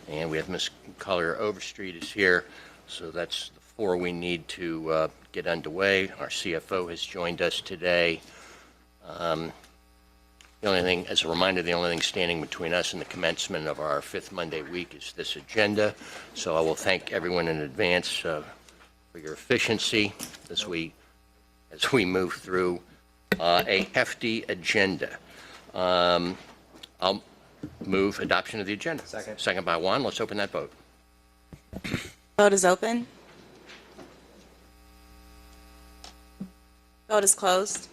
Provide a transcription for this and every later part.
And we have Ms. Collier Overstreet is here, so that's the 4 we need to get underway. Our CFO has joined us today. The only thing, as a reminder, the only thing standing between us and the commencement of our 5th Monday week is this agenda. So I will thank everyone in advance for your efficiency as we move through a hefty agenda. I'll move adoption of the agenda. Second. Second by Juan. Let's open that vote. Vote is open. Vote is closed.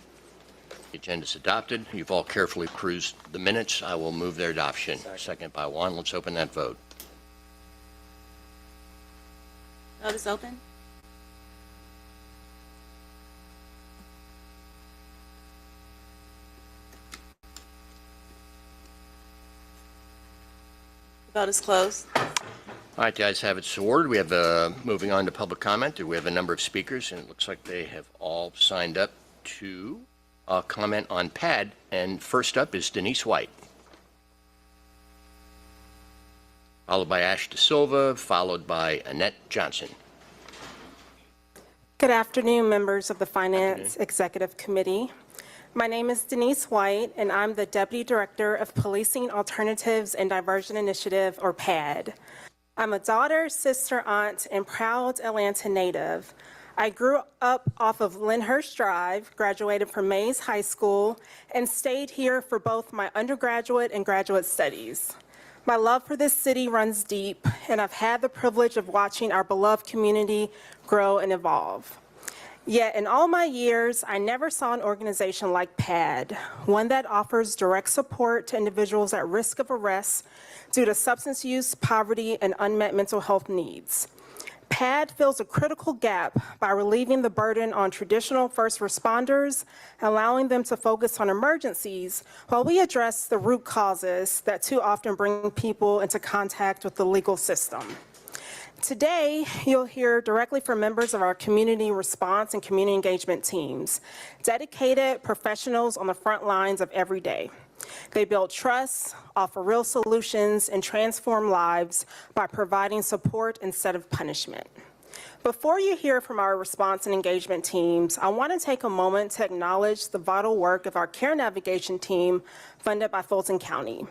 The agenda is adopted. You've all carefully perused the minutes. I will move their adoption. Second by Juan. Let's open that vote. Vote is open. Vote is closed. All right, the ayes have it, so ordered. We have, moving on to public comment. We have a number of speakers, and it looks like they have all signed up to comment on PAD. And first up is Denise White, followed by Ash De Silva, followed by Annette Johnson. Good afternoon, members of the Finance Executive Committee. My name is Denise White, and I'm the Deputy Director of Policing Alternatives and Diversion Initiative, or PAD. I'm a daughter, sister, aunt, and proud Atlanta native. I grew up off of Lyndhurst Drive, graduated from Mays High School, and stayed here for both my undergraduate and graduate studies. My love for this city runs deep, and I've had the privilege of watching our beloved community grow and evolve. Yet in all my years, I never saw an organization like PAD, one that offers direct support to individuals at risk of arrest due to substance use, poverty, and unmet mental health needs. PAD fills a critical gap by relieving the burden on traditional first responders, allowing them to focus on emergencies while we address the root causes that too often bring people into contact with the legal system. Today, you'll hear directly from members of our community response and community engagement teams, dedicated professionals on the front lines of every day. They build trust, offer real solutions, and transform lives by providing support instead of punishment. Before you hear from our response and engagement teams, I want to take a moment to acknowledge the vital work of our care navigation team funded by Fulton County.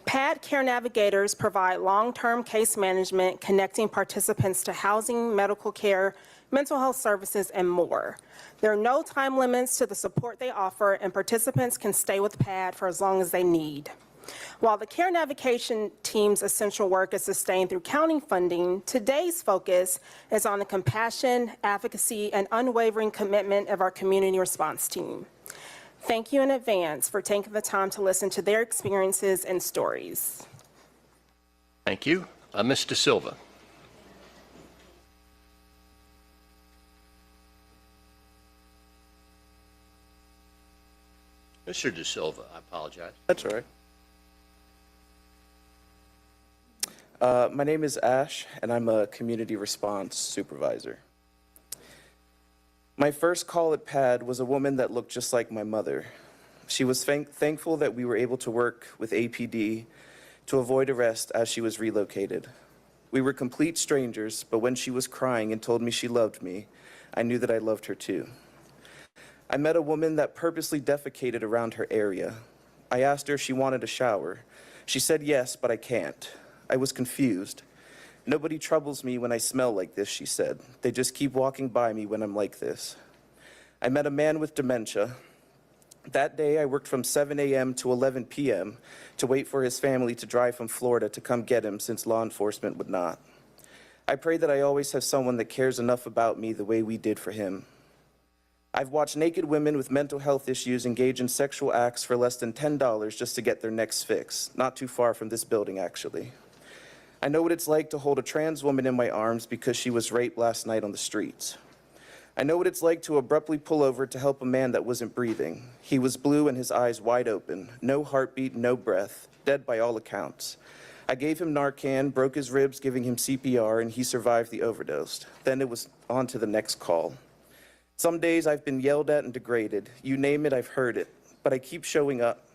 PAD Care Navigators provide long-term case management, connecting participants to housing, medical care, mental health services, and more. There are no time limits to the support they offer, and participants can stay with PAD for as long as they need. While the care navigation team's essential work is sustained through county funding, today's focus is on the compassion, advocacy, and unwavering commitment of our community response team. Thank you in advance for taking the time to listen to their experiences and stories. Thank you. Ms. De Silva. Mr. De Silva, I apologize. That's all right. My name is Ash, and I'm a community response supervisor. My first call at PAD was a woman that looked just like my mother. She was thankful that we were able to work with APD to avoid arrest as she was relocated. We were complete strangers, but when she was crying and told me she loved me, I knew that I loved her too. I met a woman that purposely defecated around her area. I asked her if she wanted a shower. She said yes, but I can't. I was confused. Nobody troubles me when I smell like this, she said. They just keep walking by me when I'm like this. I met a man with dementia. That day, I worked from 7 a.m. to 11 p.m. to wait for his family to drive from Florida to come get him since law enforcement would not. I pray that I always have someone that cares enough about me the way we did for him. I've watched naked women with mental health issues engage in sexual acts for less than $10 just to get their necks fixed, not too far from this building, actually. I know what it's like to hold a trans woman in my arms because she was raped last night on the streets. I know what it's like to abruptly pull over to help a man that wasn't breathing. He was blue and his eyes wide open, no heartbeat, no breath, dead by all accounts. I gave him Narcan, broke his ribs giving him CPR, and he survived the overdose. Then it was on to the next call. Some days I've been yelled at and degraded. You name it, I've heard it, but I keep showing up.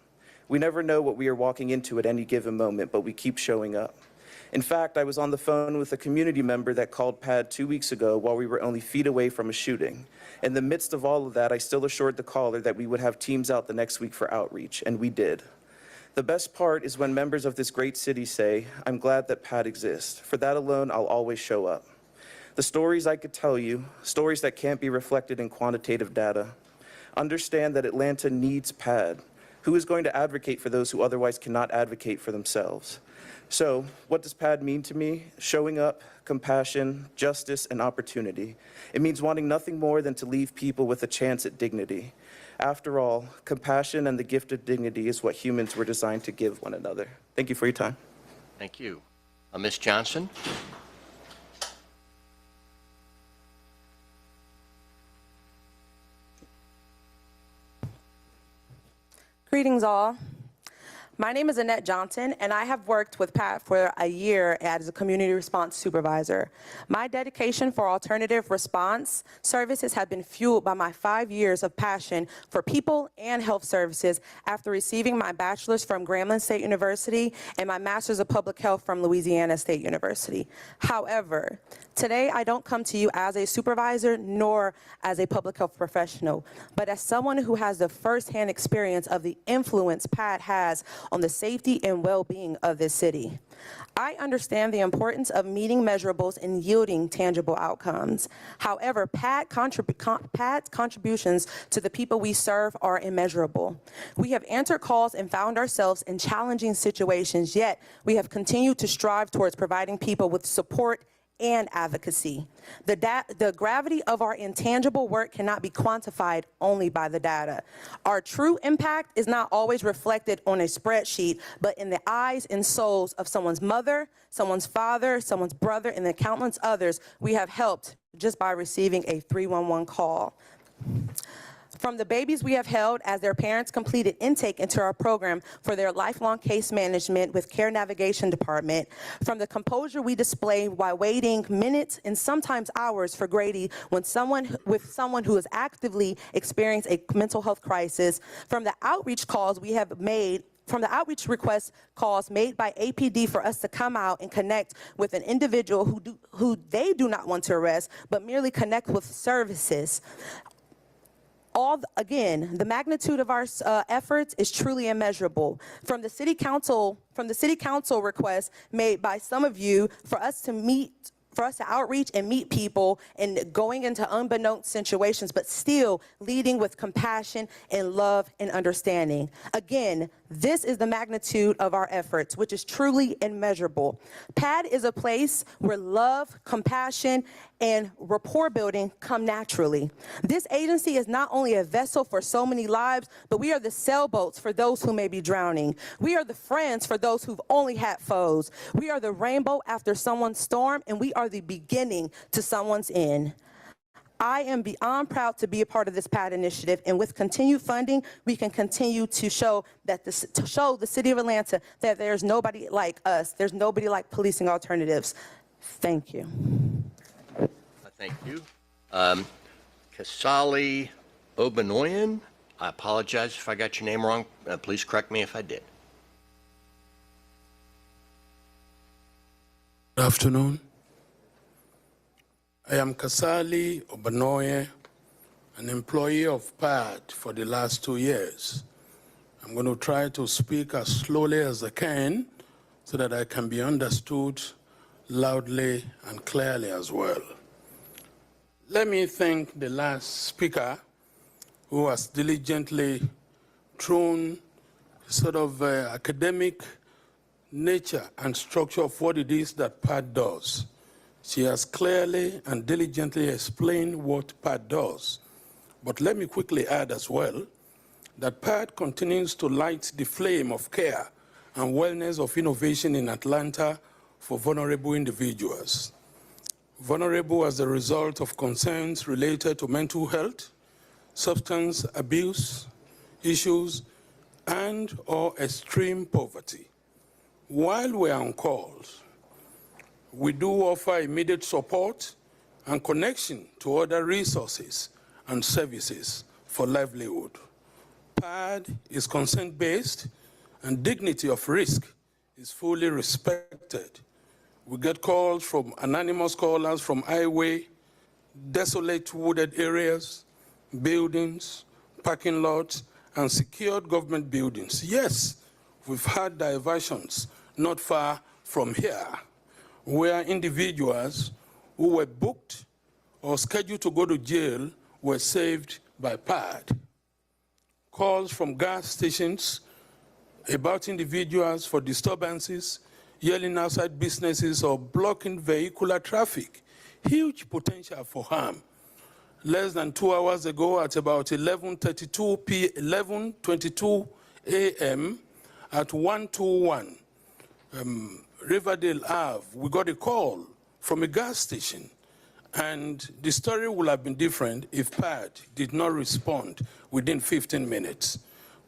We never know what we are walking into at any given moment, but we keep showing up. In fact, I was on the phone with a community member that called PAD 2 weeks ago while we were only feet away from a shooting. In the midst of all of that, I still assured the caller that we would have teams out the next week for outreach, and we did. The best part is when members of this great city say, "I'm glad that PAD exists. For that alone, I'll always show up." The stories I could tell you, stories that can't be reflected in quantitative data. Understand that Atlanta needs PAD. Who is going to advocate for those who otherwise cannot advocate for themselves? So, what does PAD mean to me? Showing up, compassion, justice, and opportunity. It means wanting nothing more than to leave people with a chance at dignity. After all, compassion and the gift of dignity is what humans were designed to give one another. Thank you for your time. Thank you. Ms. Johnson? Greetings all. My name is Annette Johnson, and I have worked with PAT for a year as a community response supervisor. My dedication for alternative response services have been fueled by my 5 years of passion for people and health services after receiving my bachelor's from Grambling State University and my master's of public health from Louisiana State University. However, today I don't come to you as a supervisor nor as a public health professional, but as someone who has the firsthand experience of the influence PAT has on the safety and well-being of this city. I understand the importance of meeting measurables and yielding tangible outcomes. However, PAT's contributions to the people we serve are immeasurable. We have answered calls and found ourselves in challenging situations, yet we have continued to strive towards providing people with support and advocacy. The gravity of our intangible work cannot be quantified only by the data. Our true impact is not always reflected on a spreadsheet, but in the eyes and souls of someone's mother, someone's father, someone's brother, and the countless others we have helped just by receiving a 311 call. From the babies we have held as their parents completed intake into our program for their lifelong case management with Care Navigation Department, from the composure we display while waiting minutes and sometimes hours for Grady when someone who has actively experienced a mental health crisis, from the outreach calls we have made from the outreach request calls made by APD for us to come out and connect with an individual who they do not want to arrest, but merely connect with services. Again, the magnitude of our efforts is truly immeasurable. From the city council request made by some of you for us to outreach and meet people and going into unbeknownst situations, but still leading with compassion and love and understanding. Again, this is the magnitude of our efforts, which is truly immeasurable. PAD is a place where love, compassion, and rapport building come naturally. This agency is not only a vessel for so many lives, but we are the sailboats for those who may be drowning. We are the friends for those who've only had foes. We are the rainbow after someone's storm, and we are the beginning to someone's end. I am beyond proud to be a part of this PAD initiative, and with continued funding, we can continue to show the city of Atlanta that there's nobody like us. There's nobody like Policing Alternatives. Thank you. Thank you. Kasali Obanoyan, I apologize if I got your name wrong. Please correct me if I did. Good afternoon. I am Kasali Obanoye, an employee of PAD for the last 2 years. I'm going to try to speak as slowly as I can so that I can be understood loudly and clearly as well. Let me thank the last speaker who has diligently thrown sort of academic nature and structure of what it is that PAD does. She has clearly and diligently explained what PAD does. But let me quickly add as well that PAD continues to light the flame of care and wellness of innovation in Atlanta for vulnerable individuals. Vulnerable as a result of concerns related to mental health, substance abuse issues, and/or extreme poverty. While we're on calls, we do offer immediate support and connection to other resources and services for livelihood. PAD is consent-based, and dignity of risk is fully respected. We get calls from anonymous callers from highway, desolate wooded areas, buildings, parking lots, and secured government buildings. Yes, we've had diversions not far from here, where individuals who were booked or scheduled to go to jail were saved by PAD. Calls from gas stations about individuals for disturbances, yelling outside businesses, or blocking vehicular traffic. Huge potential for harm. Less than 2 hours ago, at about 11:22 a.m., at 121 Riverdale Ave, we got a call from a gas station. And the story would have been different if PAD did not respond within 15 minutes.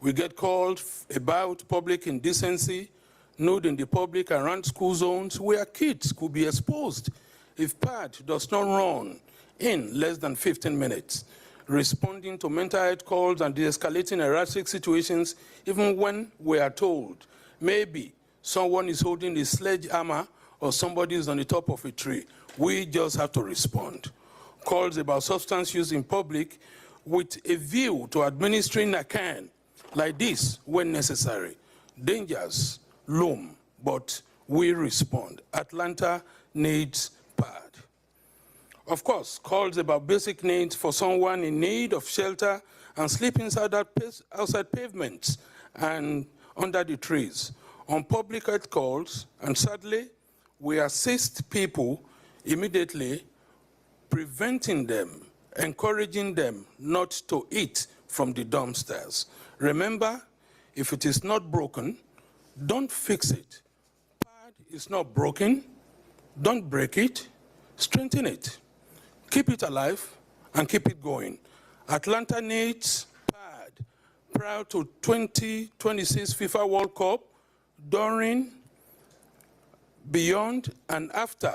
We get calls about public indecency, nude in the public around school zones where kids could be exposed if PAD does not run in less than 15 minutes, responding to mental health calls and de-escalating erratic situations, even when we are told maybe someone is holding a sledgehammer or somebody is on the top of a tree. We just have to respond. Calls about substance use in public with a view to administering a can like this when necessary. Dangers loom, but we respond. Atlanta needs PAD. Of course, calls about basic needs for someone in need of shelter and sleep outside pavements and under the trees. On public health calls, and sadly, we assist people immediately, preventing them, encouraging them not to eat from the dumpsters. Remember, if it is not broken, don't fix it. PAD is not broken, don't break it, strengthen it. Keep it alive and keep it going. Atlanta needs PAD. Prior to 2026 FIFA World Cup, during, beyond, and after,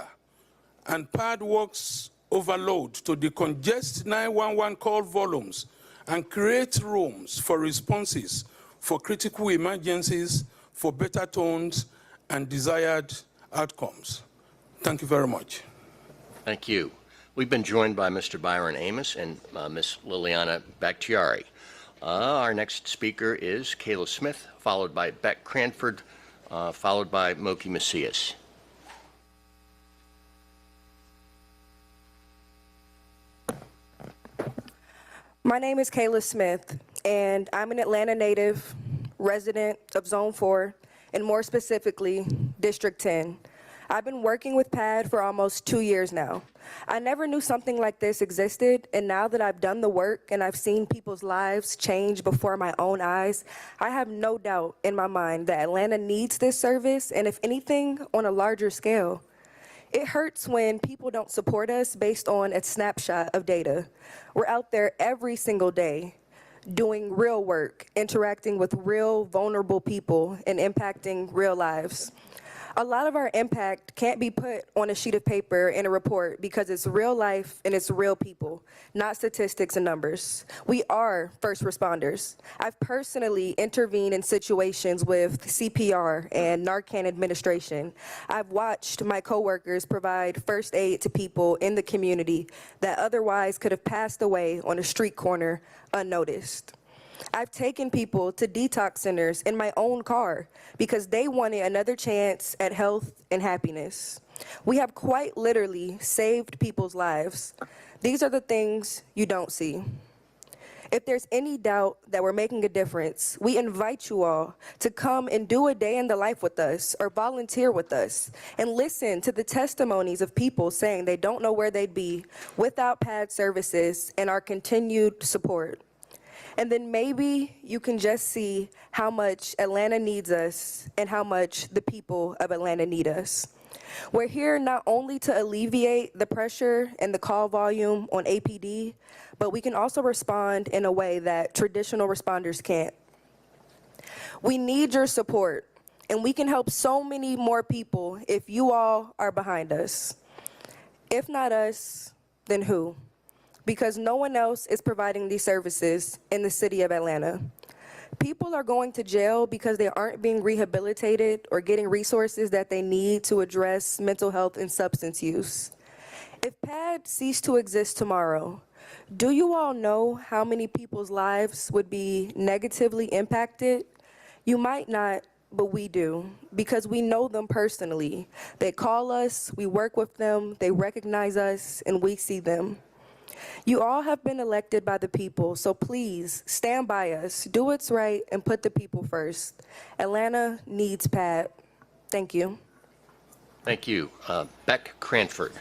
and PAD works overload to decongest 911 call volumes and create rooms for responses for critical emergencies, for better tones and desired outcomes. Thank you very much. Thank you. We've been joined by Mr. Byron Amos and Ms. Liliana Bakhtiari. Our next speaker is Kayla Smith, followed by Beck Cranford, followed by Moki Macias. My name is Kayla Smith, and I'm an Atlanta native, resident of Zone 4, and more specifically, District 10. I've been working with PAD for almost 2 years now. I never knew something like this existed, and now that I've done the work and I've seen people's lives change before my own eyes, I have no doubt in my mind that Atlanta needs this service, and if anything, on a larger scale. It hurts when people don't support us based on a snapshot of data. We're out there every single day doing real work, interacting with real vulnerable people and impacting real lives. A lot of our impact can't be put on a sheet of paper in a report because it's real life and it's real people, not statistics and numbers. We are first responders. I've personally intervened in situations with CPR and Narcan administration. I've watched my coworkers provide first aid to people in the community that otherwise could have passed away on a street corner unnoticed. I've taken people to detox centers in my own car because they wanted another chance at health and happiness. We have quite literally saved people's lives. These are the things you don't see. If there's any doubt that we're making a difference, we invite you all to come and do a day in the life with us or volunteer with us and listen to the testimonies of people saying they don't know where they'd be without PAD services and our continued support. And then maybe you can just see how much Atlanta needs us and how much the people of Atlanta need us. We're here not only to alleviate the pressure and the call volume on APD, but we can also respond in a way that traditional responders can't. We need your support, and we can help so many more people if you all are behind us. If not us, then who? Because no one else is providing these services in the city of Atlanta. People are going to jail because they aren't being rehabilitated or getting resources that they need to address mental health and substance use. If PAD ceased to exist tomorrow, do you all know how many people's lives would be negatively impacted? You might not, but we do, because we know them personally. They call us, we work with them, they recognize us, and we see them. You all have been elected by the people, so please stand by us, do what's right, and put the people first. Atlanta needs PAD. Thank you. Thank you. Beck Cranford.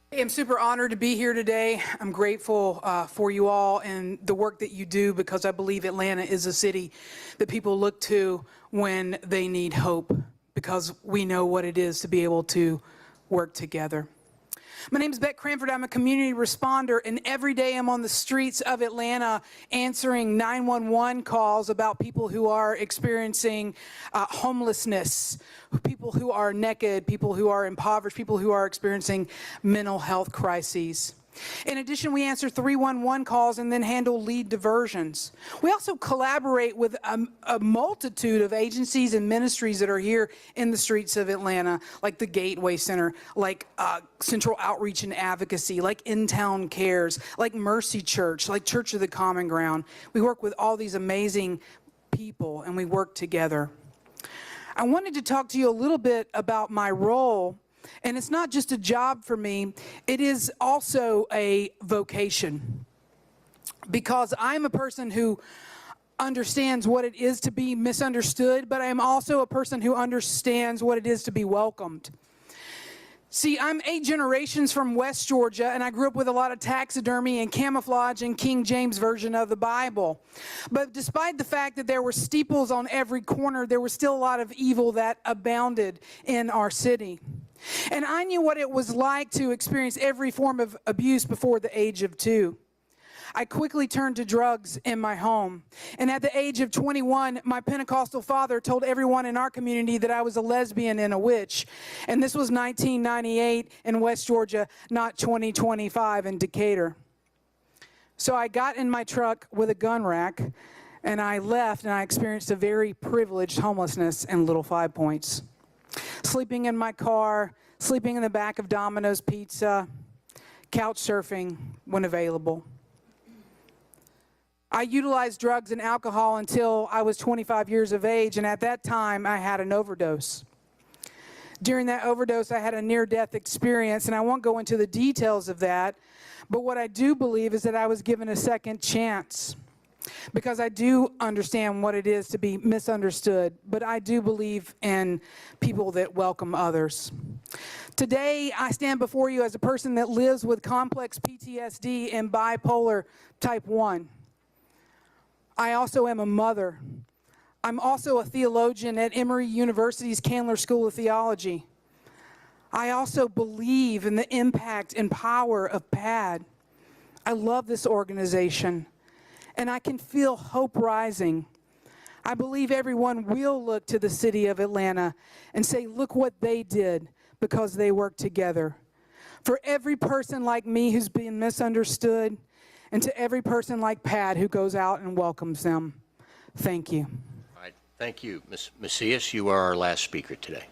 Hey, I'm super honored to be here today. I'm grateful for you all and the work that you do, because I believe Atlanta is a city that people look to when they need hope, because we know what it is to be able to work together. My name is Beck Cranford. I'm a community responder, and every day I'm on the streets of Atlanta answering 911 calls about people who are experiencing homelessness, people who are naked, people who are impoverished, people who are experiencing mental health crises. In addition, we answer 311 calls and then handle lead diversions. We also collaborate with a multitude of agencies and ministries that are here in the streets of Atlanta, like the Gateway Center, like Central Outreach and Advocacy, like In Town Cares, like Mercy Church, like Church of the Common Ground. We work with all these amazing people, and we work together. I wanted to talk to you a little bit about my role. And it's not just a job for me, it is also a vocation. Because I'm a person who understands what it is to be misunderstood, but I am also a person who understands what it is to be welcomed. See, I'm 8 generations from West Georgia, and I grew up with a lot of taxidermy and camouflage and King James Version of the Bible. But despite the fact that there were steeples on every corner, there was still a lot of evil that abounded in our city. And I knew what it was like to experience every form of abuse before the age of 2. I quickly turned to drugs in my home. And at the age of 21, my Pentecostal father told everyone in our community that I was a lesbian and a witch. And this was 1998 in West Georgia, not 2025 in Decatur. So I got in my truck with a gun rack, and I left, and I experienced a very privileged homelessness in Little Five Points. Sleeping in my car, sleeping in the back of Domino's Pizza, couch surfing when available. I utilized drugs and alcohol until I was 25 years of age, and at that time I had an overdose. During that overdose, I had a near-death experience, and I won't go into the details of that, but what I do believe is that I was given a second chance. Because I do understand what it is to be misunderstood, but I do believe in people that welcome others. Today, I stand before you as a person that lives with complex PTSD and bipolar type 1. I also am a mother. I'm also a theologian at Emory University's Candler School of Theology. I also believe in the impact and power of PAD. I love this organization, and I can feel hope rising. I believe everyone will look to the city of Atlanta and say, look what they did, because they worked together. For every person like me who's been misunderstood, and to every person like Pat who goes out and welcomes them, thank you. All right, thank you. Ms. Macias, you are our last speaker today.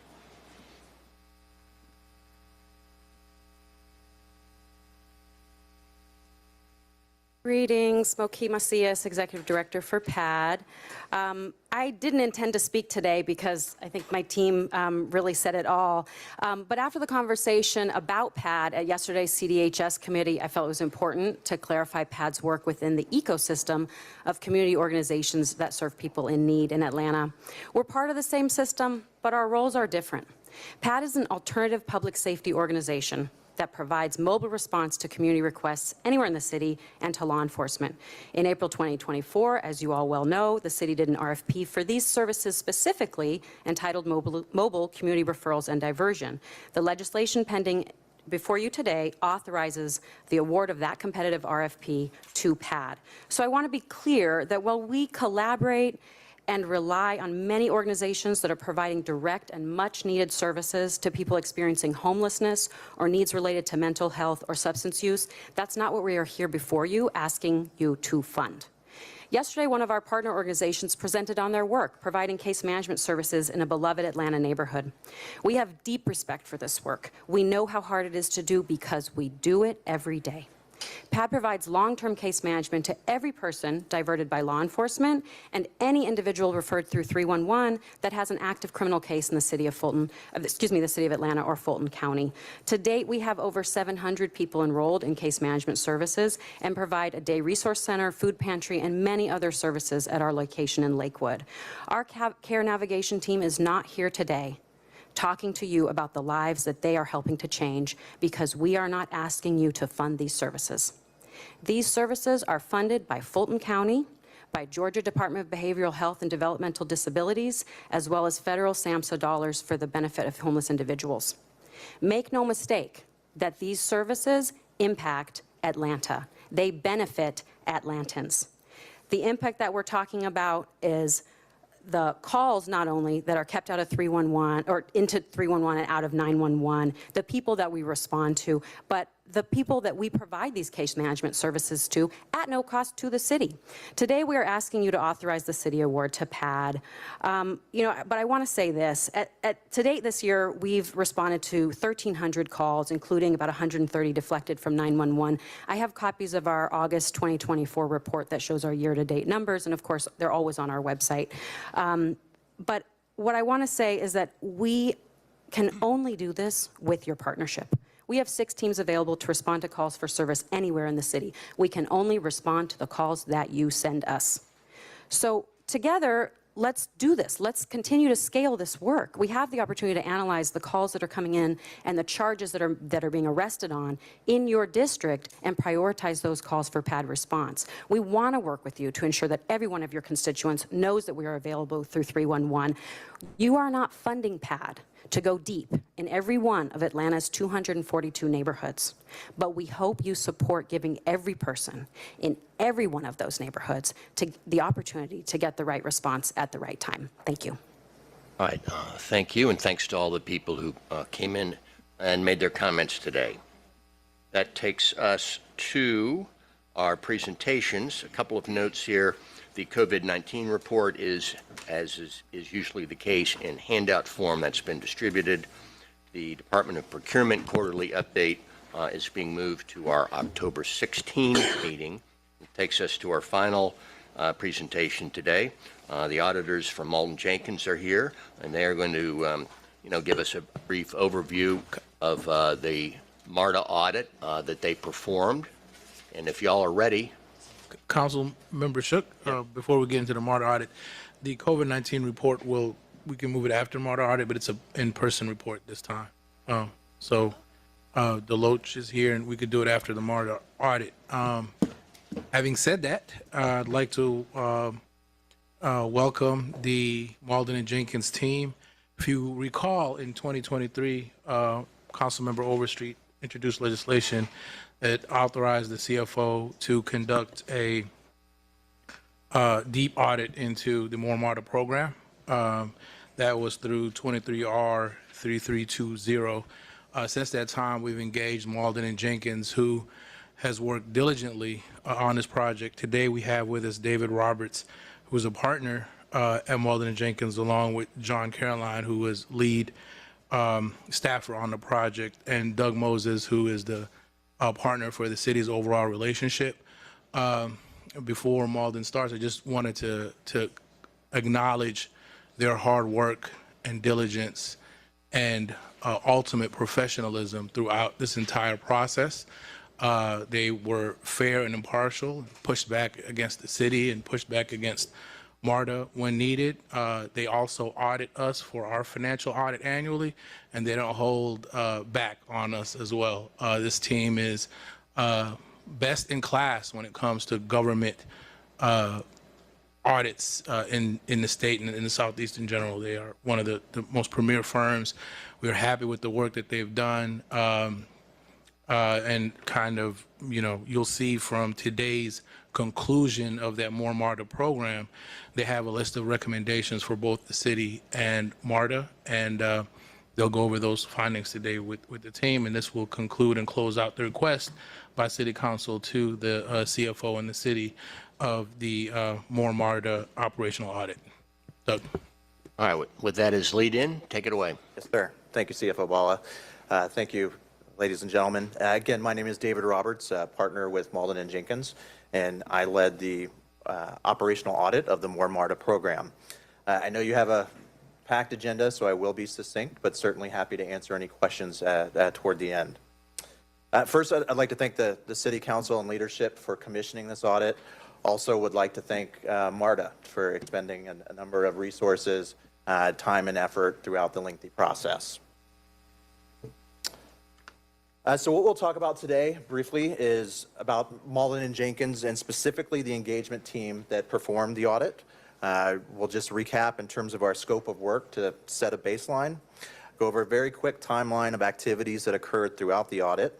Greetings, Moki Macias, Executive Director for PAD. I didn't intend to speak today because I think my team really said it all. But after the conversation about PAD at yesterday's CDHS committee, I felt it was important to clarify PAD's work within the ecosystem of community organizations that serve people in need in Atlanta. We're part of the same system, but our roles are different. PAD is an alternative public safety organization that provides mobile response to community requests anywhere in the city and to law enforcement. In April 2024, as you all well know, the city did an RFP for these services specifically entitled Mobile Community Referrals and Diversion. The legislation pending before you today authorizes the award of that competitive RFP to PAD. So I want to be clear that while we collaborate and rely on many organizations that are providing direct and much-needed services to people experiencing homelessness or needs related to mental health or substance use, that's not what we are here before you asking you to fund. Yesterday, one of our partner organizations presented on their work, providing case management services in a beloved Atlanta neighborhood. We have deep respect for this work. We know how hard it is to do because we do it every day. PAD provides long-term case management to every person diverted by law enforcement and any individual referred through 311 that has an active criminal case in the city of the city of Atlanta or Fulton County. To date, we have over 700 people enrolled in case management services and provide a day resource center, food pantry, and many other services at our location in Lakewood. Our care navigation team is not here today talking to you about the lives that they are helping to change because we are not asking you to fund these services. These services are funded by Fulton County, by Georgia Department of Behavioral Health and Developmental Disabilities, as well as federal SAMHSA dollars for the benefit of homeless individuals. Make no mistake that these services impact Atlanta. They benefit Atlantans. The impact that we're talking about is the calls not only that are kept out of 311 or into 311 and out of 911, the people that we respond to, but the people that we provide these case management services to at no cost to the city. Today we are asking you to authorize the city award to PAD. But I want to say this, to date this year we've responded to 1,300 calls, including about 130 deflected from 911. I have copies of our August 2024 report that shows our year-to-date numbers, and of course they're always on our website. But what I want to say is that we can only do this with your partnership. We have 6 teams available to respond to calls for service anywhere in the city. We can only respond to the calls that you send us. So together, let's do this. Let's continue to scale this work. We have the opportunity to analyze the calls that are coming in and the charges that are being arrested on in your district and prioritize those calls for PAD response. We want to work with you to ensure that every one of your constituents knows that we are available through 311. You are not funding PAD to go deep in every one of Atlanta's 242 neighborhoods. But we hope you support giving every person in every one of those neighborhoods the opportunity to get the right response at the right time. Thank you. All right, thank you, and thanks to all the people who came in and made their comments today. That takes us to our presentations. A couple of notes here. The COVID-19 report is, as is usually the case, in handout form that's been distributed. The Department of Procurement quarterly update is being moved to our October 16 meeting. It takes us to our final presentation today. The auditors from Malden Jenkins are here, and they are going to give us a brief overview of the MARTA audit that they performed. And if y'all are ready. Council Member Shook, before we get into the MARTA audit, the COVID-19 report we can move it after MARTA audit, but it's an in-person report this time. So Deloach is here and we could do it after the MARTA audit. Having said that, I'd like to welcome the Malden and Jenkins team. If you recall, in 2023, Councilmember Overstreet introduced legislation that authorized the CFO to conduct a deep audit into the MARTA program. That was through 23R 3320. Since that time, we've engaged Malden and Jenkins, who has worked diligently on this project. Today, we have with us David Roberts, who is a partner at Malden and Jenkins, along with John Caroline, who is lead staffer on the project, and Doug Moses, who is the partner for the city's overall relationship. Before Malden starts, I just wanted to acknowledge their hard work and diligence and ultimate professionalism throughout this entire process. They were fair and impartial, pushed back against the city and pushed back against MARTA when needed. They also audit us for our financial audit annually, and they don't hold back on us as well. This team is best in class when it comes to government audits in the state and in the Southeast in general. They are one of the most premier firms. We're happy with the work that they've done. And kind of, you'll see from today's conclusion of that More MARTA program, they have a list of recommendations for both the city and MARTA, and they'll go over those findings today with the team, and this will conclude and close out the request by City Council to the CFO and the city of the More MARTA operational audit. Doug. All right, with that as lead-in, take it away. Yes, sir. Thank you, CFO Bala. Thank you, ladies and gentlemen. Again, my name is David Roberts, partner with Malden and Jenkins, and I led the operational audit of the More MARTA program. I know you have a packed agenda, so I will be succinct, but certainly happy to answer any questions toward the end. First, I'd like to thank the City Council and leadership for commissioning this audit. Also would like to thank MARTA for expending a number of resources, time and effort throughout the lengthy process. So what we'll talk about today briefly is about Malden and Jenkins and specifically the engagement team that performed the audit. We'll just recap in terms of our scope of work to set a baseline, go over a very quick timeline of activities that occurred throughout the audit,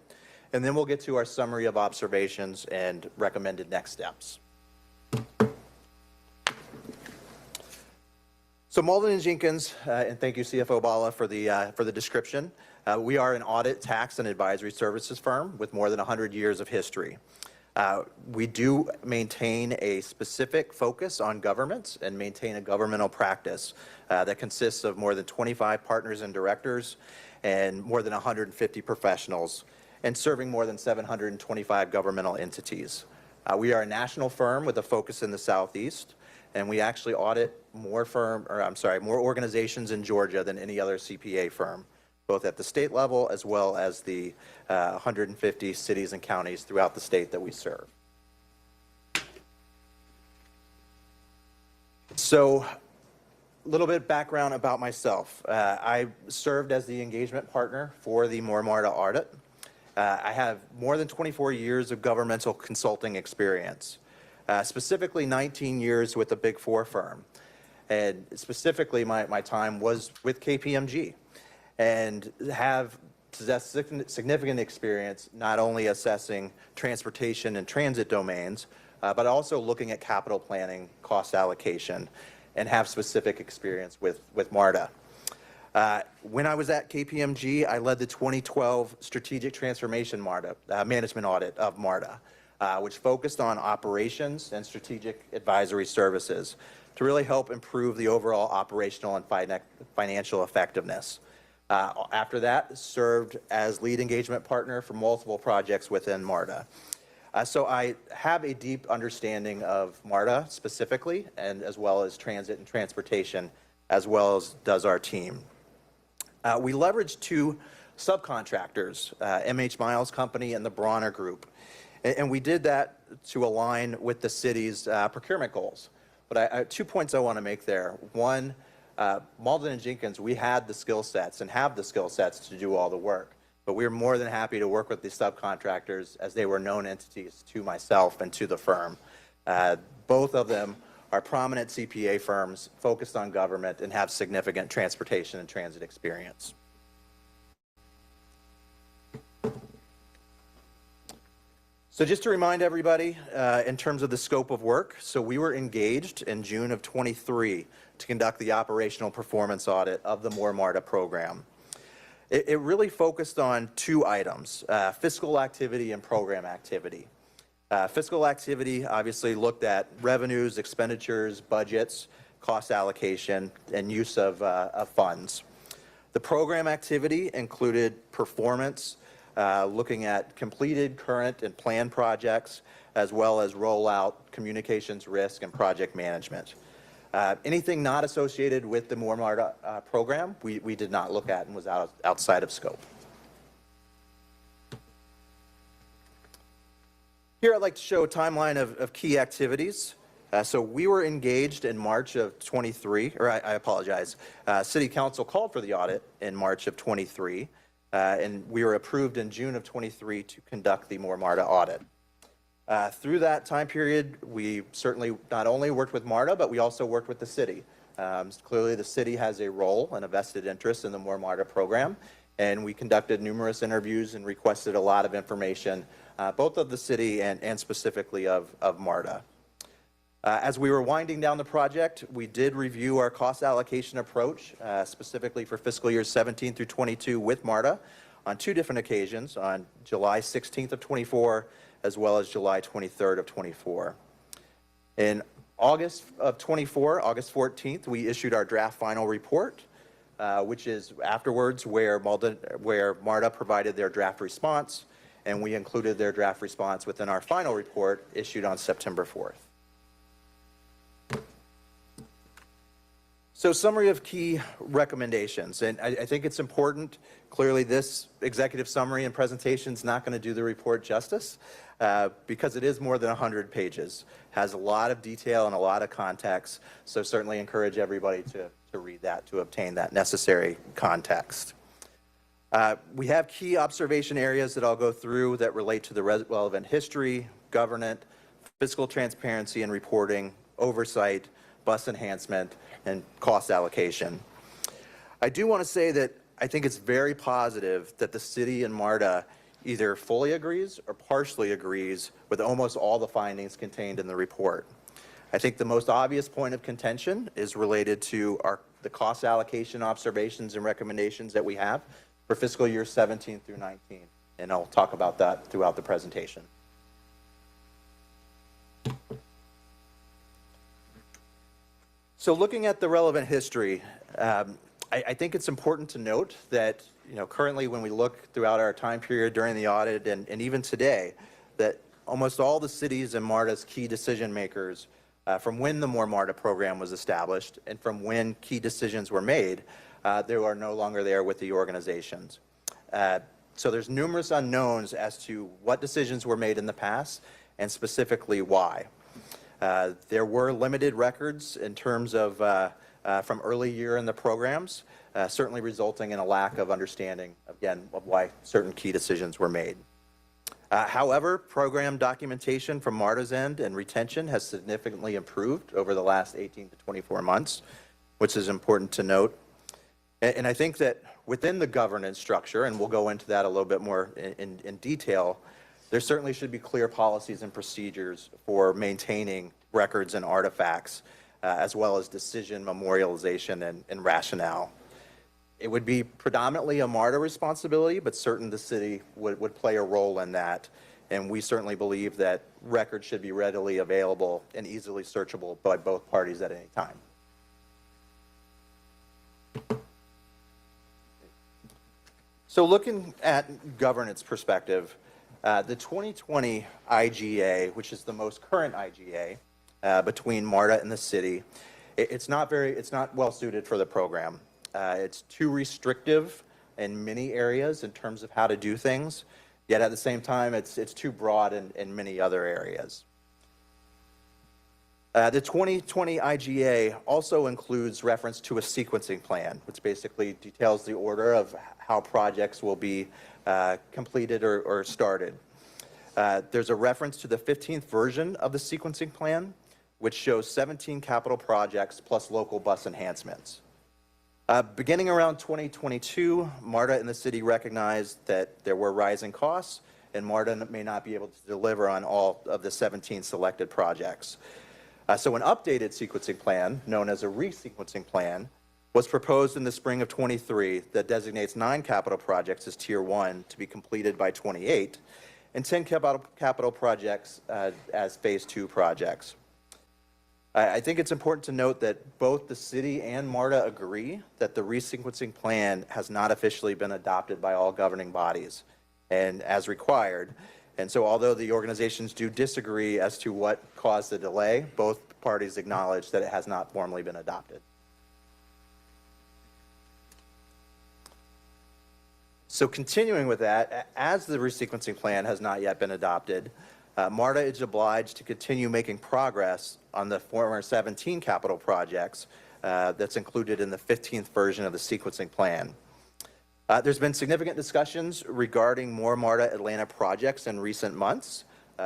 and then we'll get to our summary of observations and recommended next steps. So Malden and Jenkins, and thank you CFO Bala for the description. We are an audit, tax, and advisory services firm with more than 100 years of history. We do maintain a specific focus on governments and maintain a governmental practice that consists of more than 25 partners and directors and more than 150 professionals and serving more than 725 governmental entities. We are a national firm with a focus in the Southeast, and we actually audit more organizations in Georgia than any other CPA firm, both at the state level as well as the 150 cities and counties throughout the state that we serve. So a little bit of background about myself. I served as the engagement partner for the More MARTA audit. I have more than 24 years of governmental consulting experience, specifically 19 years with a Big Four firm. And specifically, my time was with KPMG, and have possessed significant experience not only assessing transportation and transit domains, but also looking at capital planning, cost allocation, and have specific experience with MARTA. When I was at KPMG, I led the 2012 Strategic Transformation Management Audit of MARTA, which focused on operations and strategic advisory services to really help improve the overall operational and financial effectiveness. After that, served as lead engagement partner for multiple projects within MARTA. So I have a deep understanding of MARTA specifically, and as well as transit and transportation, as well as does our team. We leveraged two subcontractors, MH Miles Company and the Bronner Group. And we did that to align with the city's procurement goals. But 2 points I want to make there. One, Malden and Jenkins, we had the skill sets and have the skill sets to do all the work. But we were more than happy to work with the subcontractors as they were known entities to myself and to the firm. Both of them are prominent CPA firms focused on government and have significant transportation and transit experience. So just to remind everybody, in terms of the scope of work, so we were engaged in June of 23 to conduct the operational performance audit of the More MARTA program. It really focused on two items, fiscal activity and program activity. Fiscal activity obviously looked at revenues, expenditures, budgets, cost allocation, and use of funds. The program activity included performance, looking at completed, current, and planned projects, as well as rollout, communications risk, and project management. Anything not associated with the More MARTA program, we did not look at and was outside of scope. Here I'd like to show a timeline of key activities. So we were engaged in March of 23, or I apologize. City Council called for the audit in March of 23, and we were approved in June of 23 to conduct the More MARTA audit. Through that time period, we certainly not only worked with MARTA, but we also worked with the city Clearly, the city has a role and a vested interest in the MARTA program, and we conducted numerous interviews and requested a lot of information, both of the city and specifically of MARTA. As we were winding down the project, we did review our cost allocation approach, specifically for fiscal years 17 through 22 with MARTA on 2 different occasions, on July 16th of 24, as well as July 23rd of 24. In August of 24, August 14th, we issued our draft final report, which is afterwards where MARTA provided their draft response, and we included their draft response within our final report issued on September 4th. So summary of key recommendations, and I think it's important. Clearly, this executive summary and presentation is not going to do the report justice because it is more than 100 pages, has a lot of detail and a lot of context, so certainly encourage everybody to read that to obtain that necessary context. We have key observation areas that I'll go through that relate to the relevant history, governance, fiscal transparency and reporting, oversight, bus enhancement, and cost allocation. I do want to say that I think it's very positive that the city and MARTA either fully agrees or partially agrees with almost all the findings contained in the report. I think the most obvious point of contention is related to the cost allocation observations and recommendations that we have for fiscal year 17 through 19, and I'll talk about that throughout the presentation. So looking at the relevant history, I think it's important to note that, currently when we look throughout our time period during the audit and even today, that almost all the cities and MARTA's key decision makers, from when the MARTA program was established and from when key decisions were made, they are no longer there with the organizations. So there's numerous unknowns as to what decisions were made in the past and specifically why. There were limited records in terms of from early year in the programs, certainly resulting in a lack of understanding, again, of why certain key decisions were made. However, program documentation from MARTA's end and retention has significantly improved over the last 18 to 24 months, which is important to note. And I think that within the governance structure, and we'll go into that a little bit more in detail, there certainly should be clear policies and procedures for maintaining records and artifacts, as well as decision memorialization and rationale. It would be predominantly a MARTA responsibility, but certainly the city would play a role in that. And we certainly believe that records should be readily available and easily searchable by both parties at any time. So looking at governance perspective, the 2020 IGA, which is the most current IGA between MARTA and the city, it's not well suited for the program. It's too restrictive in many areas in terms of how to do things, yet at the same time, it's too broad in many other areas. The 2020 IGA also includes reference to a sequencing plan, which basically details the order of how projects will be completed or started. There's a reference to the 15th version of the sequencing plan, which shows 17 capital projects plus local bus enhancements. Beginning around 2022, MARTA and the city recognized that there were rising costs, and MARTA may not be able to deliver on all of the 17 selected projects. So an updated sequencing plan, known as a resequencing plan, was proposed in the spring of 23 that designates 9 capital projects as Tier 1 to be completed by 28, and 10 capital projects as Phase 2 projects. I think it's important to note that both the city and MARTA agree that the resequencing plan has not officially been adopted by all governing bodies and as required. And so although the organizations do disagree as to what caused the delay, both parties acknowledge that it has not formally been adopted. So continuing with that, as the resequencing plan has not yet been adopted, MARTA is obliged to continue making progress on the former 17 capital projects that's included in the 15th version of the sequencing plan. There's been significant discussions regarding more MARTA Atlanta projects in recent months,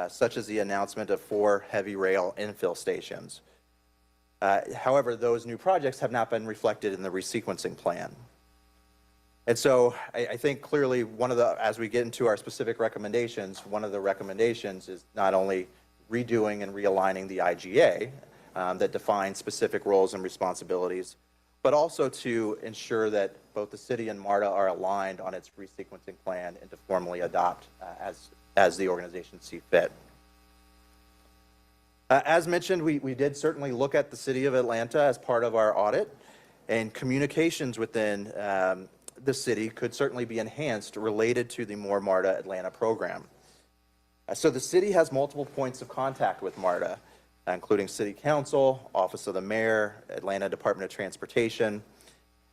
such as the announcement of 4 heavy rail infill stations. However, those new projects have not been reflected in the resequencing plan. And so I think clearly as we get into our specific recommendations, one of the recommendations is not only redoing and realigning the IGA that defines specific roles and responsibilities, but also to ensure that both the city and MARTA are aligned on its resequencing plan and to formally adopt as the organizations see fit. As mentioned, we did certainly look at the city of Atlanta as part of our audit, and communications within the city could certainly be enhanced related to the More MARTA Atlanta program. So the city has multiple points of contact with MARTA, including City Council, Office of the Mayor, Atlanta Department of Transportation,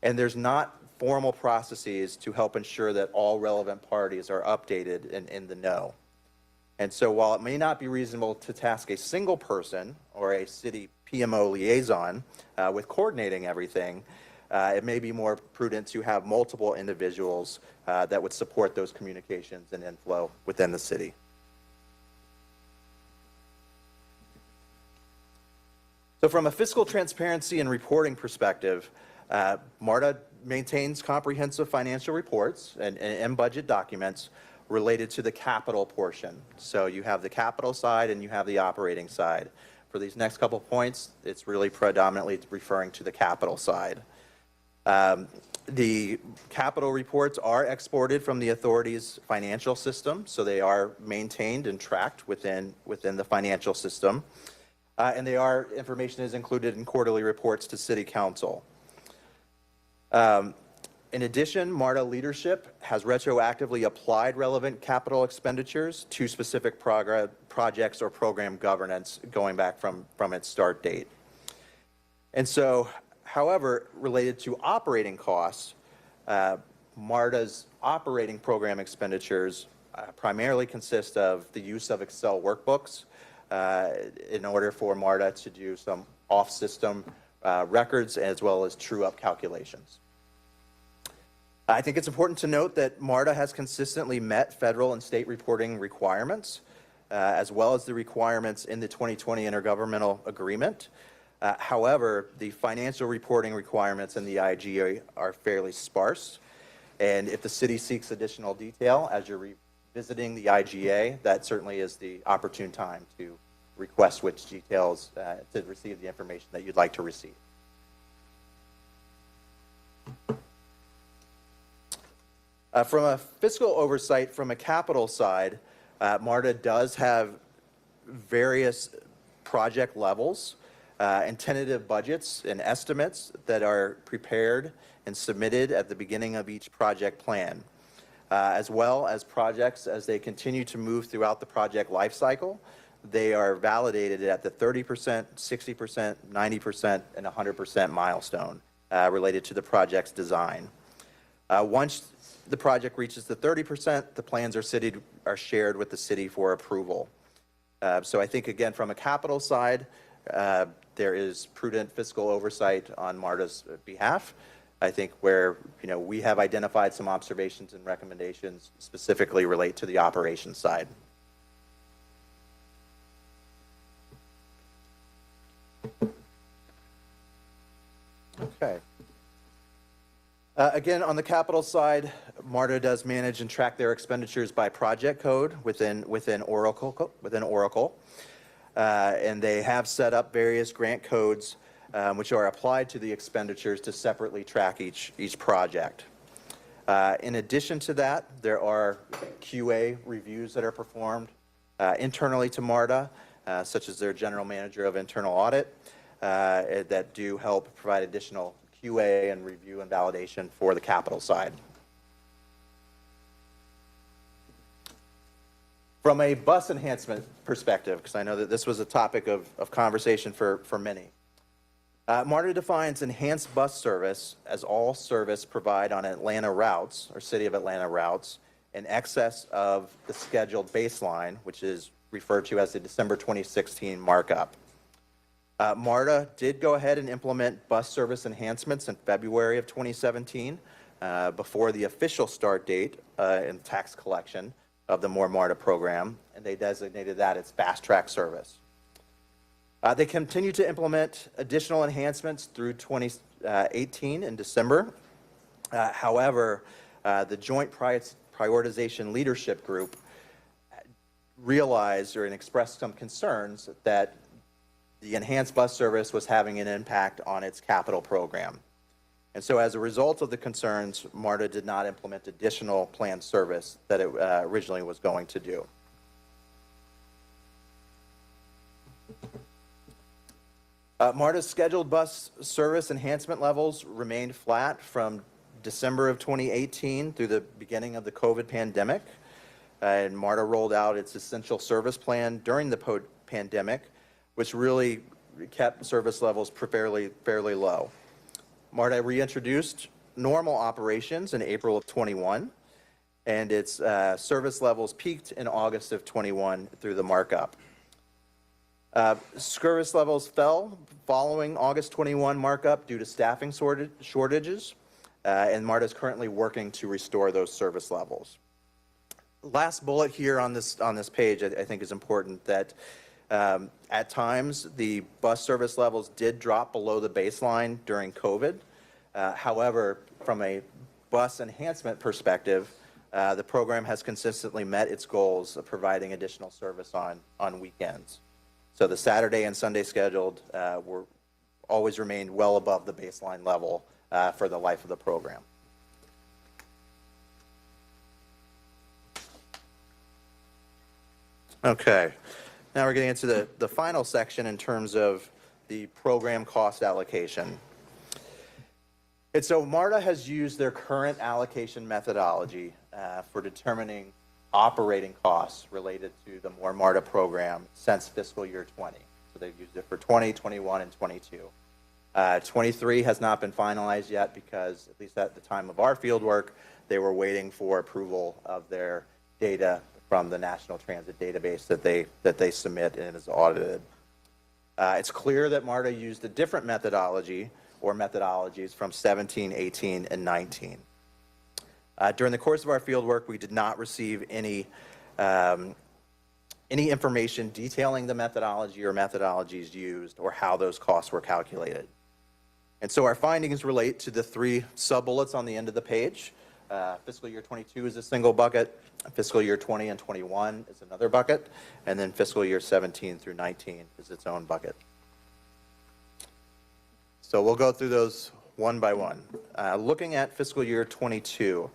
and there's not formal processes to help ensure that all relevant parties are updated and in the know. And so while it may not be reasonable to task a single person or a city PMO liaison with coordinating everything, it may be more prudent to have multiple individuals that would support those communications and inflow within the city. So from a fiscal transparency and reporting perspective, MARTA maintains comprehensive financial reports and budget documents related to the capital portion. So you have the capital side and you have the operating side. For these next couple points, it's really predominantly referring to the capital side. The capital reports are exported from the authority's financial system, so they are maintained and tracked within the financial system. And information is included in quarterly reports to City Council. In addition, MARTA leadership has retroactively applied relevant capital expenditures to specific projects or program governance going back from its start date. And so, however, related to operating costs, MARTA's operating program expenditures primarily consist of the use of Excel workbooks in order for MARTA to do some off-system records as well as true-up calculations. I think it's important to note that MARTA has consistently met federal and state reporting requirements, as well as the requirements in the 2020 Intergovernmental Agreement. However, the financial reporting requirements in the IGA are fairly sparse, and if the city seeks additional detail as you're revisiting the IGA, that certainly is the opportune time to request which details to receive the information that you'd like to receive. From a fiscal oversight, from a capital side, MARTA does have various project levels and tentative budgets and estimates that are prepared and submitted at the beginning of each project plan, as well as projects as they continue to move throughout the project life cycle. They are validated at the 30%, 60%, 90%, and 100% milestone related to the project's design. Once the project reaches the 30%, the plans are shared with the city for approval. So I think, again, from a capital side, there is prudent fiscal oversight on MARTA's behalf. I think where we have identified some observations and recommendations specifically relate to the operations side. Okay. Again, on the capital side, MARTA does manage and track their expenditures by project code within Oracle. And they have set up various grant codes which are applied to the expenditures to separately track each project. In addition to that, there are QA reviews that are performed internally to MARTA, such as their general manager of internal audit, that do help provide additional QA and review and validation for the capital side. From a bus enhancement perspective, because I know that this was a topic of conversation for many, MARTA defines enhanced bus service as all service provided on Atlanta routes, or City of Atlanta routes, in excess of the scheduled baseline, which is referred to as the December 2016 markup. MARTA did go ahead and implement bus service enhancements in February of 2017 before the official start date in tax collection of the More MARTA program, and they designated that as fast track service. They continue to implement additional enhancements through 2018 in December. However, the Joint Prioritization Leadership Group realized and expressed some concerns that the enhanced bus service was having an impact on its capital program. And so as a result of the concerns, MARTA did not implement additional planned service that it originally was going to do. MARTA's scheduled bus service enhancement levels remained flat from December of 2018 through the beginning of the COVID pandemic. And MARTA rolled out its essential service plan during the pandemic, which really kept service levels fairly low. MARTA reintroduced normal operations in April of 21, and its service levels peaked in August of 21 through the markup. Service levels fell following August 21 markup due to staffing shortages, and MARTA is currently working to restore those service levels. Last bullet here on this page, I think is important, that at times the bus service levels did drop below the baseline during COVID. However, from a bus enhancement perspective, the program has consistently met its goals of providing additional service on weekends. So the Saturday and Sunday scheduled were always remained well above the baseline level for the life of the program. Okay, now we're getting into the final section in terms of the program cost allocation. And so MARTA has used their current allocation methodology for determining operating costs related to the MARTA program since fiscal year 20. So they've used it for 20, 21, and 22. 23 has not been finalized yet because, at least at the time of our field work, they were waiting for approval of their data from the National Transit Database that they submit and is audited. It's clear that MARTA used a different methodology or methodologies from 17, 18, and 19. During the course of our field work, we did not receive any information detailing the methodology or methodologies used or how those costs were calculated. And so our findings relate to the three sub-bullets on the end of the page. Fiscal year 22 is a single bucket, fiscal year 20 and 21 is another bucket, and then fiscal year 17 through 19 is its own bucket. So we'll go through those one by one. Looking at fiscal year 22.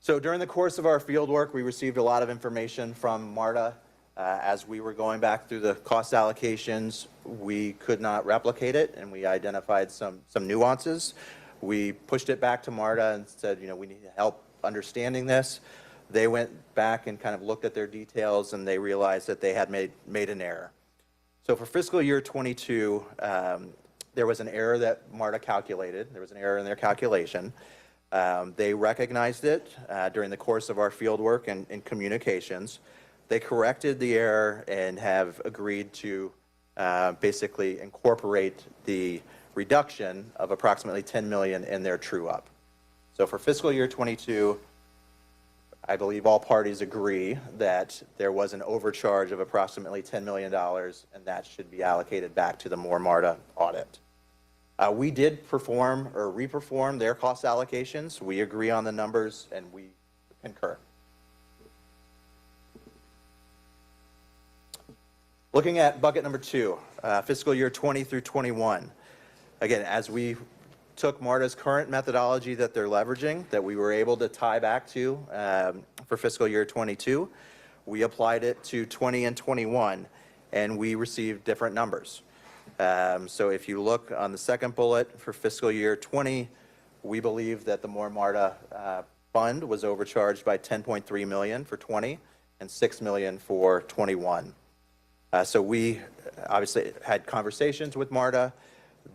So during the course of our field work, we received a lot of information from MARTA. As we were going back through the cost allocations, we could not replicate it, and we identified some nuances. We pushed it back to MARTA and said, we need help understanding this. They went back and kind of looked at their details, and they realized that they had made an error. So for fiscal year 22, there was an error that MARTA calculated. There was an error in their calculation. They recognized it during the course of our field work and communications. They corrected the error and have agreed to basically incorporate the reduction of approximately $10 million in their true-up. So for fiscal year 22, I believe all parties agree that there was an overcharge of approximately $10 million, and that should be allocated back to the MARTA audit. We did perform or re-perform their cost allocations. We agree on the numbers, and we concur. Looking at bucket number 2, fiscal year 20 through 21. Again, as we took MARTA's current methodology that they're leveraging, that we were able to tie back to for fiscal year 22, we applied it to 20 and 21, and we received different numbers. So if you look on the second bullet for fiscal year 20, we believe that the MARTA fund was overcharged by $10.3 million for 20 and $6 million for 21. So we obviously had conversations with MARTA.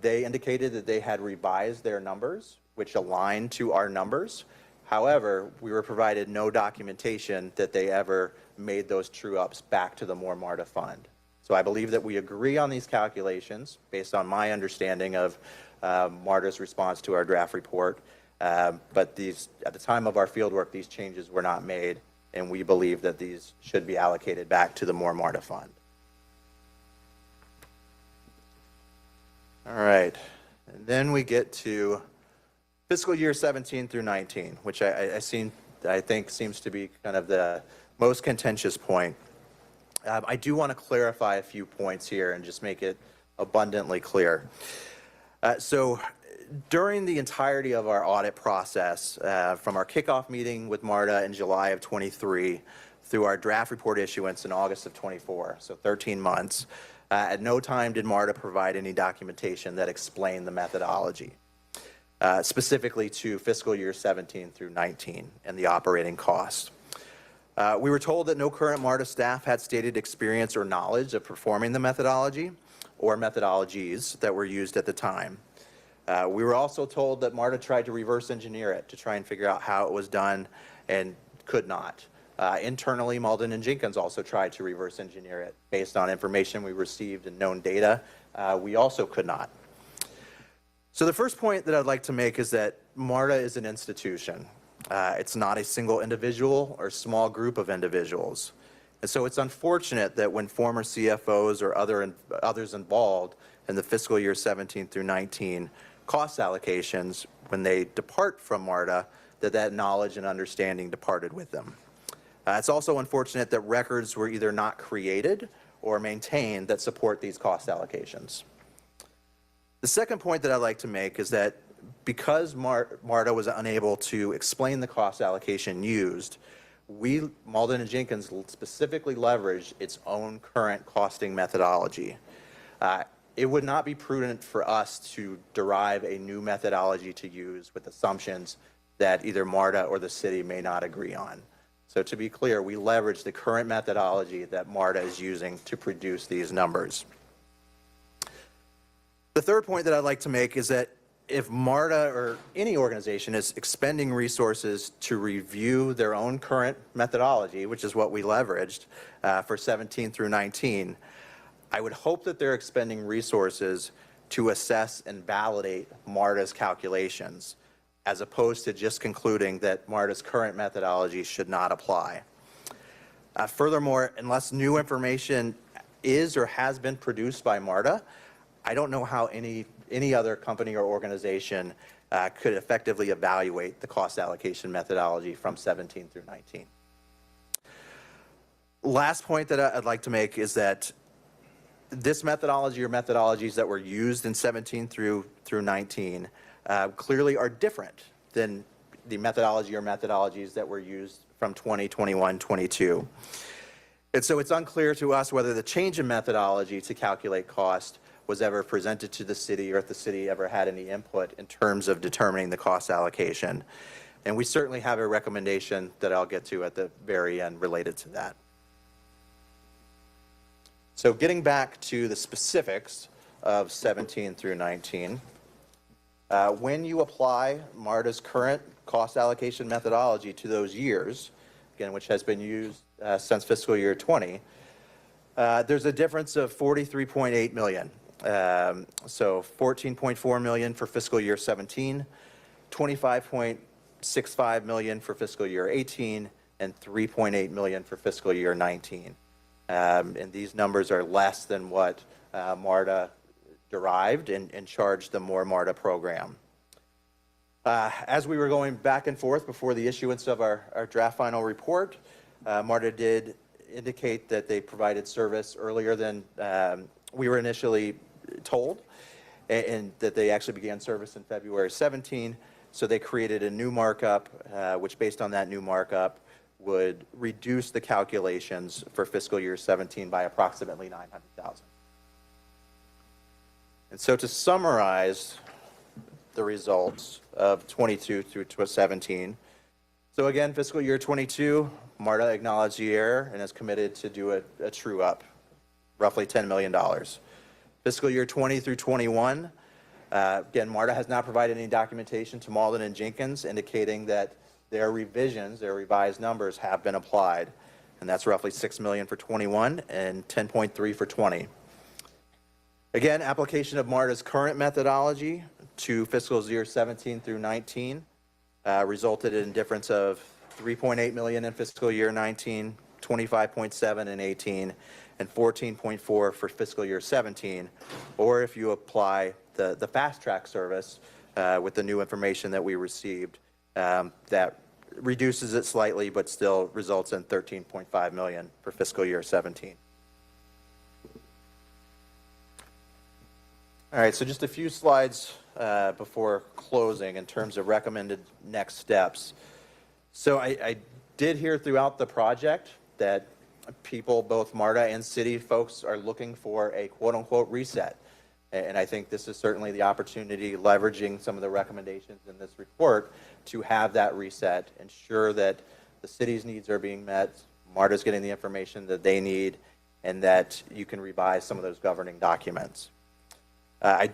They indicated that they had revised their numbers, which aligned to our numbers. However, we were provided no documentation that they ever made those true-ups back to the MARTA fund. So I believe that we agree on these calculations based on my understanding of MARTA's response to our draft report. But these, at the time of our fieldwork, these changes were not made, and we believe that these should be allocated back to the MARTA fund. All right. And then we get to fiscal year 17 through 19, which I think seems to be kind of the most contentious point. I do want to clarify a few points here and just make it abundantly clear. So during the entirety of our audit process, from our kickoff meeting with MARTA in July of 23 through our draft report issuance in August of 24, so 13 months, at no time did MARTA provide any documentation that explained the methodology, specifically to fiscal year 17 through 19 and the operating cost. We were told that no current MARTA staff had stated experience or knowledge of performing the methodology or methodologies that were used at the time. We were also told that MARTA tried to reverse engineer it to try and figure out how it was done and could not. Internally, Malden and Jenkins also tried to reverse engineer it based on information we received and known data. We also could not. So the first point that I'd like to make is that MARTA is an institution. It's not a single individual or small group of individuals. And so it's unfortunate that when former CFOs or others involved in the fiscal year 17 through 19 cost allocations, when they depart from MARTA, that knowledge and understanding departed with them. It's also unfortunate that records were either not created or maintained that support these cost allocations. The second point that I'd like to make is that because MARTA was unable to explain the cost allocation used, Malden and Jenkins specifically leveraged its own current costing methodology. It would not be prudent for us to derive a new methodology to use with assumptions that either MARTA or the city may not agree on. So to be clear, we leverage the current methodology that MARTA is using to produce these numbers. The third point that I'd like to make is that if MARTA or any organization is expending resources to review their own current methodology, which is what we leveraged for 17 through 19, I would hope that they're expending resources to assess and validate MARTA's calculations, as opposed to just concluding that MARTA's current methodology should not apply. Furthermore, unless new information is or has been produced by MARTA, I don't know how any other company or organization could effectively evaluate the cost allocation methodology from 17 through 19. Last point that I'd like to make is that this methodology or methodologies that were used in 17 through 19 clearly are different than the methodology or methodologies that were used from 20, 21, 22. And so it's unclear to us whether the change in methodology to calculate cost was ever presented to the city or if the city ever had any input in terms of determining the cost allocation. And we certainly have a recommendation that I'll get to at the very end related to that. So getting back to the specifics of 17 through 19, when you apply MARTA's current cost allocation methodology to those years, again, which has been used since fiscal year 20, there's a difference of $43.8 million. So $14.4 million for fiscal year 17, $25.65 million for fiscal year 18, and $3.8 million for fiscal year 19. And these numbers are less than what MARTA derived and charged the More MARTA program. As we were going back and forth before the issuance of our draft final report, MARTA did indicate that they provided service earlier than we were initially told, and that they actually began service in February 17. So they created a new markup, which based on that new markup would reduce the calculations for fiscal year 17 by approximately $900,000. And so to summarize the results of 22 through 17, so again, fiscal year 22, MARTA acknowledged the error and is committed to do a true up, roughly $10 million. Fiscal year 20 through 21, again, MARTA has not provided any documentation to Malden and Jenkins indicating that their revisions, their revised numbers have been applied. And that's roughly $6 million for 21 and 10.3 for 20. Again, application of MARTA's current methodology to fiscal year 17 through 19 resulted in a difference of $3.8 million in fiscal year 19, 25.7 in 18, and 14.4 for fiscal year 17. Or if you apply the fast track service with the new information that we received that reduces it slightly, but still results in $13.5 million for fiscal year 17. All right, so just a few slides before closing in terms of recommended next steps. So I did hear throughout the project that people, both MARTA and city folks, are looking for a quote-unquote reset. And I think this is certainly the opportunity, leveraging some of the recommendations in this report, to have that reset, ensure that the city's needs are being met, MARTA's getting the information that they need, and that you can revise some of those governing documents. I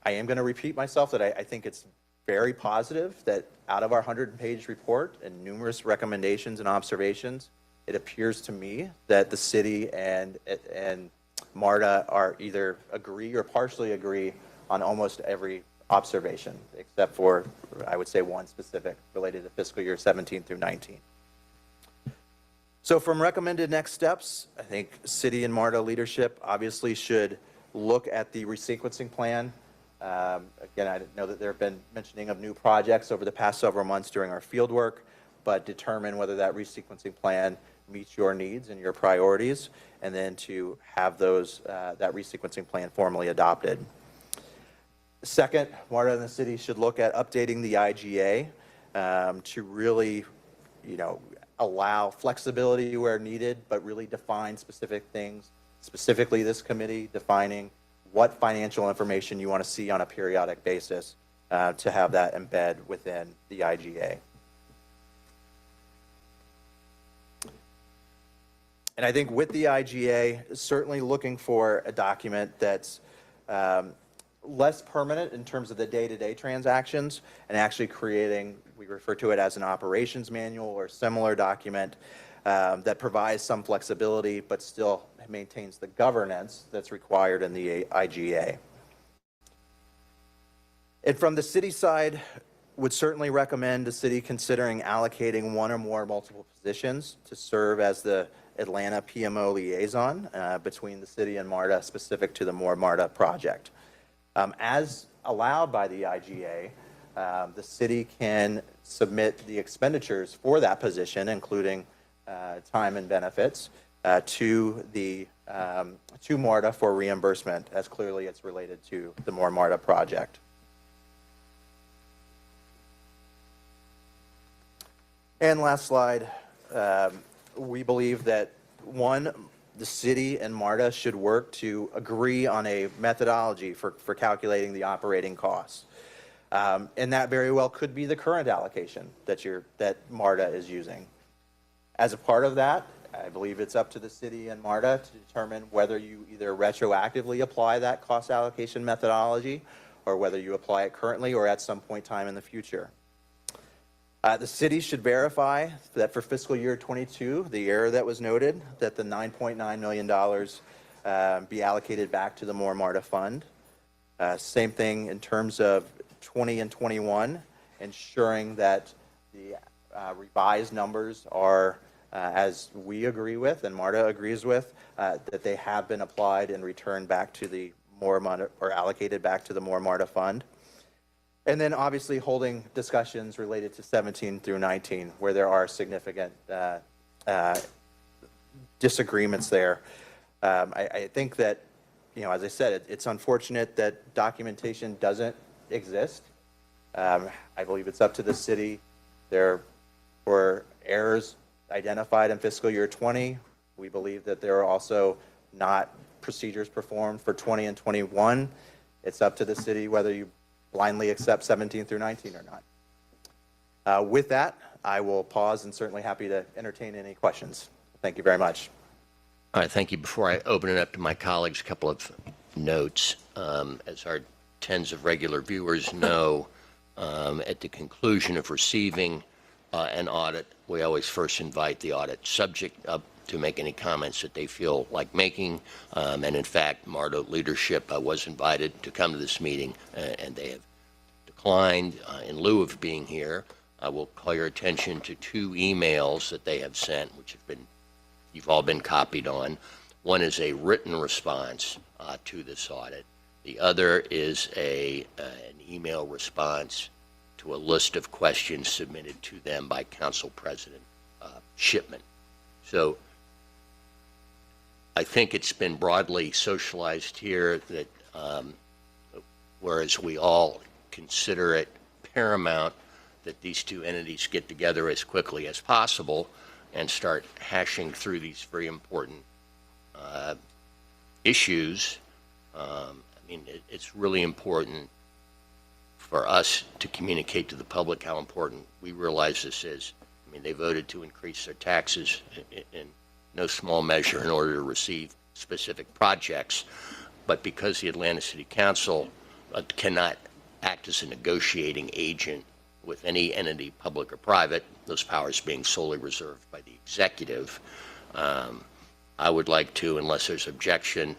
am going to repeat myself that I think it's very positive that out of our 100-page report and numerous recommendations and observations, it appears to me that the city and MARTA are either agree or partially agree on almost every observation, except for, I would say, one specific related to fiscal year 17 through 19. So from recommended next steps, I think city and MARTA leadership obviously should look at the resequencing plan. Again, I know that there have been mentioning of new projects over the past several months during our field work, but determine whether that resequencing plan meets your needs and your priorities, and then to have those that resequencing plan formally adopted. Second, MARTA and the city should look at updating the IGA to really, allow flexibility where needed, but really define specific things. Specifically, this committee defining what financial information you want to see on a periodic basis to have that embed within the IGA. And I think with the IGA, certainly looking for a document that's less permanent in terms of the day-to-day transactions, and actually creating, we refer to it as an operations manual or similar document that provides some flexibility but still maintains the governance that's required in the IGA. And from the city side, would certainly recommend the city considering allocating one or more multiple positions to serve as the Atlanta PMO liaison between the city and MARTA, specific to the MARTA project. As allowed by the IGA, the city can submit the expenditures for that position, including time and benefits, to MARTA for reimbursement, as clearly it's related to the MARTA project. And last slide, we believe that, one, the city and MARTA should work to agree on a methodology for calculating the operating costs. And that very well could be the current allocation that MARTA is using. As a part of that, I believe it's up to the city and MARTA to determine whether you either retroactively apply that cost allocation methodology, or whether you apply it currently or at some point in time in the future. The city should verify that for fiscal year 22, the error that was noted, that the $9.9 million be allocated back to the MARTA fund. Same thing in terms of 20 and 21, ensuring that the revised numbers are, as we agree with and MARTA agrees with, that they have been applied and returned back to the MARTA, or allocated back to the MARTA fund. And then obviously holding discussions related to 17 through 19, where there are significant disagreements there. I think that, as I said, it's unfortunate that documentation doesn't exist. I believe it's up to the city. There were errors identified in fiscal year 20. We believe that there are also not procedures performed for 20 and 21. It's up to the city whether you blindly accept 17 through 19 or not. With that, I will pause and certainly happy to entertain any questions. Thank you very much. All right, thank you. Before I open it up to my colleagues, a couple of notes. As our tens of regular viewers know, at the conclusion of receiving an audit, we always first invite the audit subject up to make any comments that they feel like making. And in fact, MARTA leadership was invited to come to this meeting, and they have declined. In lieu of being here, I will call your attention to two emails that they have sent, which have been, you've all been copied on. One is a written response to this audit, The other is an email response to a list of questions submitted to them by Council President Shipman. So I think it's been broadly socialized here that whereas we all consider it paramount that these two entities get together as quickly as possible and start hashing through these very important issues. It's really important for us to communicate to the public how important we realize this is. They voted to increase their taxes in no small measure in order to receive specific projects, but because the Atlanta City Council cannot act as a negotiating agent with any entity, public or private, those powers being solely reserved by the executive, I would like to, unless there's objection,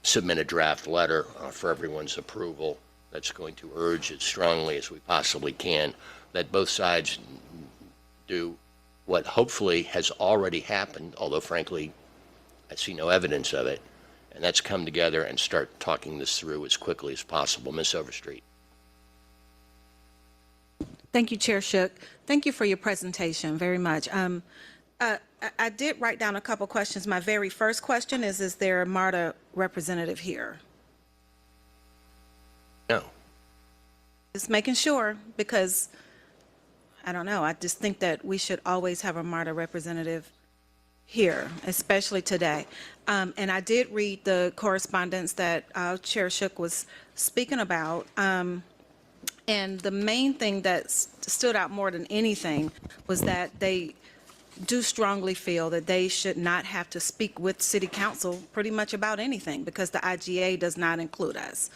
submit a draft letter for everyone's approval that's going to urge as strongly as we possibly can that both sides do what hopefully has already happened, although frankly I see no evidence of it, and that's come together and start talking this through as quickly as possible. Ms. Overstreet. Thank you, Chair Shook. Thank you for your presentation very much. I did write down a couple questions. My very first question is there a MARTA representative here? No. Just making sure, because I don't know, I just think that we should always have a MARTA representative here, especially today. And I did read the correspondence that Chair Shook was speaking about. And the main thing that stood out more than anything was that they do strongly feel that they should not have to speak with City Council pretty much about anything because the IGA does not include us.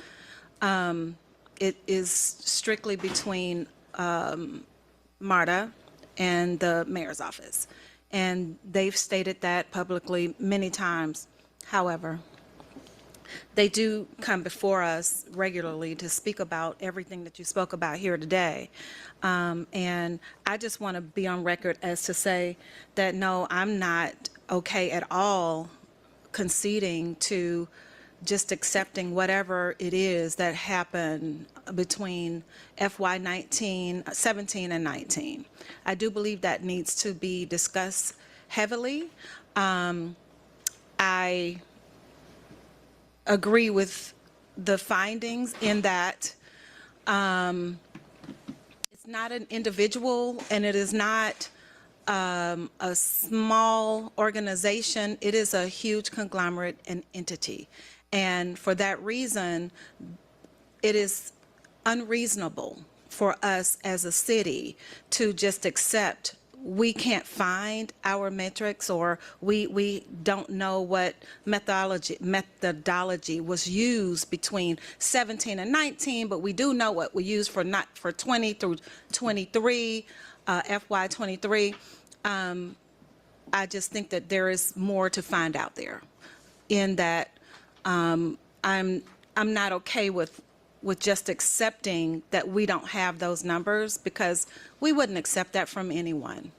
It is strictly between MARTA and the mayor's office. And they've stated that publicly many times. However, they do come before us regularly to speak about everything that you spoke about here today. And I just want to be on record as to say that, no, I'm not okay at all conceding to just accepting whatever it is that happened between FY 17 and 19. I do believe that needs to be discussed heavily. I agree with the findings in that it's not an individual and it is not a small organization. It is a huge conglomerate and entity. And for that reason, it is unreasonable for us as a city to just accept we can't find our metrics, or we don't know what methodology was used between 17 and 19, but we do know what we used for 20 through 23, FY 23. I just think that there is more to find out there, in that I'm not okay with just accepting that we don't have those numbers, because we wouldn't accept that from anyone.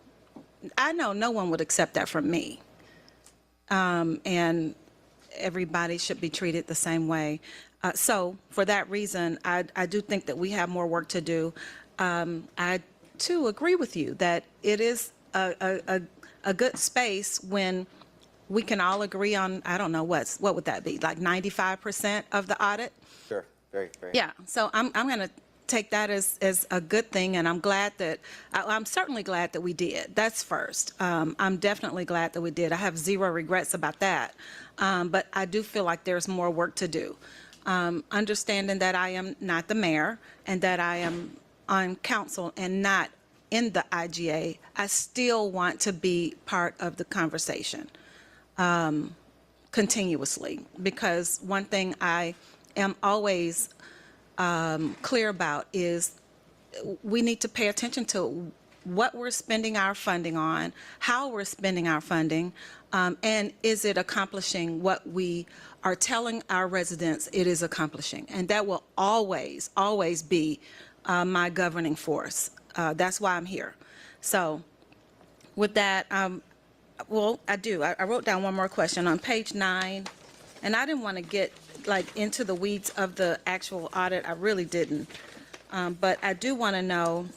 I know no one would accept that from me. And everybody should be treated the same way. So for that reason, I do think that we have more work to do. I too agree with you that it is a good space when we can all agree on, I don't know, what would that be, like 95% of the audit? Sure, very. Yeah, so I'm going to take that as a good thing, and I'm glad that, I'm certainly glad that we did. That's first. I'm definitely glad that we did. I have zero regrets about that. But I do feel like there's more work to do. Understanding that I am not the mayor and that I am on council and not in the IGA, I still want to be part of the conversation continuously, because one thing I am always clear about is we need to pay attention to what we're spending our funding on, how we're spending our funding, and is it accomplishing what we are telling our residents it is accomplishing. And that will always, always be my governing force. That's why I'm here. So with that, well, I wrote down one more question on page 9, and I didn't want to get like into the weeds of the actual audit. I really didn't. But I do want to know,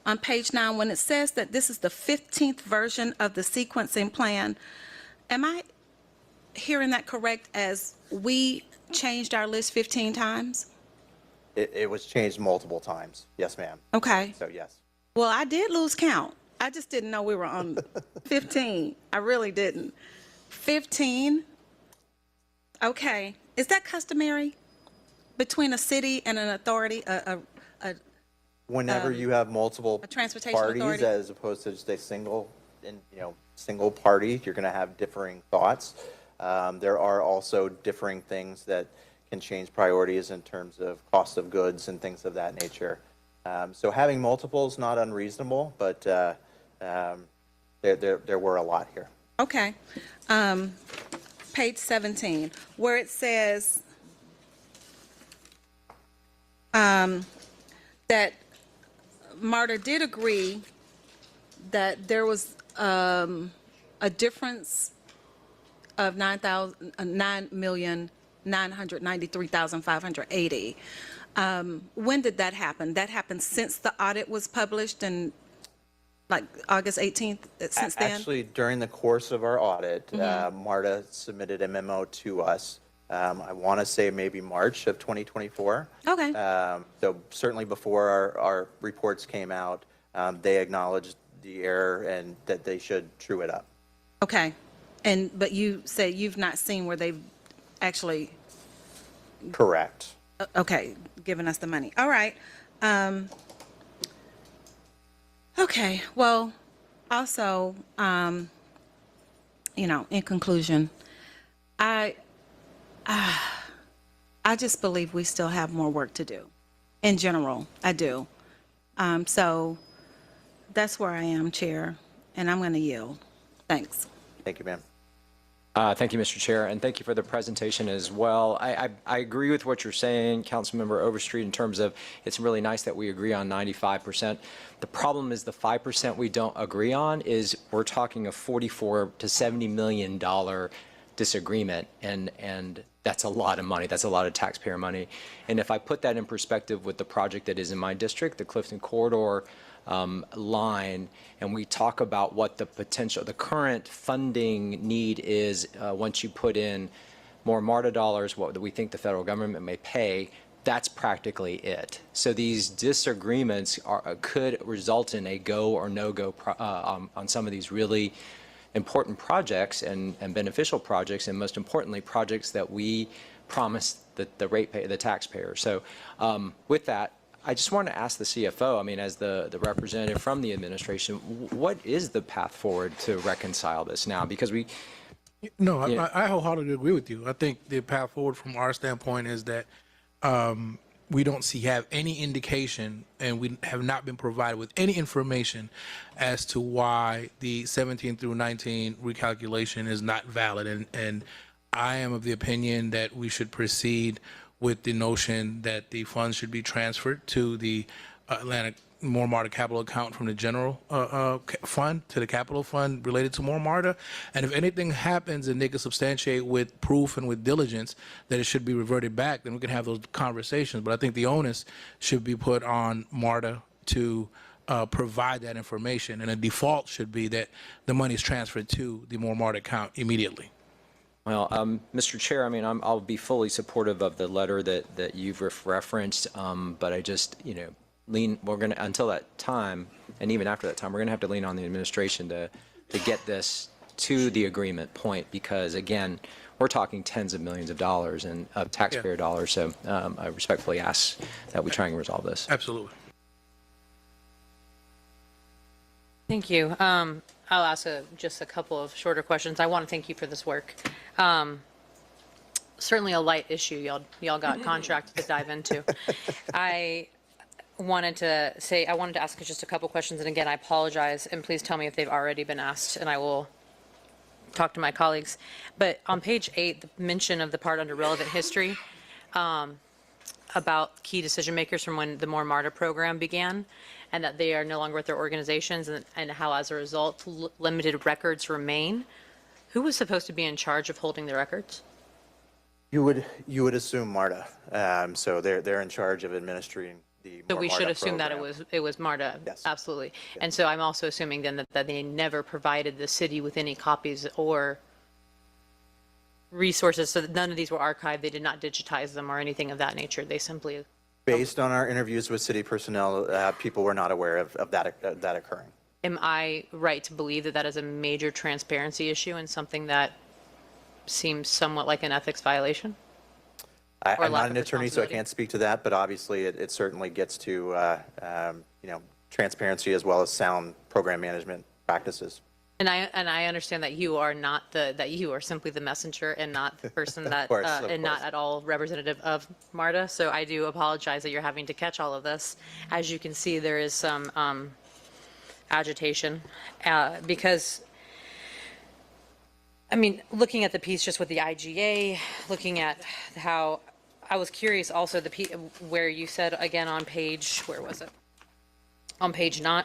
on page 9, when it says that this is the 15th version of the sequencing plan, am I hearing that correct, as we changed our list 15 times? It was changed multiple times. Yes, ma'am. Okay. So yes. Well, I did lose count. I just didn't know we were on 15. I really didn't. 15? Okay. Is that customary between a city and an authority, Whenever you have multiple a transportation parties authority? as opposed to just a single party, you're going to have differing thoughts. There are also differing things that can change priorities in terms of cost of goods and things of that nature. So having multiple is not unreasonable, but there were a lot here. Okay. Page 17, where it says that MARTA did agree that there was a difference of $9,993,580. When did that happen? That happened since the audit was published in like August 18th, since then? Actually, during the course of our audit, MARTA submitted a memo to us. I want to say maybe March of 2024. Okay. So certainly before our reports came out, they acknowledged the error and that they should true it up. Okay. But you say you've not seen where they've actually, Correct. okay, given us the money. All right. Okay, well, also, in conclusion, I just believe we still have more work to do. In general, I do. So that's where I am, Chair, and I'm going to yield. Thanks. Thank you, ma'am. Thank you, Mr. Chair, and thank you for the presentation as well. I agree with what you're saying, Councilmember Overstreet, in terms of it's really nice that we agree on 95%. The problem is the 5% we don't agree on is we're talking a $44 to $70 million disagreement, and that's a lot of money. That's a lot of taxpayer money. And if I put that in perspective with the project that is in my district, the Clifton Corridor line, and we talk about what the current funding need is once you put in more MARTA dollars, what we think the federal government may pay, that's practically it. So these disagreements could result in a go or no-go on some of these really important projects and beneficial projects, and most importantly, projects that we promised the taxpayer. So with that, I just want to ask the CFO, I mean, as the representative from the administration, what is the path forward to reconcile this now? Because we... No, I wholeheartedly agree with you. I think the path forward from our standpoint is that we don't have any indication, and we have not been provided with any information as to why the 17 through 19 recalculation is not valid. And I am of the opinion that we should proceed with the notion that the funds should be transferred to the Atlanta More MARTA capital account from the general fund to the capital fund related to More MARTA. And if anything happens and they can substantiate with proof and with diligence that it should be reverted back, then we can have those conversations. But I think the onus should be put on MARTA to provide that information. And a default should be that the money is transferred to the More MARTA account immediately. Well, Mr. Chair, I mean, I'll be fully supportive of the letter that you've referenced, but I just, we're going to, until that time, and even after that time, we're going to have to lean on the administration to get this to the agreement point, because again, we're talking tens of millions of dollars and of taxpayer dollars. So I respectfully ask that we try and resolve this. Absolutely. Thank you. I'll ask just a couple of shorter questions. I want to thank you for this work. Certainly a light issue y'all got contracted to dive into. I wanted to ask just a couple questions, and again, I apologize, and please tell me if they've already been asked, and I will talk to my colleagues. But on page 8, the mention of the part under relevant history about key decision makers from when the More MARTA program began, and that they are no longer with their organizations, and how as a result limited records remain. Who was supposed to be in charge of holding the records? You would assume MARTA. So they're in charge of administering the So we should MARTA assume that program. it was MARTA? Yes. Absolutely. And so I'm also assuming then that they never provided the city with any copies or resources, so that none of these were archived, they did not digitize them or anything of that nature, they simply, Based on our interviews with city personnel, people were not aware of that occurring. am I right to believe that that is a major transparency issue and something that seems somewhat like an ethics violation? Or I'm lack not an of attorney, so I responsibility? can't speak to that, but obviously it certainly gets to, transparency as well as sound program management practices. And I understand that you are not that you are simply the messenger and not the person that, course, and not at all representative of MARTA. So I do apologize that you're having to catch all of this. As you can see, there is some agitation because, I mean, looking at the piece just with the IGA, looking at how, I was curious also where you said again on page, where was it? On page 9,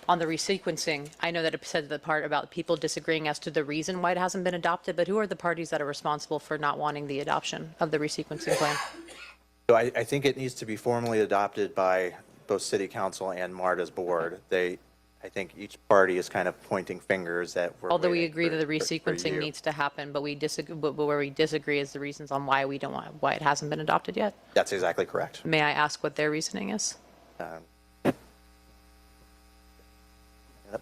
on the resequencing, I know that it said the part about people disagreeing as to the reason why it hasn't been adopted, but who are the parties that are responsible for not wanting the adoption of the resequencing plan? So I think it needs to be formally adopted by both city council and MARTA's board. I think each party is kind of pointing fingers that we're Although we waiting agree that the for resequencing you. needs to happen, but we disagree, but where we disagree is the reasons on why we don't want, why it hasn't been adopted yet. That's exactly correct. May I ask what their reasoning is? Yep. So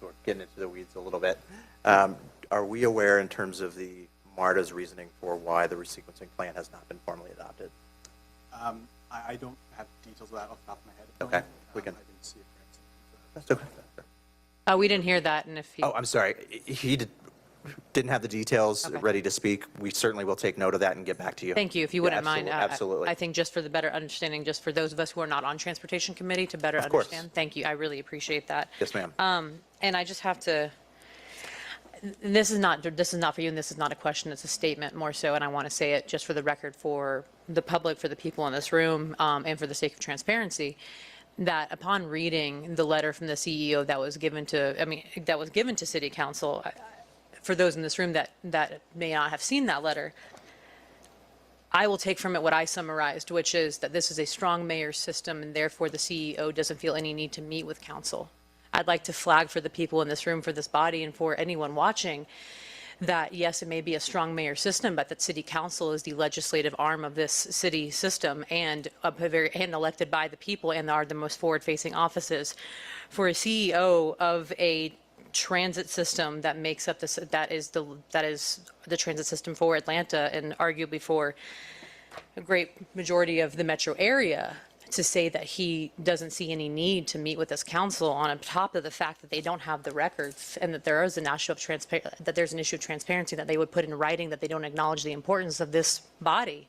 we're getting into the weeds a little bit. Are we aware in terms of the MARTA's reasoning for why the resequencing plan has not been formally adopted? I don't have details of that off the top of my head. Okay, we can. I can see if That's okay. We didn't hear that, and if you. Oh, I'm sorry. He didn't have the details Okay. ready to speak. We certainly will take note of that and get back to you. Thank you, if you Yeah, wouldn't mind. Absolutely. I think just for the better understanding, just for those of us who are not on Transportation Committee to better Of course. understand. Thank you, I really appreciate that. Yes, ma'am. And I just have to, this is not for you, and this is not a question, it's a statement more so, and I want to say it just for the record for the public, for the people in this room, and for the sake of transparency, that upon reading the letter from the CEO that was given to City Council, for those in this room that may not have seen that letter, I will take from it what I summarized, which is that this is a strong mayor system, and therefore the CEO doesn't feel any need to meet with council. I'd like to flag for the people in this room, for this body, and for anyone watching, that yes, it may be a strong mayor system, but that city council is the legislative arm of this city system and elected by the people and are the most forward-facing offices. For a CEO of a transit system that makes up this, that is the transit system for Atlanta and arguably for a great majority of the metro area, to say that he doesn't see any need to meet with this council on top of the fact that they don't have the records and that there's an issue of transparency that they would put in writing, that they don't acknowledge the importance of this body,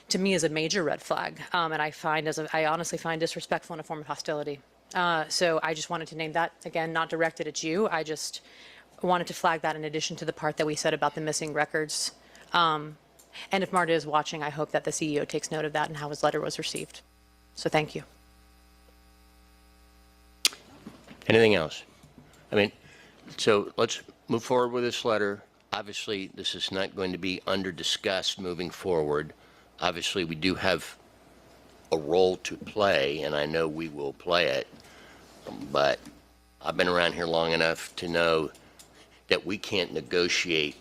to me is a major red flag. And I honestly find disrespectful and a form of hostility. So I just wanted to name that, again, not directed at you. I just wanted to flag that in addition to the part that we said about the missing records. And if MARTA is watching, I hope that the CEO takes note of that and how his letter was received. So thank you. Anything else? I mean, so let's move forward with this letter. Obviously, this is not going to be under discussed moving forward. Obviously, we do have a role to play, and I know we will play it, but I've been around here long enough to know that we can't negotiate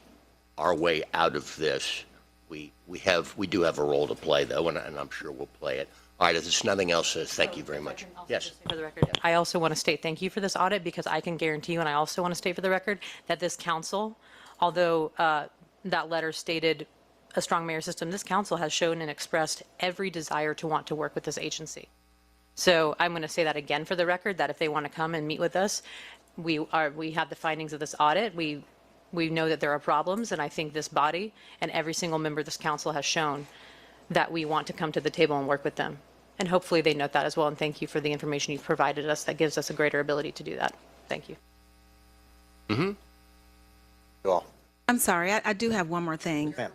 our way out of this. We do have a role to play, though, and I'm sure we'll play it. All right, if there's nothing else, thank you very much. Yes. For the record, I also want to state thank you for this audit, because I can guarantee you, and I also want to state for the record, that this council, although that letter stated a strong mayor system, this council has shown and expressed every desire to want to work with this agency. So I'm going to say that again for the record, that if they want to come and meet with us, we have the findings of this audit. We know that there are problems, and I think this body and every single member of this council has shown that we want to come to the table and work with them. And hopefully they note that as well, and thank you for the information you've provided us that gives us a greater ability to do that. Thank you. Mm-hmm. Cool. I'm sorry, I do have one more thing. Ma'am.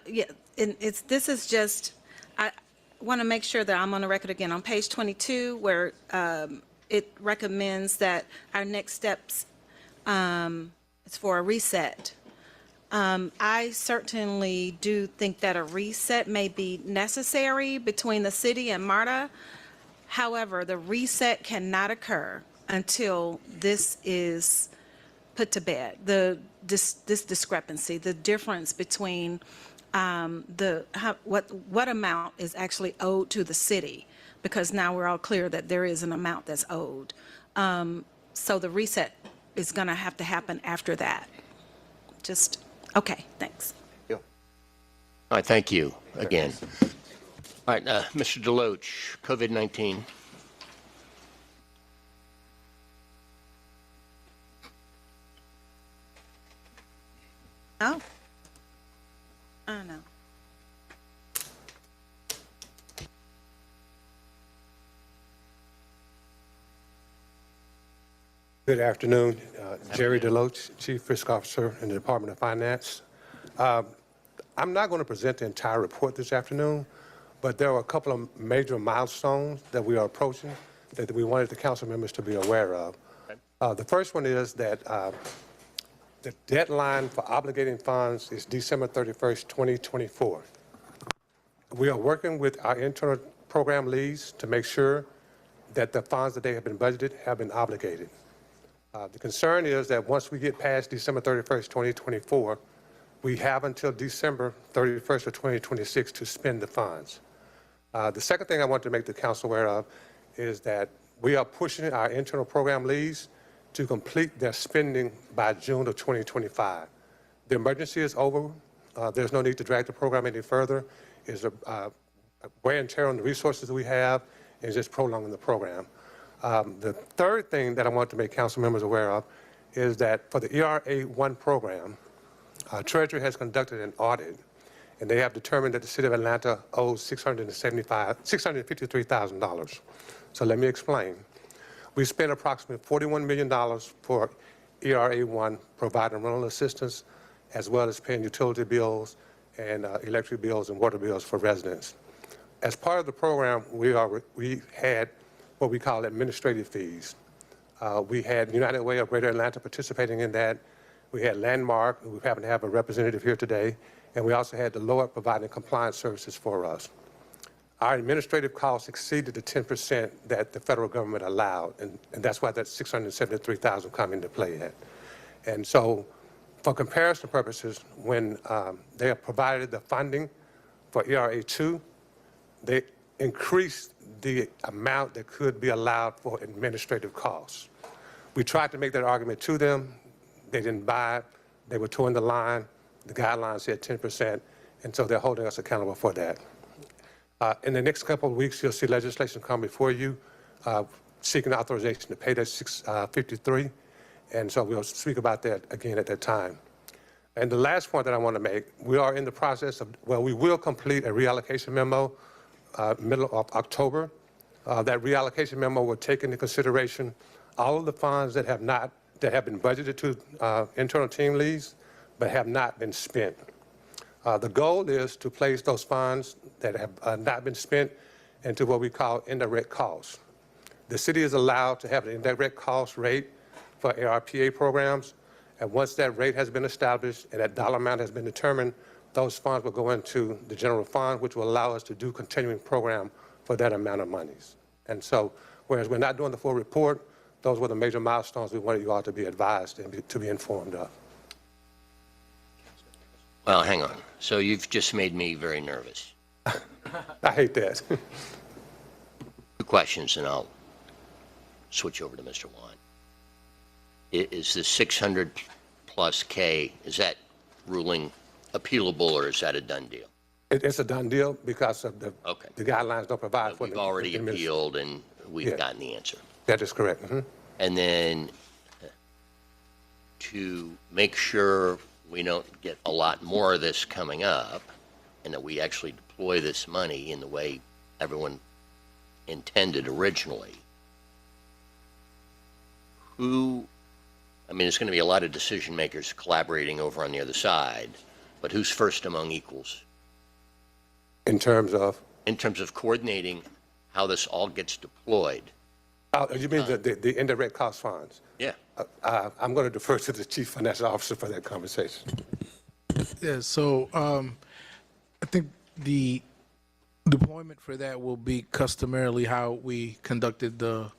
Yeah, and this is just, I want to make sure that I'm on the record again. On page 22, where it recommends that our next steps is for a reset. I certainly do think that a reset may be necessary between the city and MARTA. However, the reset cannot occur until this is put to bed. This discrepancy, the difference between what amount is actually owed to the city, because now we're all clear that there is an amount that's owed. So the reset is going to have to happen after that. Okay, thanks. All right, thank you again. All right, Mr. Deloach, COVID-19. Oh. I know. Good afternoon. Jerry Deloach, Chief Risk Officer in the Department of Finance. I'm not going to present the entire report this afternoon, but there are a couple of major milestones that we are approaching that we wanted the council members to be aware of. The first one is that the deadline for obligating funds is December 31st, 2024. We are working with our internal program leads to make sure that the funds that they have been budgeted have been obligated. The concern is that once we get past December 31st, 2024, we have until December 31st of 2026 to spend the funds. The second thing I want to make the council aware of is that we are pushing our internal program leads to complete their spending by June of 2025. The emergency is over. There's no need to drag the program any further. It's a wear and tear on the resources we have, and just prolonging the program. The third thing that I want to make council members aware of is that for the ERA-1 program, Treasury has conducted an audit, and they have determined that the City of Atlanta owes $653,000. So let me explain. We spent approximately $41 million for ERA-1 providing rental assistance, as well as paying utility bills and electric bills and water bills for residents. As part of the program, we had what we call administrative fees. We had United Way of Greater Atlanta participating in that. We had Landmark, who happen to have a representative here today, and we also had the Deloitte providing compliance services for us. Our administrative costs exceeded the 10% that the federal government allowed, and that's why that $673,000 come into play at. And so, for comparison purposes, when they have provided the funding for ERA-2, they increased the amount that could be allowed for administrative costs. We tried to make that argument to them. They didn't buy it. They were towing the line. The guidelines said 10%, and so they're holding us accountable for that. In the next couple of weeks, you'll see legislation come before you seeking authorization to pay that $653, and so we'll speak about that again at that time. And the last point that I want to make, we are in the process of, we will complete a reallocation memo middle of October. That reallocation memo will take into consideration all of the funds that have been budgeted to internal team leads, but have not been spent. The goal is to place those funds that have not been spent into what we call indirect costs. The city is allowed to have an indirect cost rate for ARPA programs, and once that rate has been established and that dollar amount has been determined, those funds will go into the general fund, which will allow us to do continuing program for that amount of monies. And so, whereas we're not doing the full report, those were the major milestones we wanted you all to be advised and to be informed of. Well, hang on. So you've just made me very nervous. I hate that. 2 questions, and I'll switch over to Mr. Wan. Is the 600 plus K, is that ruling appealable, or is that a done deal? It's a done deal because of the guidelines don't provide for We've already appealed, and we've gotten the answer. That is correct. Mm-hmm. And then to make sure we don't get a lot more of this coming up, and that we actually deploy this money in the way everyone intended originally, there's going to be a lot of decision makers collaborating over on the other side, but who's first among equals? In terms of? In terms of coordinating how this all gets deployed. Oh, you mean the indirect cost funds? Yeah. I'm going to defer to the Chief Financial Officer for that conversation. Yeah, so I think the deployment for that will be customarily how we conducted the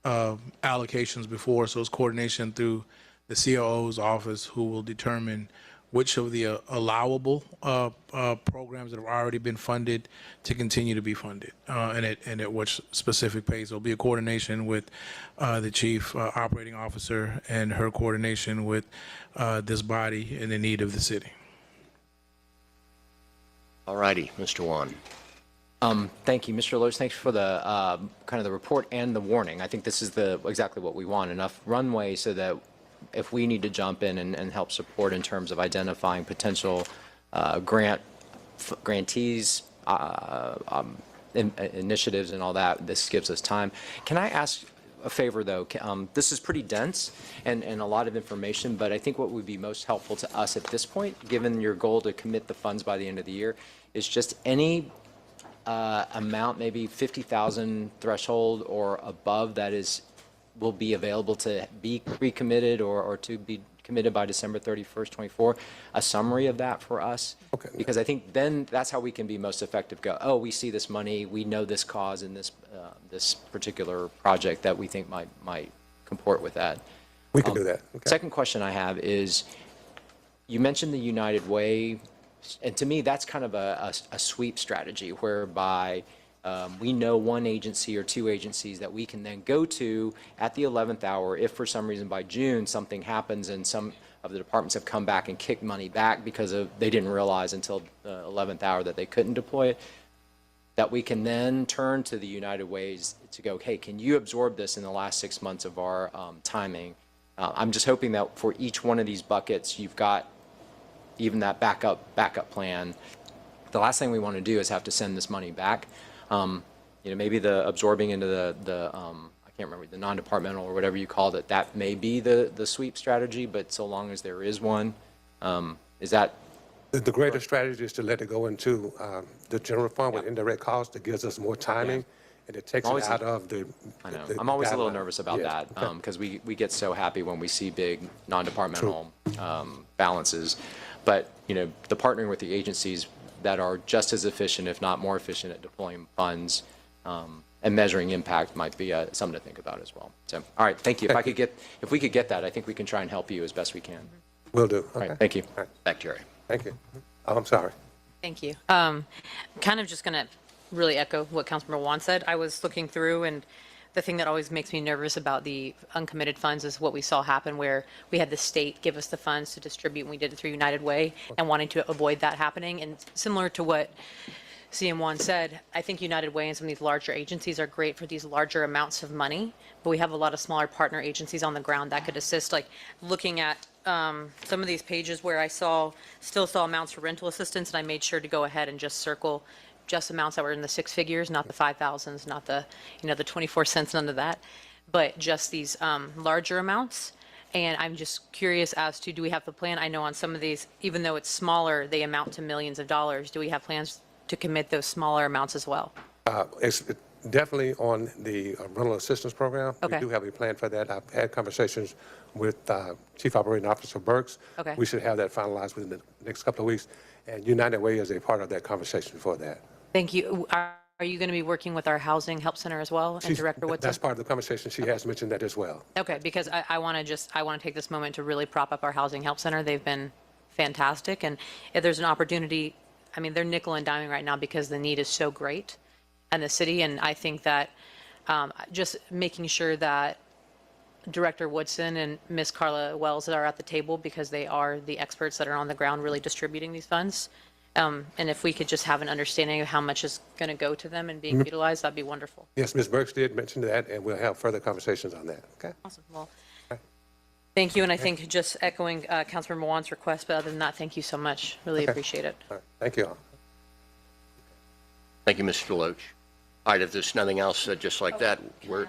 allocations before. So it's coordination through the COO's office, who will determine which of the allowable programs that have already been funded to continue to be funded, and at which specific pace. There'll be a coordination with the chief operating officer and her coordination with this body and the need of the city. All righty, Mr. Wan. Thank you, Mr. Loach. Thanks for the kind of the report and the warning. I think this is exactly what we want, enough runway so that if we need to jump in and help support in terms of identifying potential grantees, initiatives and all that, this gives us time. Can I ask a favor, though? This is pretty dense and a lot of information, but I think what would be most helpful to us at this point, given your goal to commit the funds by the end of the year, is just any amount, maybe 50,000 threshold or above, that will be available to be recommitted or to be committed by December 31st, 24, a summary of that for us. Okay. Because I think then that's how we can be most effective. Go, oh, we see this money, we know this cause in this this particular project that we think might comport with that. We can do that. Okay. Second question I have is, you mentioned the United Way, and to me that's kind of a sweep strategy whereby we know one agency or two agencies that we can then go to at the 11th hour if for some reason by June something happens and some of the departments have come back and kicked money back because they didn't realize until the 11th hour that they couldn't deploy it, that we can then turn to the United Ways to go, hey, can you absorb this in the last 6 months of our timing? I'm just hoping that for each one of these buckets, you've got even that backup plan. The last thing we want to do is have to send this money back. Maybe the absorbing into the I can't remember, the non-departmental or whatever you called it, that may be the sweep strategy, but so long as there is one, is that? The greater strategy is to let it go into the general fund with indirect costs. That gives us more timing, and it takes it out of the. I know. I'm always a little nervous about Yes. that because we get so happy when we see big non-departmental balances. But, the partnering with the agencies that are just as efficient, if not more efficient, at deploying funds and measuring impact might be something to think about as well. So, all right, thank you. If we could get that, I think we can try and help you as best we can. Will do. All Okay. right, thank you. All right. Back to Jerry. Thank you. Oh, I'm sorry. Thank you. Kind of just going to really echo what Councilmember Wan said. I was looking through, and the thing that always makes me nervous about the uncommitted funds is what we saw happen where we had the state give us the funds to distribute, and we did it through United Way, and wanting to avoid that happening. And similar to what CM Wan said, I think United Way and some of these larger agencies are great for these larger amounts of money, but we have a lot of smaller partner agencies on the ground that could assist, like looking at some of these pages where I still saw amounts for rental assistance, and I made sure to go ahead and just circle just amounts that were in the 6 figures, not the 5,000s, not the, the 24 cents, none of that, but just these larger amounts. And I'm just curious as to, do we have the plan? I know on some of these, even though it's smaller, they amount to millions of dollars. Do we have plans to commit those smaller amounts as well? It's definitely on the rental assistance program. Okay. We do have a plan for that. I've had conversations with Chief Operating Officer Burks. Okay. We should have that finalized within the next couple of weeks. And United Way is a part of that conversation for that. Thank you. Are you going to be working with our Housing Help Center as well? And Director Woodson? That's part of the conversation. She has mentioned that as well. Okay, because I want to take this moment to really prop up our Housing Help Center. They've been fantastic. And if there's an opportunity, I mean, they're nickel and diming right now because the need is so great in the city. And I think that just making sure that Director Woodson and Ms. Carla Wells are at the table, because they are the experts that are on the ground really distributing these funds. And if we could just have an understanding of how much is going to go to them and being utilized, that'd be wonderful. Yes, Ms. Burks did mention that, and we'll have further conversations on that. Okay? Awesome. Well, thank you. And I think just echoing Councilmember Wan's request, but other than that, thank you so much. Really appreciate it. All right. Thank you all. Thank you, Mr. Loach. All right, if there's nothing else, just like that, we're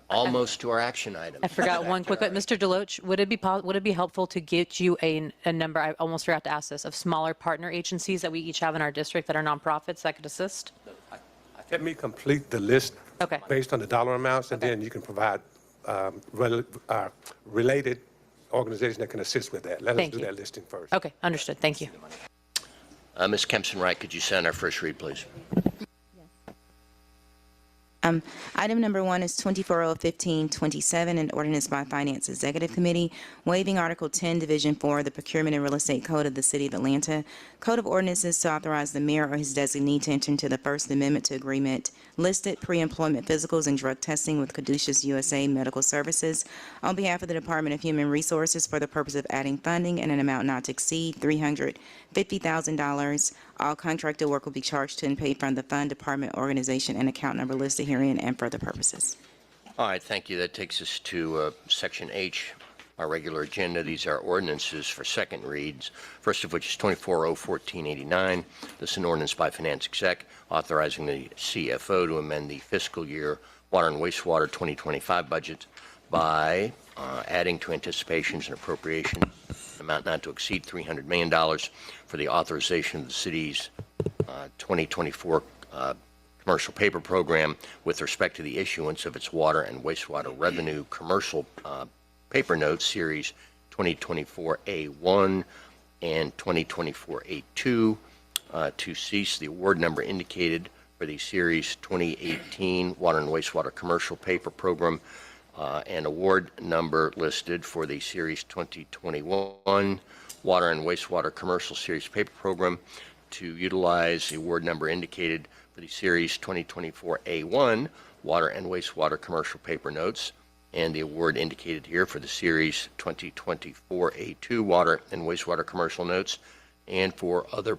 almost to our action item. I forgot one quick, but Mr. Deloach, would it be helpful to get you a number, I almost forgot to ask this, of smaller partner agencies that we each have in our district that are nonprofits that could assist? Let me complete the list based on the dollar amounts, and then you can provide related organization that can assist with that. Let us Thank do you. that listing first. Okay, understood. Thank you. Ms. Kempson-Wright, could you send our first read, please? Item number 1 is 24-015-27, an ordinance by Finance Executive Committee, waiving Article 10, Division 4 of the Procurement and Real Estate Code of the City of Atlanta, Code of Ordinances to authorize the mayor or his designee to enter into the First Amendment to agreement listed pre-employment physicals and drug testing with Caduceus USA Medical Services on behalf of the Department of Human Resources for the purpose of adding funding in an amount not to exceed $350,000. All contracted work will be charged to and paid from the fund, department, organization, and account number listed herein and for other purposes. All right, thank you. That takes us to Section H, our regular agenda. These are ordinances for second reads, first of which is 24-014-89. This is an ordinance by Finance Exec authorizing the CFO to amend the fiscal year water and wastewater 2025 budget by adding to anticipations and appropriations amount not to exceed $300 million for the authorization of the city's 2024 commercial paper program with respect to the issuance of its water and wastewater revenue commercial paper notes series 2024-A1 and 2024-A2 to cease the award number indicated for the series 2018 water and wastewater commercial paper program and award number listed for the Series 2021 Water and Wastewater Commercial Series Paper Program to utilize the award number indicated for the Series 2024-A1 Water and Wastewater Commercial Paper Notes and the award indicated here for the Series 2024-A2 Water and Wastewater Commercial Notes and for other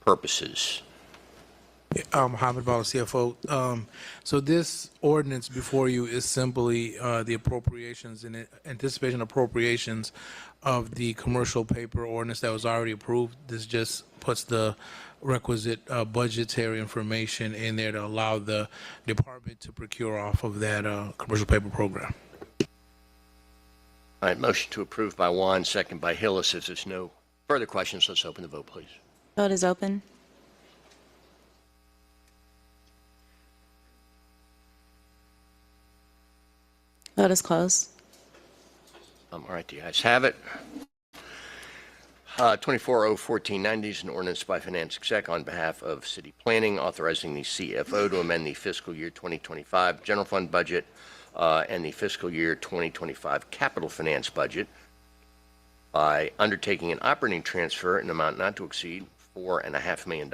purposes. Mohammed Bala, CFO. So this ordinance before you is simply the appropriations and anticipation appropriations of the commercial paper ordinance that was already approved. This just puts the requisite budgetary information in there to allow the department to procure off of that commercial paper program. All right, motion to approve by Juan, second by Hillis. If there's no further questions, let's open the vote, please. Vote is open. Vote is closed. All right, the ayes have it. 24-014-90 is an ordinance by Finance Exec on behalf of City Planning authorizing the CFO to amend the fiscal year 2025 general fund budget and the fiscal year 2025 capital finance budget by undertaking an operating transfer in an amount not to exceed $4.5 million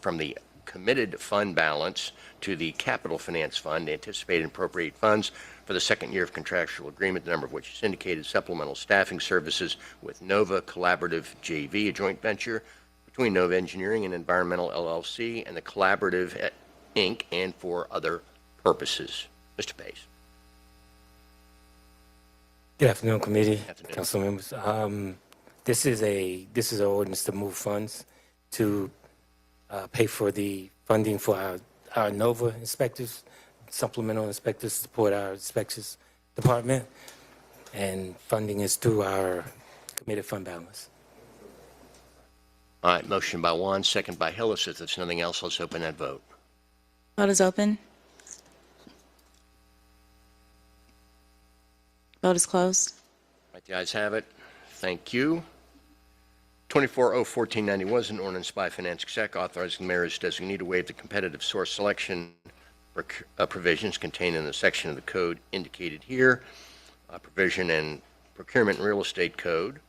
from the committed fund balance to the capital finance fund, anticipated and appropriate funds for the second year of contractual agreement, the number of which is indicated, supplemental staffing services with Nova Collaborative JV, a joint venture between Nova Engineering and Environmental LLC and the Collaborative Inc., and for other purposes. Mr. Pace. Good afternoon, committee, Afternoon. council members. This is an ordinance to move funds to pay for the funding for our Nova inspectors, supplemental inspectors to support our inspections department, and funding is through our committed fund balance. All right, motion by Juan, second by Hillis. If there's nothing else, let's open that vote. Vote is open. Vote is closed. All right, the ayes have it. Thank you. 24-014-91 is an ordinance by Finance Exec authorizing the mayor's designee to waive the competitive source selection provisions contained in the section of the code indicated here, provision and procurement and real estate code,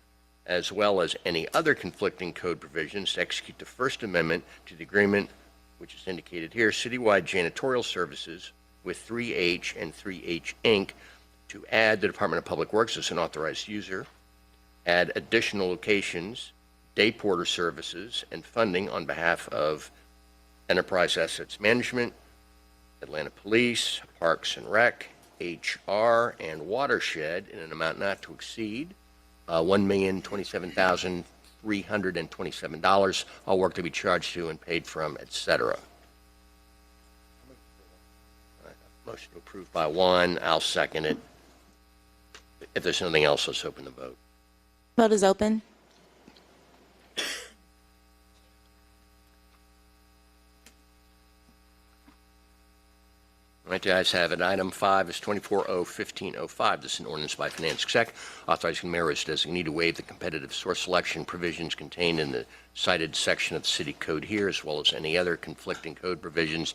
as well as any other conflicting code provisions to execute the First Amendment to the agreement, which is indicated here, citywide janitorial services with 3H and 3H Inc. to add the Department of Public Works as an authorized user, add additional locations, day porter services, and funding on behalf of Enterprise Assets Management, Atlanta Police, Parks and Rec, HR, and Watershed in an amount not to exceed $1,027,327, all work to be charged to and paid from, etc. Motion approved by Juan. I'll second it. If there's nothing else, let's open the vote. Vote is open. All right, the ayes have it. Item 5 is 24-0-1505. This is an ordinance by Finance Exec authorizing mayor as designee to waive the competitive source selection provisions contained in the cited section of the city code here, as well as any other conflicting code provisions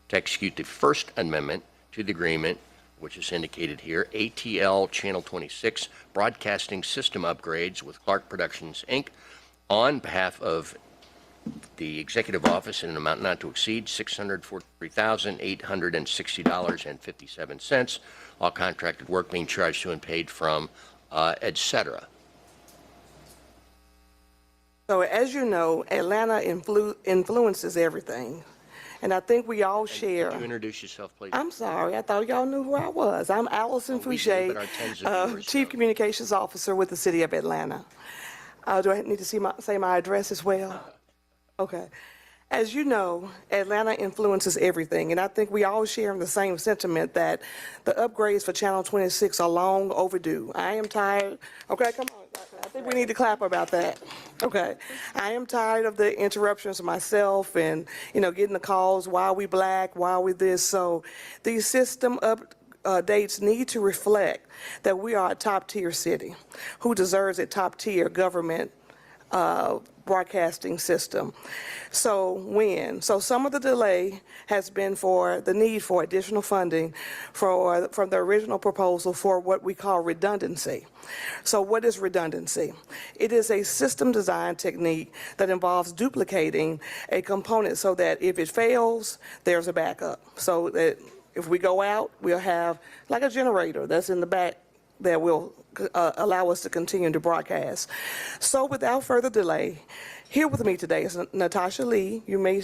to execute the First Amendment to the agreement, which is indicated here, ATL Channel 26 broadcasting system upgrades with Clark Productions, Inc., on behalf of the executive office in an amount not to exceed $643,860.57. All contracted work being charged to and paid from, et cetera. So as you know, Atlanta influences everything. And I think we all share. Could you introduce yourself, please? I'm sorry, I thought y'all knew who I was. I'm Allison We do, but Fouché, our tens of viewers Chief don't. Communications Officer with the City of Atlanta. Do I need to say my address as well? Okay. As you know, Atlanta influences everything, and I think we all share the same sentiment that the upgrades for Channel 26 are long overdue. I am tired. Okay, come on. I think we need to clap about that. Okay. I am tired of the interruptions myself and, getting the calls, why are we black, why are we this? So these system updates need to reflect that we are a top-tier city who deserves a top-tier government broadcasting system. So some of the delay has been for the need for additional funding from the original proposal for what we call redundancy. So what is redundancy? It is a system design technique that involves duplicating a component so that if it fails, there's a backup. So that if we go out, we'll have like a generator that's in the back that will allow us to continue to broadcast. So without further delay, here with me today is Natasha Lee. You may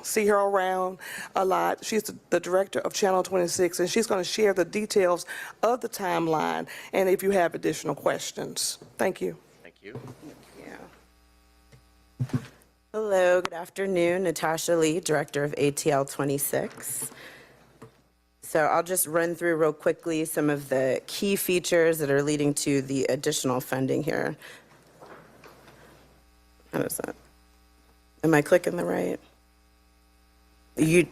see her around a lot. She's the director of Channel 26, and she's going to share the details of the timeline and if you have additional questions. Thank you. Thank you. Hello, good afternoon. Natasha Lee, Director of ATL 26. So I'll just run through real quickly some of the key features that are leading to the additional funding here. How does that? Am I clicking the right? There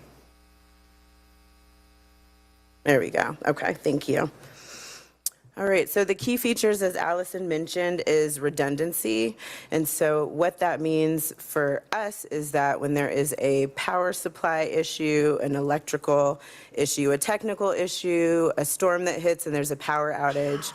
we go. Okay, thank you. All right, so the key features, as Allison mentioned, is redundancy. And so what that means for us is that when there is a power supply issue, an electrical issue, a technical issue, a storm that hits and there's a power outage,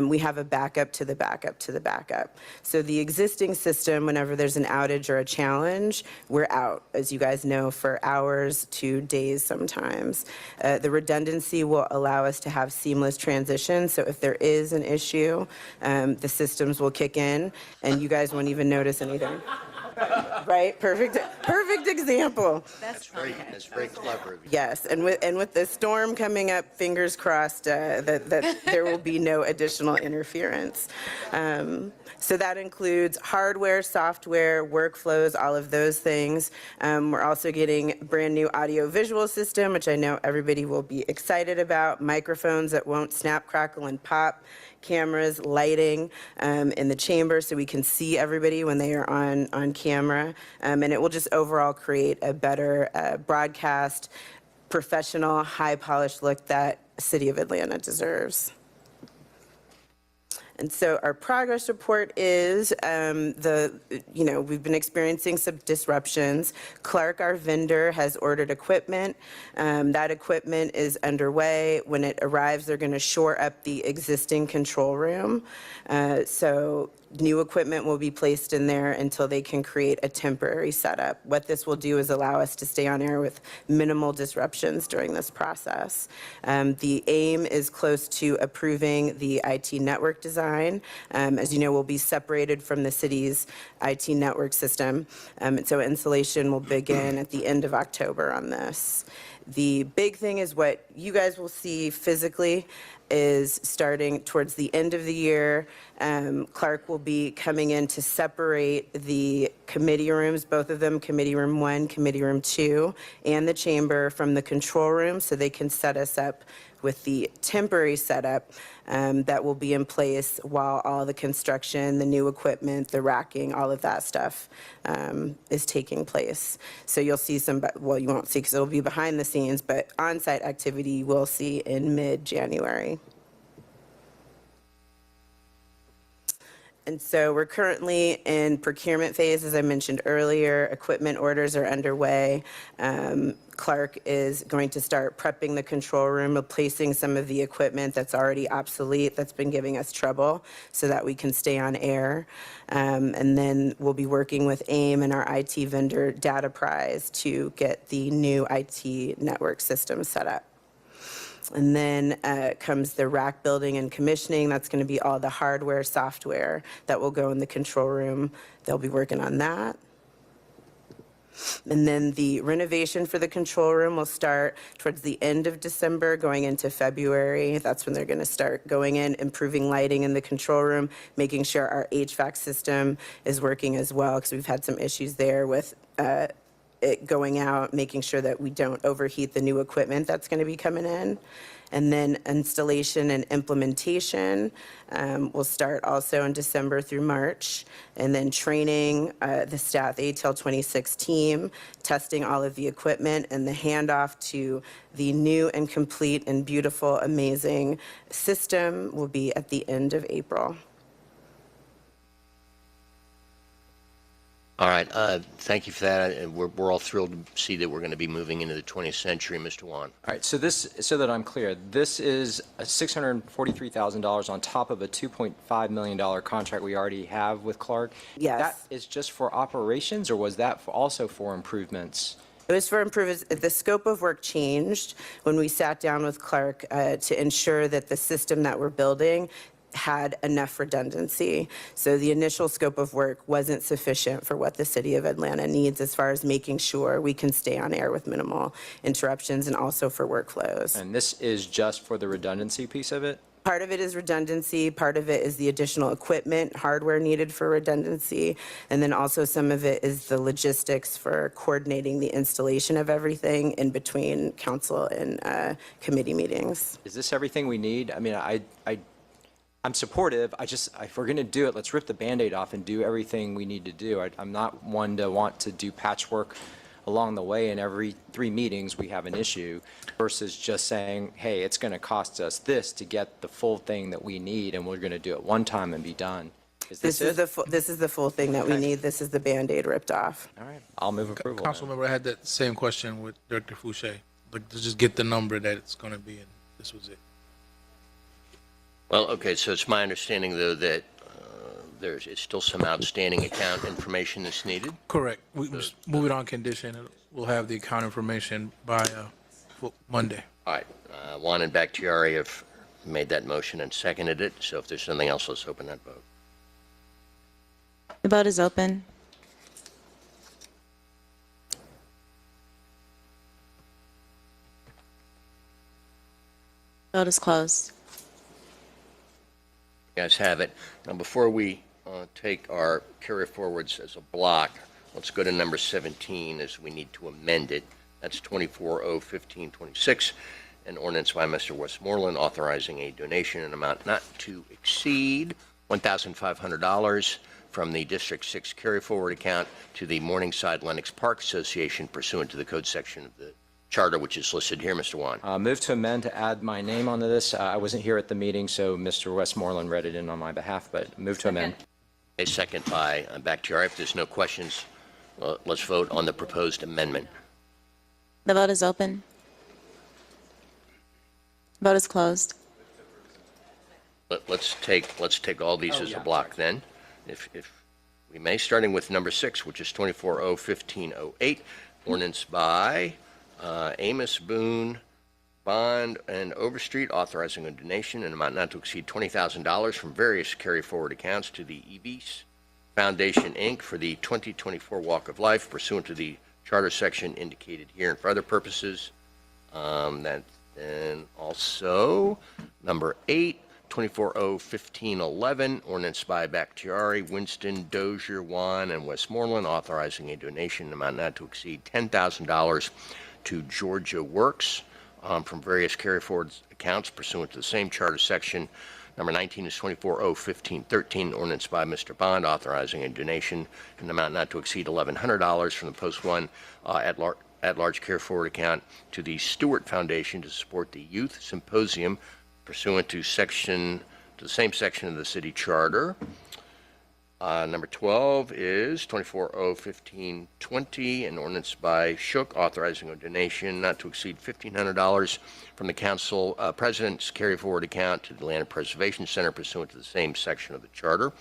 we have a backup to the backup to the backup. So the existing system, whenever there's an outage or a challenge, we're out, as you guys know, for hours to days sometimes. The redundancy will allow us to have seamless transition. So if there is an issue, the systems will kick in and you guys won't even notice anything. Right? Perfect example. That's very clever of you. Yes, and with the storm coming up, fingers crossed that there will be no additional interference. So that includes hardware, software, workflows, all of those things. We're also getting a brand new audio-visual system, which I know everybody will be excited about, microphones that won't snap, crackle, and pop, cameras, lighting in the chamber so we can see everybody when they are on camera. And it will just overall create a better broadcast, professional, high-polished look that City of Atlanta deserves. And so our progress report is we've been experiencing some disruptions. Clark, our vendor, has ordered equipment. That equipment is underway. When it arrives, they're going to shore up the existing control room. So new equipment will be placed in there until they can create a temporary setup. What this will do is allow us to stay on air with minimal disruptions during this process. The aim is close to approving the IT network design. As you know, we'll be separated from the city's IT network system. And so installation will begin at the end of October on this. The big thing is what you guys will see physically is starting towards the end of the year. Clark will be coming in to separate the committee rooms, both of them, Committee Room 1, Committee Room 2, and the chamber from the control room so they can set us up with the temporary setup that will be in place while all the construction, the new equipment, the racking, all of that stuff is taking place. So you'll see you won't see because it'll be behind the scenes. scenes, but on-site activity we'll see in mid-January. And so we're currently in procurement phase, as I mentioned earlier. Equipment orders are underway. Clark is going to start prepping the control room, replacing some of the equipment that's already obsolete, that's been giving us trouble, so that we can stay on air. And then we'll be working with AIM and our IT vendor, DataPrize, to get the new IT network system set up. And then comes the rack building and commissioning. That's going to be all the hardware, software that will go in the control room. They'll be working on that. And then the renovation for the control room will start towards the end of December, going into February. That's when they're going to start going in, improving lighting in the control room, making sure our HVAC system is working as well, because we've had some issues there with it going out, making sure that we don't overheat the new equipment that's going to be coming in. And then installation and implementation will start also in December through March. And then training the staff, the ATL 26 team, testing all of the equipment, and the handoff to the new and complete and beautiful, amazing system will be at the end of April. All right, thank you for that, and we're all thrilled to see that we're going to be moving into the 20th century. Mr. Wan. All right, so so that I'm clear, this is $643,000 on top of a $2.5 million contract we already have with Clark? Yes. That is just for operations, or was that also for improvements? It was for improvements. The scope of work changed when we sat down with Clark to ensure that the system that we're building had enough redundancy. So the initial scope of work wasn't sufficient for what the city of Atlanta needs as far as making sure we can stay on air with minimal interruptions, and also for workflows. And this is just for the redundancy piece of it? Part of it is redundancy, part of it is the additional equipment, hardware needed for redundancy, and then also some of it is the logistics for coordinating the installation of everything in between council and committee meetings. Is this everything we need? I mean, I'm supportive. If we're going to do it, let's rip the Band-Aid off and do everything we need to do. I'm not one to want to do patchwork along the way, and every 3 meetings we have an issue, versus just saying, hey, it's going to cost us this to get the full thing that we need, and we're going to do it one time and be done. This is the full thing that we need. This is the Band-Aid ripped off. All right, I'll move approval. Councilmember, I had that same question with Director Fouché. Like, to just get the number that it's going to be, and this was it. Well, okay, so it's my understanding, though, that there's still some outstanding account information that's needed? Correct. We just move it on condition. We'll have the account information by Monday. All right. Juan and Bakhtiari have made that motion and seconded it, so if there's something else, let's open that vote. The vote is open. Vote is closed. You guys have it. Now, before we take our carry forwards as a block, let's go to number 17 as we need to amend it. That's 24-0-1526, an ordinance by Mr. Westmoreland authorizing a donation in amount not to exceed $1,500 from the District 6 carry forward account to the Morningside Lennox Park Association pursuant to the code section of the charter, which is listed here. Mr. Wan. Move to amend to add my name onto this. I wasn't here at the meeting, so Mr. Westmoreland read it in on my behalf, but move to amend. A second by Bakhtiari. If there's no questions, let's vote on the proposed amendment. The vote is open. Vote is closed. Let's take all these as a block then, if we may, starting with number 6, which is 24-0-1508, ordinance by Amos Boone, Bond and Overstreet, authorizing a donation in an amount not to exceed $20,000 from various carry-forward accounts to the EBS Foundation, Inc. for the 2024 Walk of Life pursuant to the charter section indicated here and for other purposes. And also, number 8, 24-0-1511, ordinance by Bakhtiari, Winston, Dozier, Wan, and Westmoreland, authorizing a donation in an amount not to exceed $10,000 to Georgia Works from various carry-forward accounts pursuant to the same charter section. Number 19 is 24-0-1513, ordinance by Mr. Bond authorizing a donation in an amount not to exceed $1,100 from the Post 1 at-large carry-forward account to the Stewart Foundation to support the Youth Symposium pursuant to the same section of the city charter. Number 12 is 24-0-1520, an ordinance by Shook authorizing a donation not to exceed $1,500 from the council president's carry-forward account to the Atlanta Preservation Center pursuant to the same section of the charter.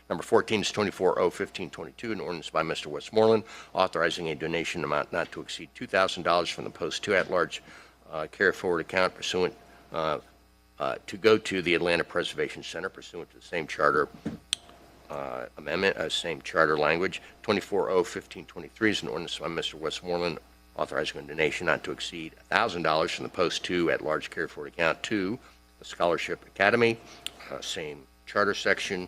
Number 14 is 24-0-1522, an ordinance by Mr. Westmoreland authorizing a donation amount not to exceed $2,000 from the Post 2 at-large carry-forward account pursuant to go to the Atlanta Preservation Center pursuant to the same charter amendment, same charter language. 24-0-1523 is an ordinance by Mr. Westmoreland authorizing a donation not to exceed $1,000 from the Post 2 at-large carry-forward account to the Scholarship Academy, same charter section.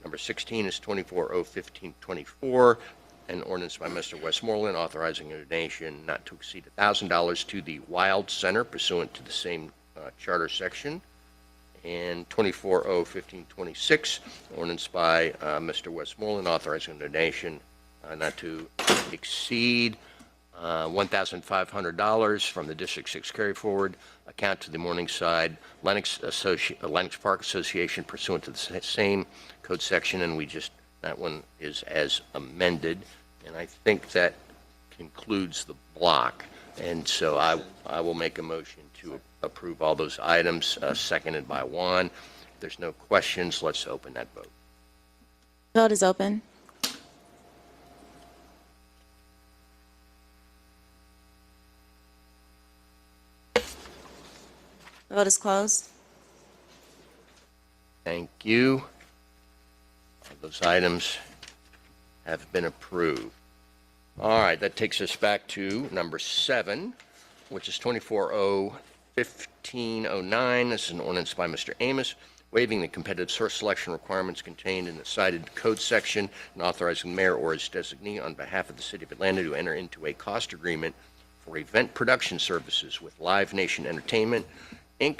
Number 16 is 24-0-1524, an ordinance by Mr. Westmoreland authorizing a donation not to exceed $1,000 to the Wild Center pursuant to the same charter section. And 24-0-1526, ordinance by Mr. Westmoreland authorizing a donation not to exceed $1,500 from the District 6 carry-forward account to the Morningside Lennox Park Association pursuant to the same code section, and that one is as amended. And I think that concludes the block. And so I will make a motion to approve all those items, seconded by Juan. If there's no questions, let's open that vote. Vote is open. The vote is closed. Thank you. Those items have been approved. All right, that takes us back to number 7, which is 24-0-1509. This is an ordinance by Mr. Amos, waiving the competitive source selection requirements contained in the cited code section and authorizing the mayor or his designee on behalf of the City of Atlanta to enter into a cost agreement for event production services with Live Nation Entertainment, Inc.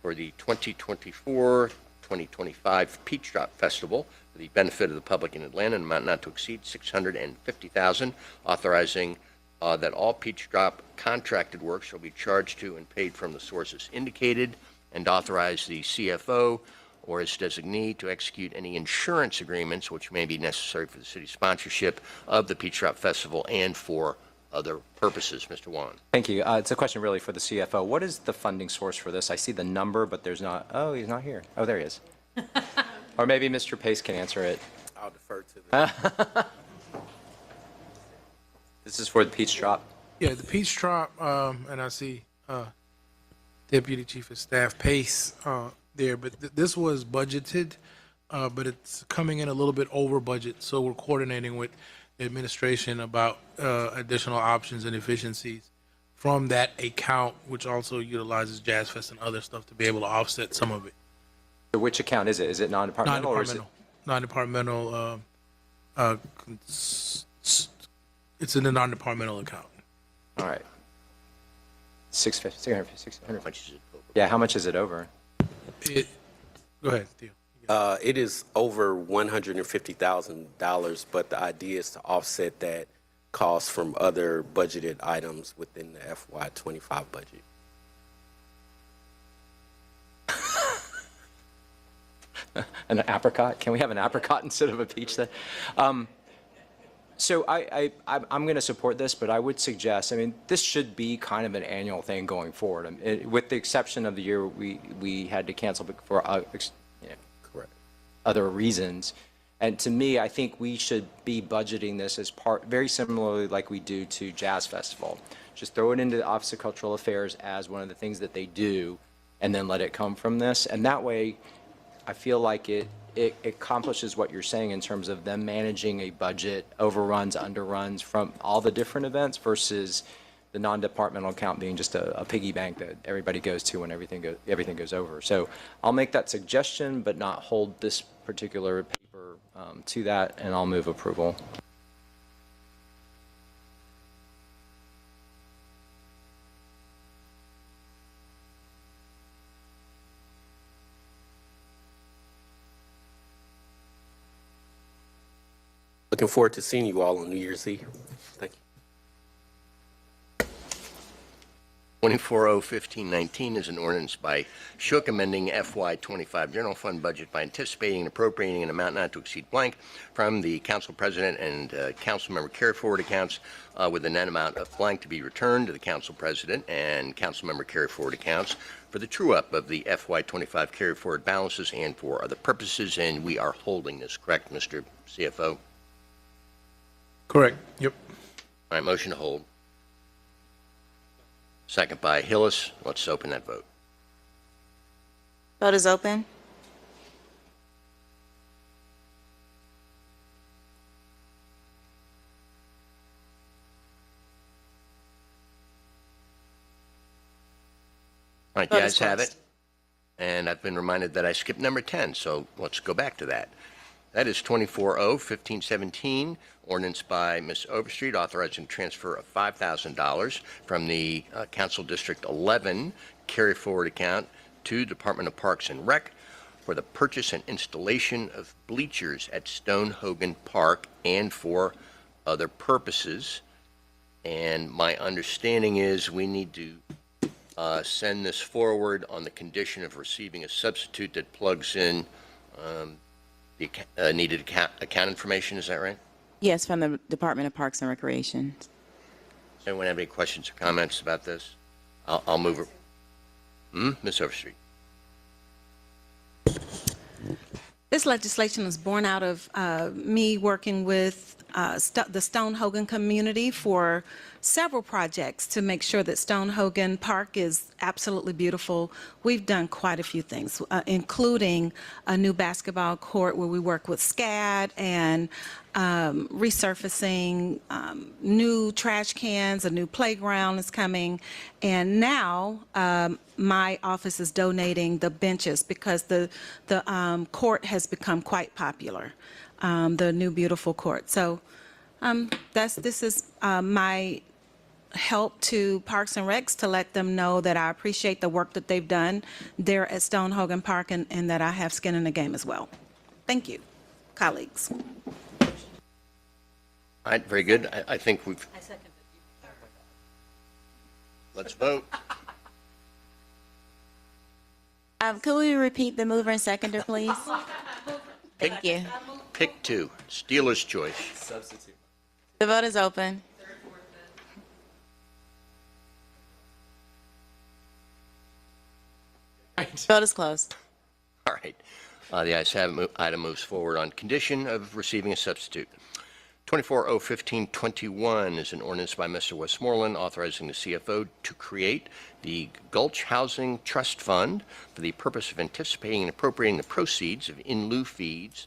for the 2024-2025 Peach Drop Festival for the benefit of the public in Atlanta, an amount not to exceed $650,000, authorizing that all Peach Drop contracted work shall be charged to and paid from the sources indicated, and authorize the CFO or his designee to execute any insurance agreements which may be necessary for the city's sponsorship of the Peach Drop Festival and for other purposes. Mr. Juan. Thank you. It's a question really for the CFO. What is the funding source for this? I see the number, but there's not. Oh, he's not here. Oh, there he is. Or maybe Mr. Pace can answer it. I'll defer to the. This is for the Peach Drop. Yeah, the Peach Drop, and I see Deputy Chief of Staff Pace there, but this was budgeted, but it's coming in a little bit over budget, so we're coordinating with the administration about additional options and efficiencies from that account, which also utilizes Jazz Fest and other stuff to be able to offset some of it. So which account is it? Is it non-departmental? Or is it? Non-departmental. It's in a non-departmental account. All right. 600. How much is it over? Yeah, how much is it over? Go ahead, Theo. It is over $150,000, but the idea is to offset that cost from other budgeted items within the FY25 budget. An apricot? Can we have an apricot instead of a peach then? So I'm going to support this, but I would suggest, I mean, this should be kind of an annual thing going forward. With the exception of the year we had to cancel for Correct. other reasons. And to me, I think we should be budgeting this as part, very similarly like we do to Jazz Festival. Just throw it into the Office of Cultural Affairs as one of the things that they do, and then let it come from this. And that way, I feel like it accomplishes what you're saying in terms of them managing a budget, overruns, underruns from all the different events versus the non-departmental account being just a piggy bank that everybody goes to when everything goes over. So I'll make that suggestion, but not hold this particular paper to that, and I'll move approval. Looking forward to seeing you all on New Year's Eve. Thank you. 24-0-1519 is an ordinance by Shook amending FY25 general fund budget by anticipating and appropriating an amount not to exceed blank from the council president and council member carry forward accounts with a net amount of blank to be returned to the council president and council member carry forward accounts for the true up of the FY25 carry forward balances and for other purposes. And we are holding this, correct, Mr. CFO? Correct. Yep. All right, motion to hold. Second by Hillis. Let's open that vote. Vote is open. All right, the Vote is ayes have closed. it. And I've been reminded that I skipped number 10, so let's go back to that. That is 24-0-1517, ordinance by Ms. Overstreet authorizing transfer of $5,000 from the Council District 11 carry forward account to Department of Parks and Rec for the purchase and installation of bleachers at Stonehogan Park and for other purposes. And my understanding is we need to send this forward on the condition of receiving a substitute that plugs in the needed account information. Is that right? Yes, from the Department of Parks and Recreation. Does anyone have any questions or comments about this? I'll move it. Ms. Overstreet. This legislation is born out of me working with the Stonehogan community for several projects to make sure that Stonehogan Park is absolutely beautiful. We've done quite a few things, including a new basketball court where we work with SCAD and resurfacing, new trash cans, a new playground is coming, and now my office is donating the benches because the court has become quite popular, the new beautiful court. So this is my help to Parks and Recs to let them know that I appreciate the work that they've done there at Stonehogan Park and that I have skin in the game as well. Thank you, colleagues. All right, very good. I think we've... I second it. Let's vote. Could we repeat the mover and seconder, please? Thank you. Pick two. Steeler's choice. Substitute. The vote is open. Vote is closed. All right. The ayes have it. Item moves forward on condition of receiving a substitute. 24-0-1521 is an ordinance by Mr. Westmoreland authorizing the CFO to create the Gulch Housing Trust Fund for the purpose of anticipating and appropriating the proceeds of in lieu fees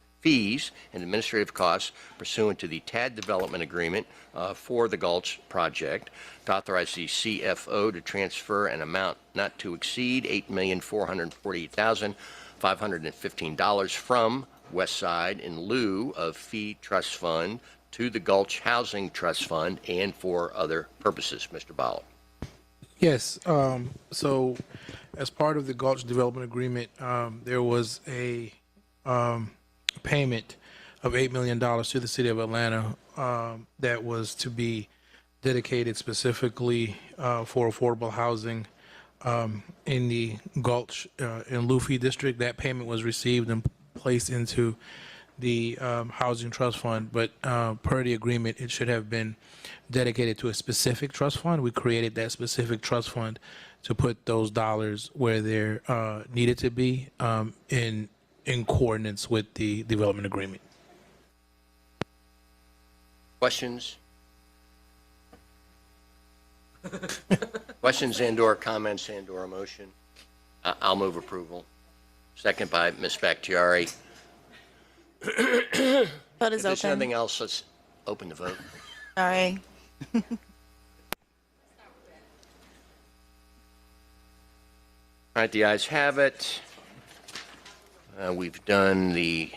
and administrative costs pursuant to the TAD development agreement for the Gulch project, to authorize the CFO to transfer an amount not to exceed $8,448,515 from Westside in lieu of fee trust fund to the Gulch Housing Trust Fund and for other purposes. Mr. Ball. Yes. So as part of the Gulch Development Agreement, there was a payment of $8 million to the city of Atlanta that was to be dedicated specifically for affordable housing in the Gulch and Luffy district. That payment was received and placed into the Housing Trust Fund, but per the agreement, it should have been dedicated to a specific trust fund. We created that specific trust fund to put those dollars where they're needed to be in coordinates with the development agreement. Questions? Questions and/or comments and/or a motion? I'll move approval. Second by Ms. Bakhtiari. Vote is If there's open. nothing else, let's open the vote. All right. All right, the ayes have it. We've done the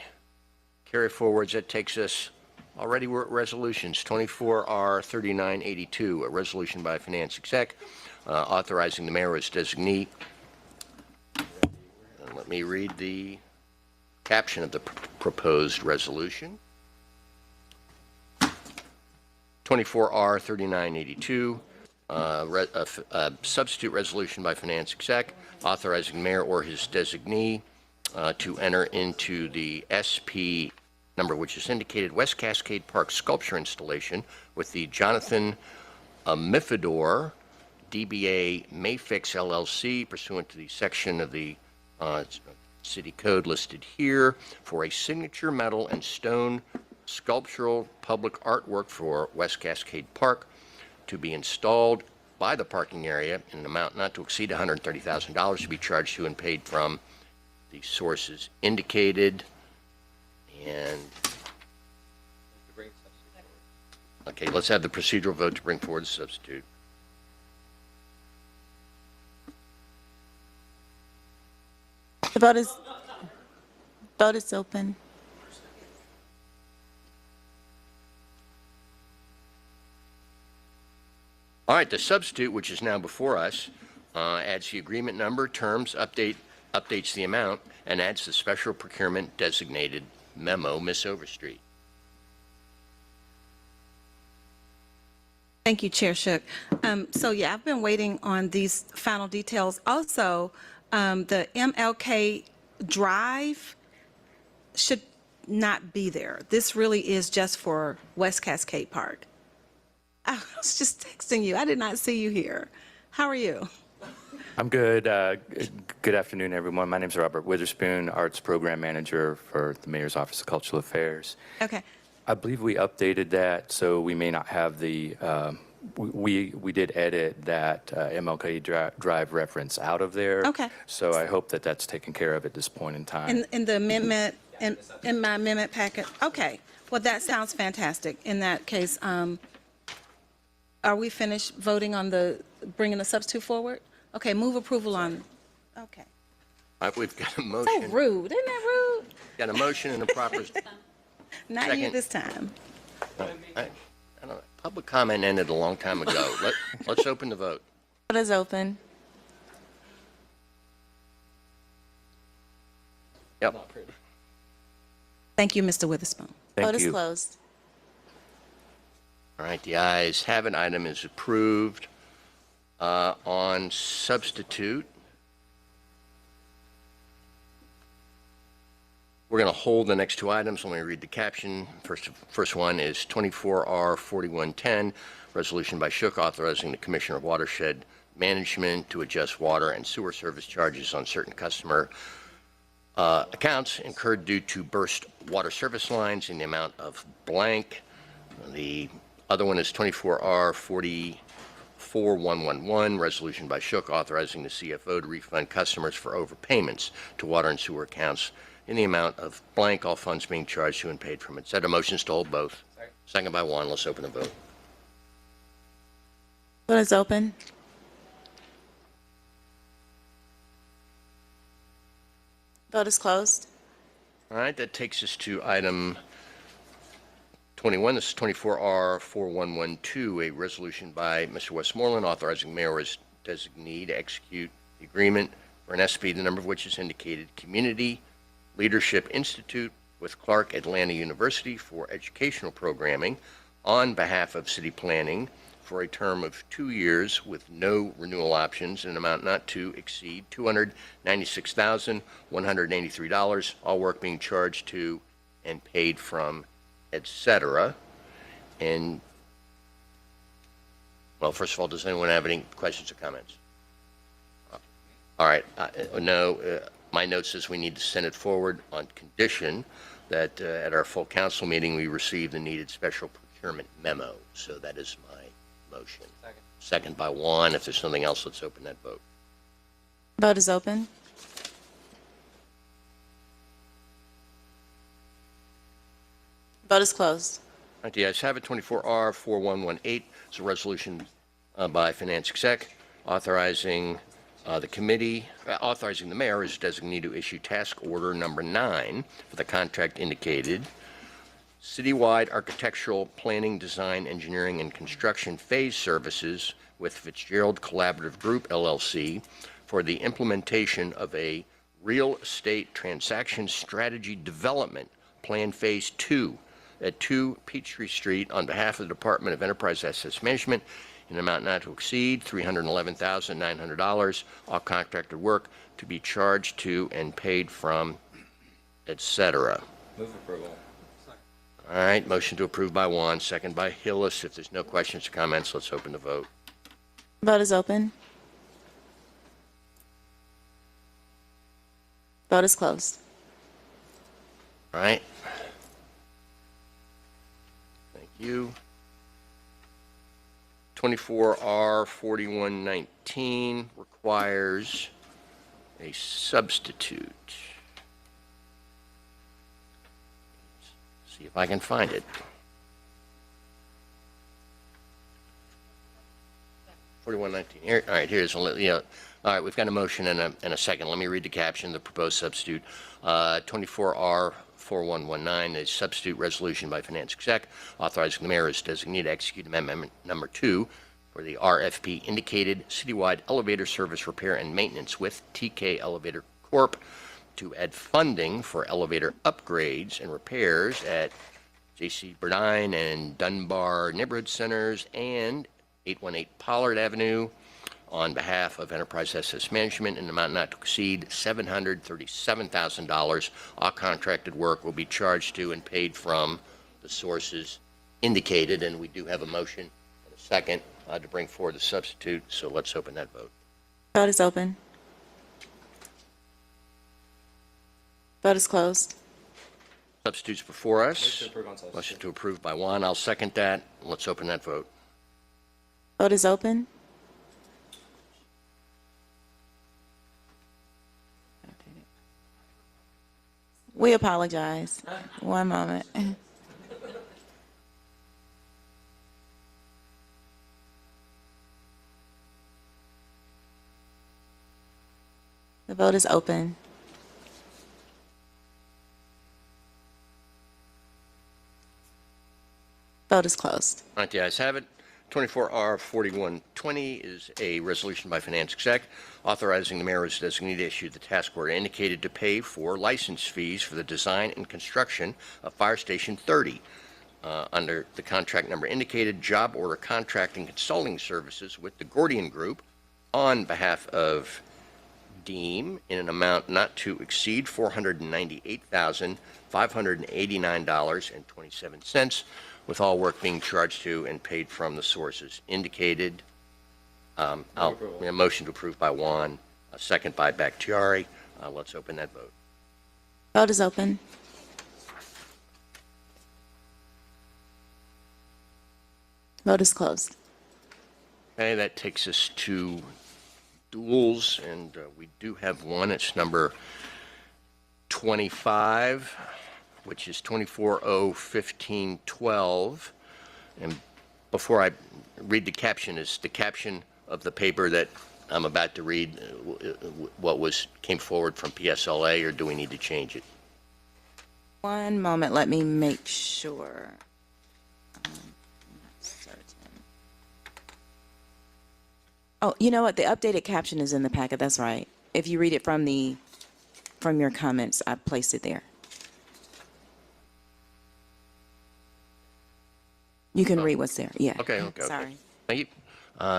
carry forwards. That takes us, already we're at resolutions. 24R3982, a resolution by Finance Exec authorizing the mayor as designee. And let me read the caption of the proposed resolution. 24R3982, a substitute resolution by finance exec authorizing the mayor or his designee to enter into the SP number, which is indicated, West Cascade Park sculpture installation with the Jonathan Mifidor DBA Mayfix LLC pursuant to the section of the city code listed here for a signature metal and stone sculptural public artwork for West Cascade Park to be installed by the parking area in an amount not to exceed $130,000 to be charged to and paid from the sources indicated. And okay, let's have the procedural vote to bring forward the substitute. The vote is open. All right, the substitute, which is now before us, adds the agreement number, terms, updates the amount, and adds the special procurement designated memo. Ms. Overstreet. Thank you, Chair Shook. So yeah, I've been waiting on these final details. Also, the MLK Drive should not be there. This really is just for West Cascade Park. I was just texting you. I did not see you here. How are you? I'm good. Good afternoon, everyone. My name is Robert Witherspoon, Arts Program Manager for the Mayor's Office of Cultural Affairs. Okay. I believe we updated that, so we may not have the, we did edit that MLK Drive reference out of there. Okay. So I hope that that's taken care of at this point in time. In the amendment, in my amendment packet? Okay. Well, that sounds fantastic. In that case, are we finished voting on bringing the substitute forward? Okay, move approval on, okay. All right, we've got a motion. So rude, isn't that rude? Got a motion and a proper Not you second. this time. I don't know. Public comment ended a long time ago. Let's open the vote. Vote is open. Yep. Thank you, Mr. Witherspoon. Vote is closed. All right, the ayes have it. Item is approved. On substitute, we're going to hold the next two items. Let me read the caption. First one is 24R4110, resolution by Shook authorizing the Commissioner of Watershed Management to adjust water and sewer service charges on certain customer accounts incurred due to burst water service lines in the amount of blank. The other one is 24R4111, resolution by Shook authorizing the CFO to refund customers for overpayments to water and sewer accounts in the amount of blank, all funds being charged to and paid from it. Set of motions to hold both. Second by Juan. Let's open the vote. Vote is open. Vote is closed. All right, that takes us to item 21. This is 24R4112, a resolution by Mr. Westmoreland authorizing mayor as designee to execute the agreement for an SP, the number of which is indicated, Community Leadership Institute with Clark Atlanta University for educational programming on behalf of city planning for a term of 2 years with no renewal options in an amount not to exceed $296,183, all work being charged to and paid from, etc. And, well, first of all, does anyone have any questions or comments? All right, no, my note says we need to send it forward on condition that at our full council meeting, we receive the needed special procurement memo. So that is my motion. Second by Juan. If there's nothing else, let's open that vote. Vote is open. Vote is closed. All right, the ayes have it. 24R4118 is a resolution by Finance Exec authorizing the committee, authorizing the mayor as designee to issue task order number 9 for the contract indicated, citywide architectural planning, design, engineering, and construction phase services with Fitzgerald Collaborative Group, LLC, for the implementation of a real estate transaction strategy development plan phase 2 at 2 Peachtree Street on behalf of the Department of Enterprise Assets Management in an amount not to exceed $311,900. All contracted work to be charged to and paid from, etc. Move approval. All right, motion to approve by Juan, second by Hillis. If there's no questions or comments, let's open the vote. Vote is open. Vote is closed. All right. Thank you. 24R 4119 requires a substitute. See if I can find it. 4119. Here, all right, here's, all right, we've got a motion and a second. Let me read the caption, the proposed substitute. 24R 4119, a substitute resolution by Finance Exec authorizing the mayor as designated to execute amendment number 2 for the RFP indicated citywide elevator service repair and maintenance with TK Elevator Corp. To add funding for elevator upgrades and repairs at J.C. Burdine and Dunbar Neighborhood Centers and 818 Pollard Avenue on behalf of Enterprise SS Management in an amount not to exceed $737,000. All contracted work will be charged to and paid from the sources indicated, and we do have a motion and a second to bring forward the substitute, so let's open that vote. Vote is open. Vote is closed. Substitutes before us. Motion to approve on substitute. Motion to approve by Juan. I'll second that. Let's open that vote. Vote is open. We apologize. One moment. The vote is open. Vote is closed. All right, the ayes have it. 24R 4120 is a resolution by Finance Exec authorizing the mayor as designated to issue the task order indicated to pay for license fees for the design and construction of Fire Station 30. Under the contract number indicated, job order contracting consulting services with the Gordian Group on behalf of Deem in an amount not to exceed $498,589.27, with all work being charged to and paid from the sources indicated. A motion to approve by Juan, a second by Bakhtiari. Let's open that vote. Vote is open. Vote is closed. Okay, that takes us to duels, and we do have one. It's number 25, which is 24O1512. And before I read the caption, is the caption of the paper that I'm about to read what came forward from PSLA, or do we need to change it? One moment, let me make sure. I'm not certain. Oh, you know what? The updated caption is in the packet. That's right. If you read it from your comments, I placed it there. You can read what's there. Yeah. Okay. Sorry. Thank you.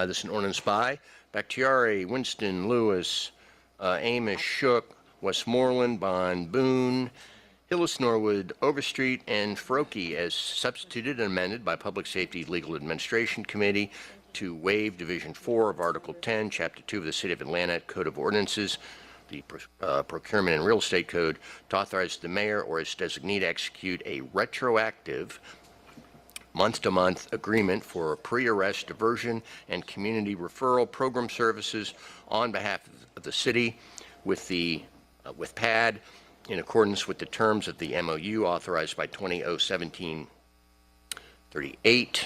This is an ordinance by Bakhtiari, Winston, Lewis, Amos, Shook, Westmoreland, Bond, Boone, Hillis, Norwood, Overstreet, and Faroki as substituted and amended by Public Safety Legal Administration Committee to waive Division 4 of Article 10, Chapter 2 of the City of Atlanta Code of Ordinances, the Procurement and Real Estate Code, to authorize the mayor or his designee to execute a retroactive month-to-month agreement for pre-arrest diversion and community referral program services on behalf of the city with PAD in accordance with the terms of the MOU authorized by 20-017-38,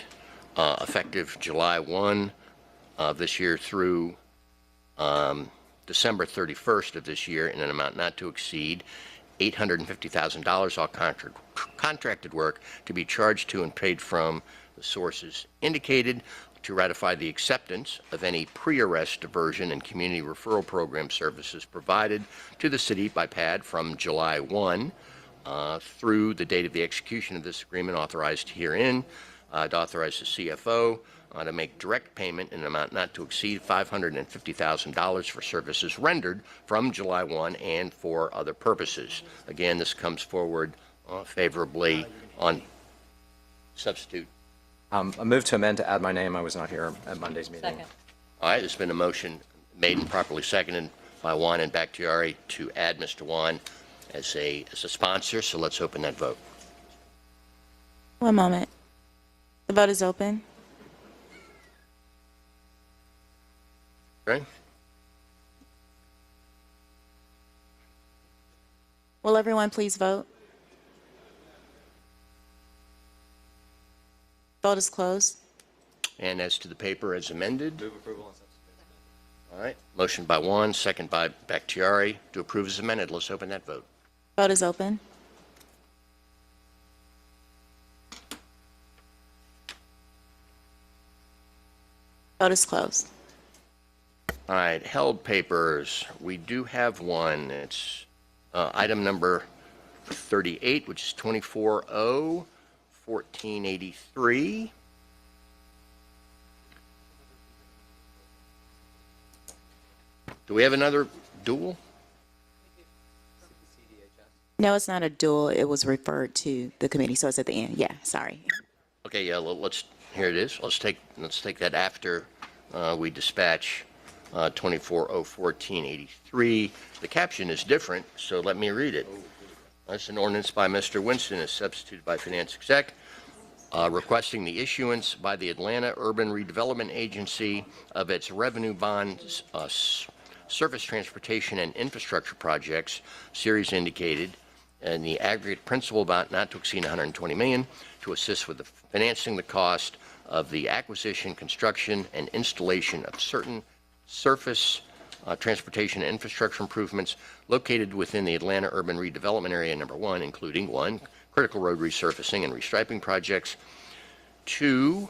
effective July 1 of this year through December 31st of this year in an amount not to exceed $850,000, all contracted work to be charged to and paid from the sources indicated, to ratify the acceptance of any pre-arrest diversion and community referral program services provided to the city by PAD from July 1 through the date of the execution of this agreement authorized herein, to authorize the CFO to make direct payment in an amount not to exceed $550,000 for services rendered from July 1 and for other purposes. Again, this comes forward favorably on substitute. I move to amend to add my name. I was not here at Monday's meeting. Second. All right, there's been a motion made and properly seconded by Juan and Bakhtiari to add Mr. Juan as a sponsor, so let's open that vote. One moment. The vote is open. Okay? Will everyone please vote? Vote is closed. And as to the paper as amended? All right, motion by Juan, second by Bakhtiari to approve as amended. Let's open that vote. Vote is open. Vote is closed. All right, held papers. We do have one. It's item number 38, which is 24-0-1483. Do we have another dual? No, it's not a dual. It was referred to the committee, so it's at the end. Yeah, sorry. Okay, yeah, here it is. Let's take that after we dispatch 24-0-1483. The caption is different, so let me read it. That's an ordinance by Mr. Winston, as substituted by Finance Exec, requesting the issuance by the Atlanta Urban Redevelopment Agency of its revenue bonds, surface transportation and infrastructure projects, series indicated, and the aggregate principal amount not to exceed $120 million, to assist with financing the cost of the acquisition, construction, and installation of certain surface transportation and infrastructure improvements located within the Atlanta Urban Redevelopment Area Number 1, including 1, critical road resurfacing and restriping projects, 2,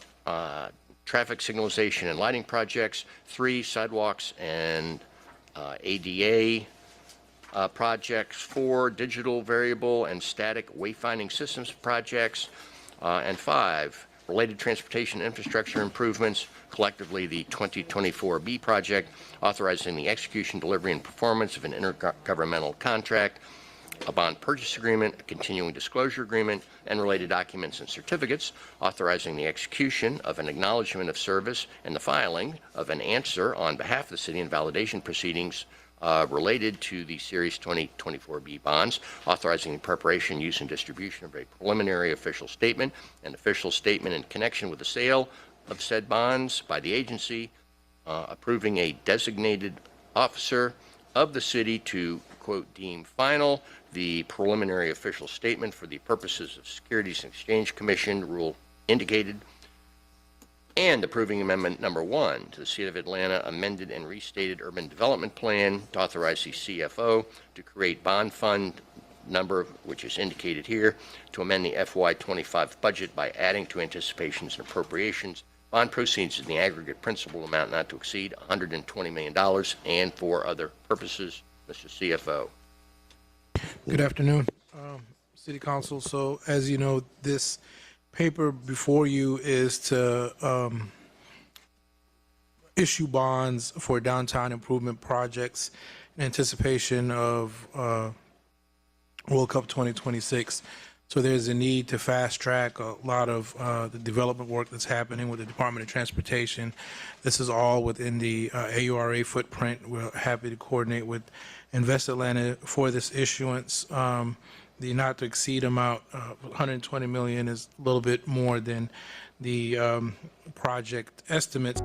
traffic signalization and lighting projects, 3, sidewalks and ADA projects, 4, digital variable and static wayfinding systems projects, and 5, related transportation infrastructure improvements, collectively the 2024B project, authorizing the execution, delivery, and performance of an intergovernmental contract, a bond purchase agreement, a continuing disclosure agreement, and related documents and certificates, authorizing the execution of an acknowledgement of service and the filing of an answer on behalf of the city in validation proceedings related to the Series 2024B bonds, authorizing the preparation, use, and distribution of a preliminary official statement, an official statement in connection with the sale of said bonds by the agency, approving a designated officer of the city to, quote, deem final the preliminary official statement for the purposes of Securities and Exchange Commission rule indicated, and approving amendment number 1 to the City of Atlanta amended and restated urban development plan to authorize the CFO to create bond fund number, which is indicated here, to amend the FY25 budget by adding to anticipations and appropriations bond proceeds in the aggregate principal amount not to exceed $120 million and for other purposes. Mr. CFO. Good afternoon, City Council. So as you know, this paper before you is to issue bonds for downtown improvement projects in anticipation of World Cup 2026. So there's a need to fast track a lot of the development work that's happening with the Department of Transportation. This is all within the AURA footprint. We're happy to coordinate with Invest Atlanta for this issuance. The not to exceed amount, 120 million, is a little bit more than the project estimates.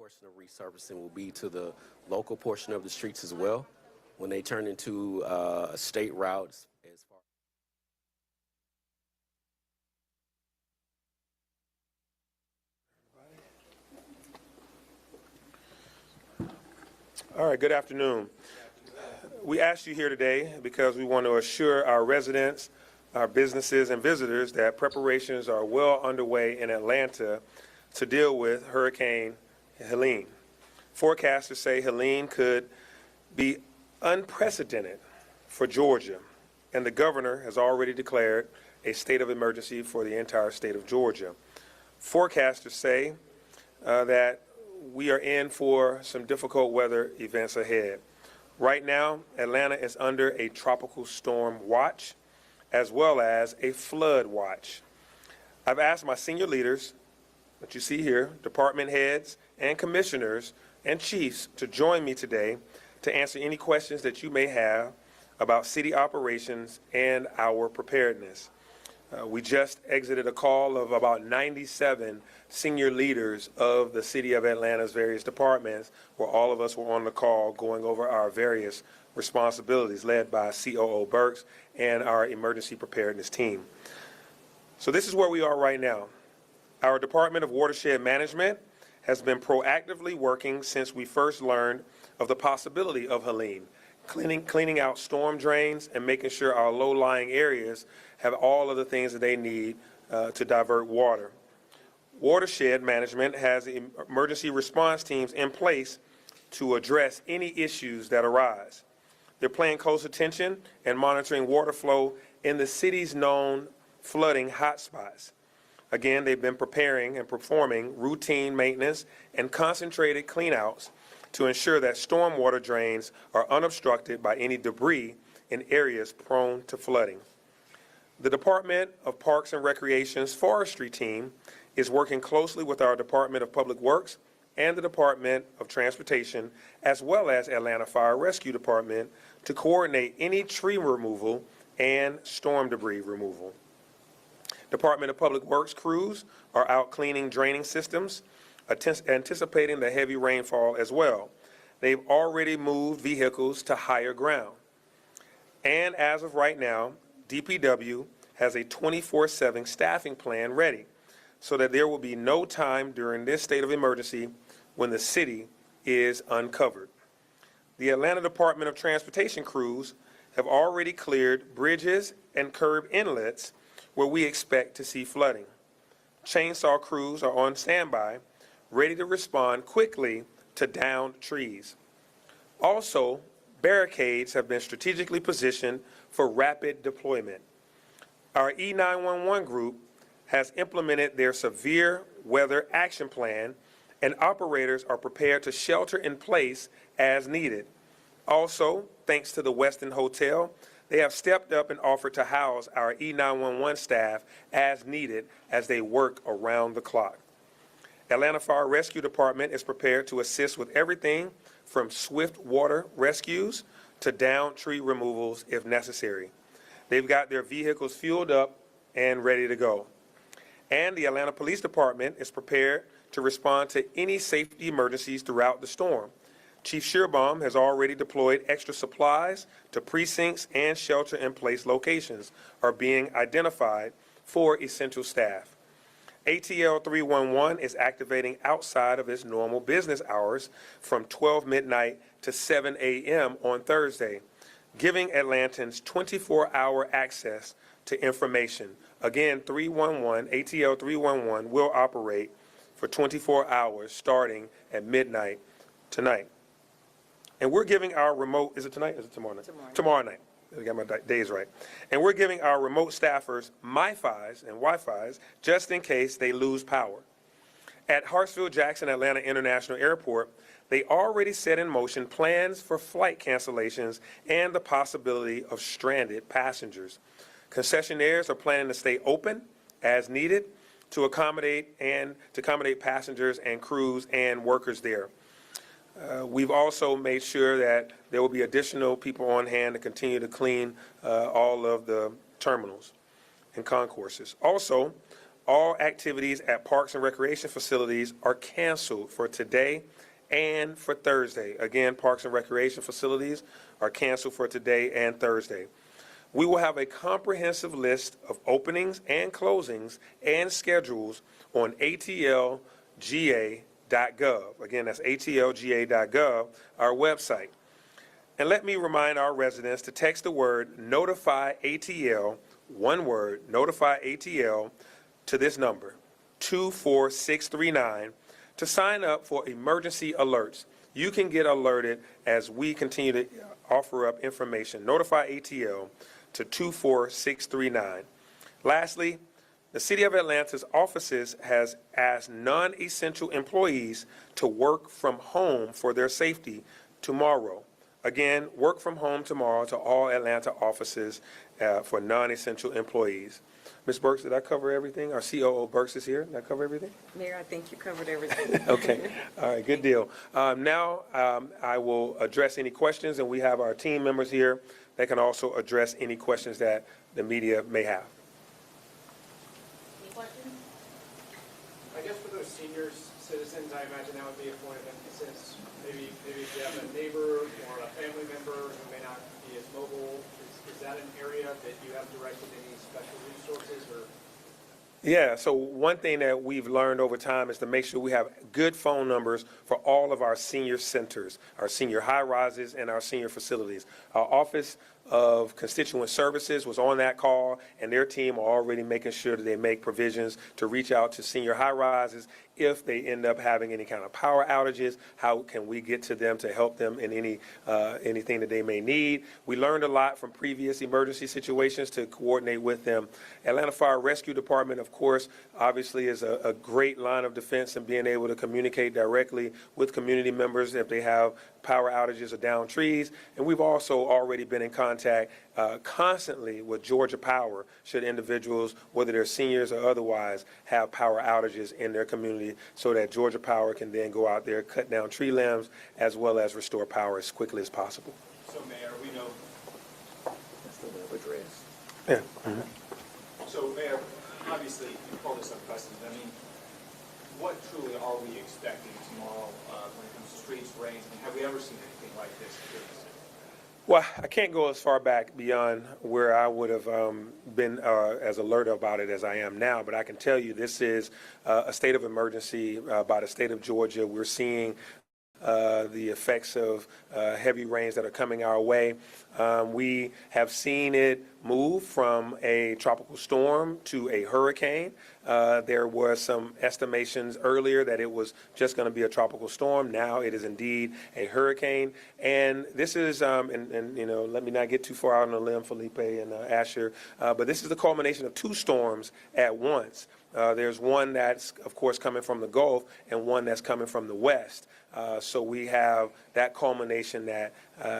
portion of resurfacing will be to the local portion of the streets as well. When they turn into state routes, as far All right, good afternoon. We asked you here today because we want to assure our residents, our businesses, and visitors that preparations are well underway in Atlanta to deal with Hurricane Helene. Forecasters say Helene could be unprecedented for Georgia, and the governor has already declared a state of emergency for the entire state of Georgia. Forecasters say that we are in for some difficult weather events ahead. Right now, Atlanta is under a tropical storm watch as well as a flood watch. I've asked my senior leaders that you see here, department heads and commissioners and chiefs, to join me today to answer any questions that you may have about city operations and our preparedness. We just exited a call of about 97 senior leaders of the City of Atlanta's various departments, where all of us were on the call going over our various responsibilities, led by COO Burks and our emergency preparedness team. So this is where we are right now. Our Department of Watershed Management has been proactively working since we first learned of the possibility of Helene, cleaning out storm drains and making sure our low-lying areas have all of the things that they need to divert water. Watershed Management has emergency response teams in place to address any issues that arise. They're paying close attention and monitoring water flow in the city's known flooding hotspots. Again, they've been preparing and performing routine maintenance and concentrated cleanouts to ensure that stormwater drains are unobstructed by any debris in areas prone to flooding. The Department of Parks and Recreation's forestry team is working closely with our Department of Public Works and the Department of Transportation, as well as Atlanta Fire Rescue Department, to coordinate any tree removal and storm debris removal. Department of Public Works crews are out cleaning draining systems, anticipating the heavy rainfall as well. They've already moved vehicles to higher ground. And as of right now, DPW has a 24/7 staffing plan ready so that there will be no time during this state of emergency when the city is uncovered. The Atlanta Department of Transportation crews have already cleared bridges and curb inlets where we expect to see flooding. Chainsaw crews are on standby, ready to respond quickly to downed trees. Also, barricades have been strategically positioned for rapid deployment. Our E911 group has implemented their severe weather action plan, and operators are prepared to shelter in place as needed. Also, thanks to the Westin Hotel, they have stepped up and offered to house our E911 staff as needed as they work around the clock. Atlanta Fire Rescue Department is prepared to assist with everything from swift water rescues to downed tree removals if necessary. They've got their vehicles fueled up and ready to go. And the Atlanta Police Department is prepared to respond to any safety emergencies throughout the storm. Chief Shearbaum has already deployed extra supplies to precincts, and shelter-in-place locations are being identified for essential staff. ATL 311 is activating outside of its normal business hours from 12 midnight to 7 a.m. on Thursday, giving Atlantans 24-hour access to information. Again, ATL 311 will operate for 24 hours starting at midnight tonight. And we're giving our remote, is it tonight? Is it tomorrow night? Tomorrow night. I got my days right. And we're giving our remote staffers MiFis and Wi-Fis just in case they lose power. At Hartsfield-Jackson Atlanta International Airport, they already set in motion plans for flight cancellations and the possibility of stranded passengers. Concessionaires are planning to stay open as needed to accommodate passengers and crews and workers there. We've also made sure that there will be additional people on hand to continue to clean all of the terminals and concourses. Also, all activities at parks and recreation facilities are canceled for today and for Thursday. Again, parks and recreation facilities are canceled for today and Thursday. We will have a comprehensive list of openings and closings and schedules on atlga.gov. Again, that's atlga.gov, our website. And let me remind our residents to text the word notify ATL, one word, notify ATL, to this number, 24639, to sign up for emergency alerts. You can get alerted as we continue to offer up information. Notify ATL to 24639. Lastly, the City of Atlanta's offices has asked non-essential employees to work from home for their safety tomorrow. Again, work from home tomorrow to all Atlanta offices for non-essential employees. Ms. Burks, did I cover everything? Our COO Burks is here. Did I cover everything? Mayor, I think you covered everything. Okay. All right, good deal. Now, I will address any questions, and we have our team members here that can also address any questions that the media may have. Any questions? I guess for those senior citizens, I imagine that would be a point of emphasis. Maybe if you have a neighbor or a family member who may not be as mobile, is that an area that you have directed any special resources or? Yeah, so one thing that we've learned over time is to make sure we have good phone numbers for all of our senior centers, our senior high-rises, and our senior facilities. Our Office of Constituent Services was on that call, and their team are already making sure that they make provisions to reach out to senior high-rises if they end up having any kind of power outages. How can we get to them to help them in anything that they may need? We learned a lot from previous emergency situations to coordinate with them. Atlanta Fire Rescue Department, of course, obviously is a great line of defense in being able to communicate directly with community members if they have power outages or down trees. And we've also already been in contact constantly with Georgia Power should individuals, whether they're seniors or otherwise, have power outages in their community, so that Georgia Power can then go out there, cut down tree limbs, as well as restore power as quickly as possible. So Mayor, we know. That's the web address. Yeah. Mm-hmm. So Mayor, obviously you call this unprecedented. I mean, what truly are we expecting tomorrow when it comes to streets, rains? I mean, have we ever seen anything like this here in the city? Well, I can't go as far back beyond where I would have been as alert about it as I am now, but I can tell you this is a state of emergency by the state of Georgia. We're seeing the effects of heavy rains that are coming our way. We have seen it move from a tropical storm to a hurricane. There were some estimations earlier that it was just going to be a tropical storm. Now it is indeed a hurricane. And this is, and you know, let me not get too far out on a limb, Felipe and Asher, but this is the culmination of two storms at once. There's one that's, of course, coming from the Gulf and one that's coming from the West. So we have that culmination that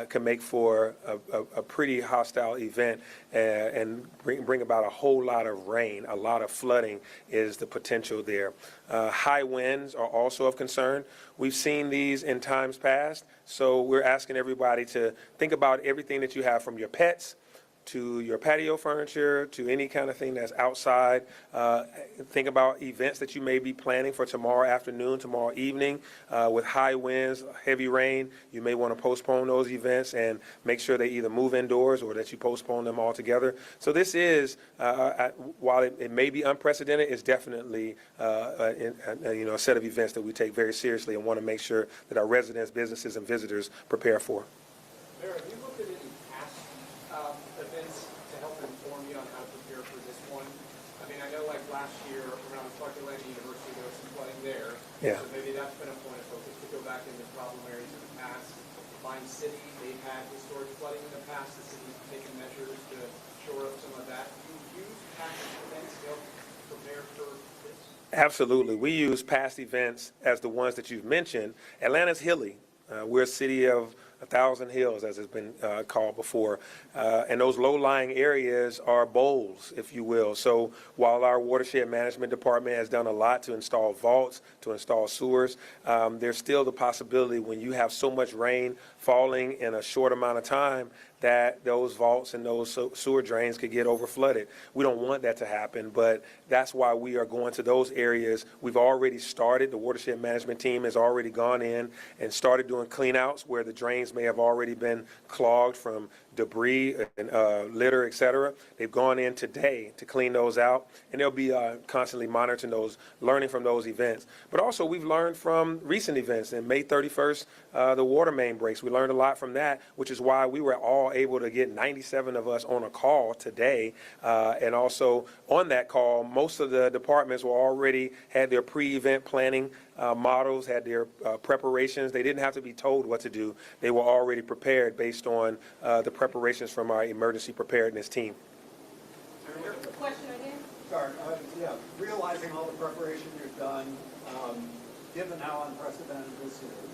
can make for a pretty hostile event and bring about a whole lot of rain. A lot of flooding is the potential there. High winds are also of concern. We've seen these in times past, so we're asking everybody to think about everything that you have, from your pets to your patio furniture, to any kind of thing that's outside. Think about events that you may be planning for tomorrow afternoon, tomorrow evening. With high winds, heavy rain, you may want to postpone those events and make sure they either move indoors or that you postpone them altogether. So this is, while it may be unprecedented, it's definitely a set of events that we take very seriously and want to make sure that our residents, businesses, and visitors prepare for. Mayor, have you looked at any past events to help inform you on how to prepare for this one? I mean, I know like last year around Clark-Atlanta University, there was some flooding there. Yeah. So maybe that's been a point of focus to go back into problem areas in the past. Vine City, they've had historic flooding in the past. The city's taken measures to shore up some of that. Do you use past events to help prepare for this? Absolutely. We use past events as the ones that you've mentioned. Atlanta's hilly. We're a city of 1,000 hills, as it's been called before. And those low-lying areas are bowls, if you will. So while our watershed management department has done a lot to install vaults, to install sewers, there's still the possibility when you have so much rain falling in a short amount of time that those vaults and those sewer drains could get over flooded. We don't want that to happen, but that's why we are going to those areas. We've already started. The watershed management team has already gone in and started doing cleanouts where the drains may have already been clogged from debris and litter, et cetera. They've gone in today to clean those out, and they'll be constantly monitoring those, learning from those events. But also, we've learned from recent events. In May 31st, the water main breaks. We learned a lot from that, which is why we were all able to get 97 of us on a call today. And also, on that call, most of the departments were already had their pre-event planning models, had their preparations. They didn't have to be told what to do. They were already prepared based on the preparations from our emergency preparedness team. Question again? Sorry, yeah, realizing all the preparation you've done, given how unprecedented this is,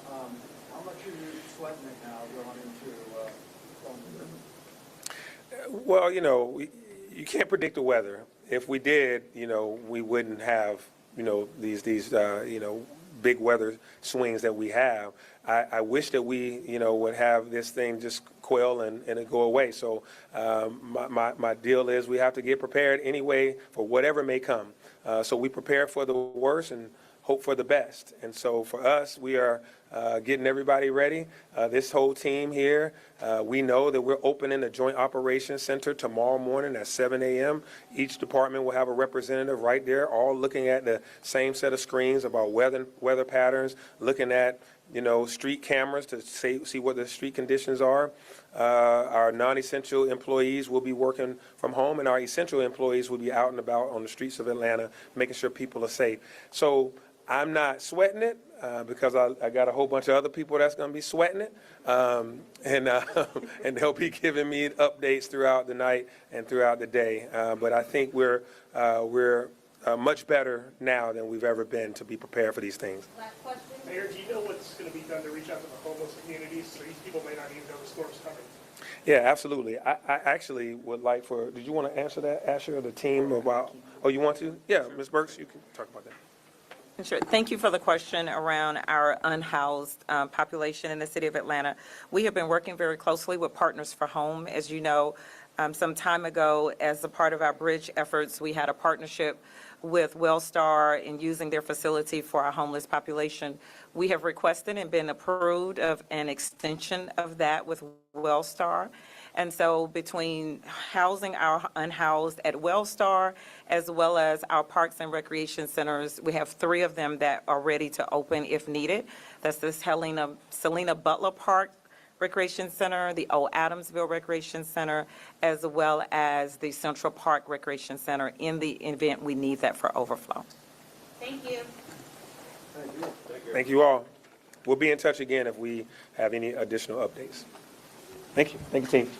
how much are you sweating it now going into Well, you know, you can't predict the weather. If we did, you know, we wouldn't have, you know, these you know, big weather swings that we have. I wish that we, you know, would have this thing just quell and it go away. So my deal is we have to get prepared anyway for whatever may come. So we prepare for the worst and hope for the best. And so for us, we are getting everybody ready. This whole team here, we know that we're opening the Joint Operations Center tomorrow morning at 7 a.m. Each department will have a representative right there, all looking at the same set of screens about weather patterns, looking at, you know, street cameras to see what the street conditions are. Our non-essential employees will be working from home, and our essential employees will be out and about on the streets of Atlanta, making sure people are safe. So I'm not sweating it because I got a whole bunch of other people that's going to be sweating it, and they'll be giving me updates throughout the night and throughout the day. But I think we're much better now than we've ever been to be prepared for these things. Mayor, do you know what's going to be done to reach out to the homeless communities so these people may not even know the storm's coming? Yeah, absolutely. I actually would like for, did you want to answer that, Asher, or the team about, oh, you want to? Yeah, Ms. Burks, you can talk about that. Sure. Thank you for the question around our unhoused population in the city of Atlanta. We have been working very closely with Partners for Home. As you know, some time ago, as a part of our bridge efforts, we had a partnership with Wellstar in using their facility for our homeless population. We have requested and been approved of an extension of that with Wellstar. And so between housing our unhoused at Wellstar as well as our parks and recreation centers, we have 3 of them that are ready to open if needed. That's this Selena Butler Park Recreation Center, the Old Adamsville Recreation Center, as well as the Central Park Recreation Center in the event we need that for overflow. Thank you. Thank you all. We'll be in touch again if we have any additional updates. Thank you. Thank you, team.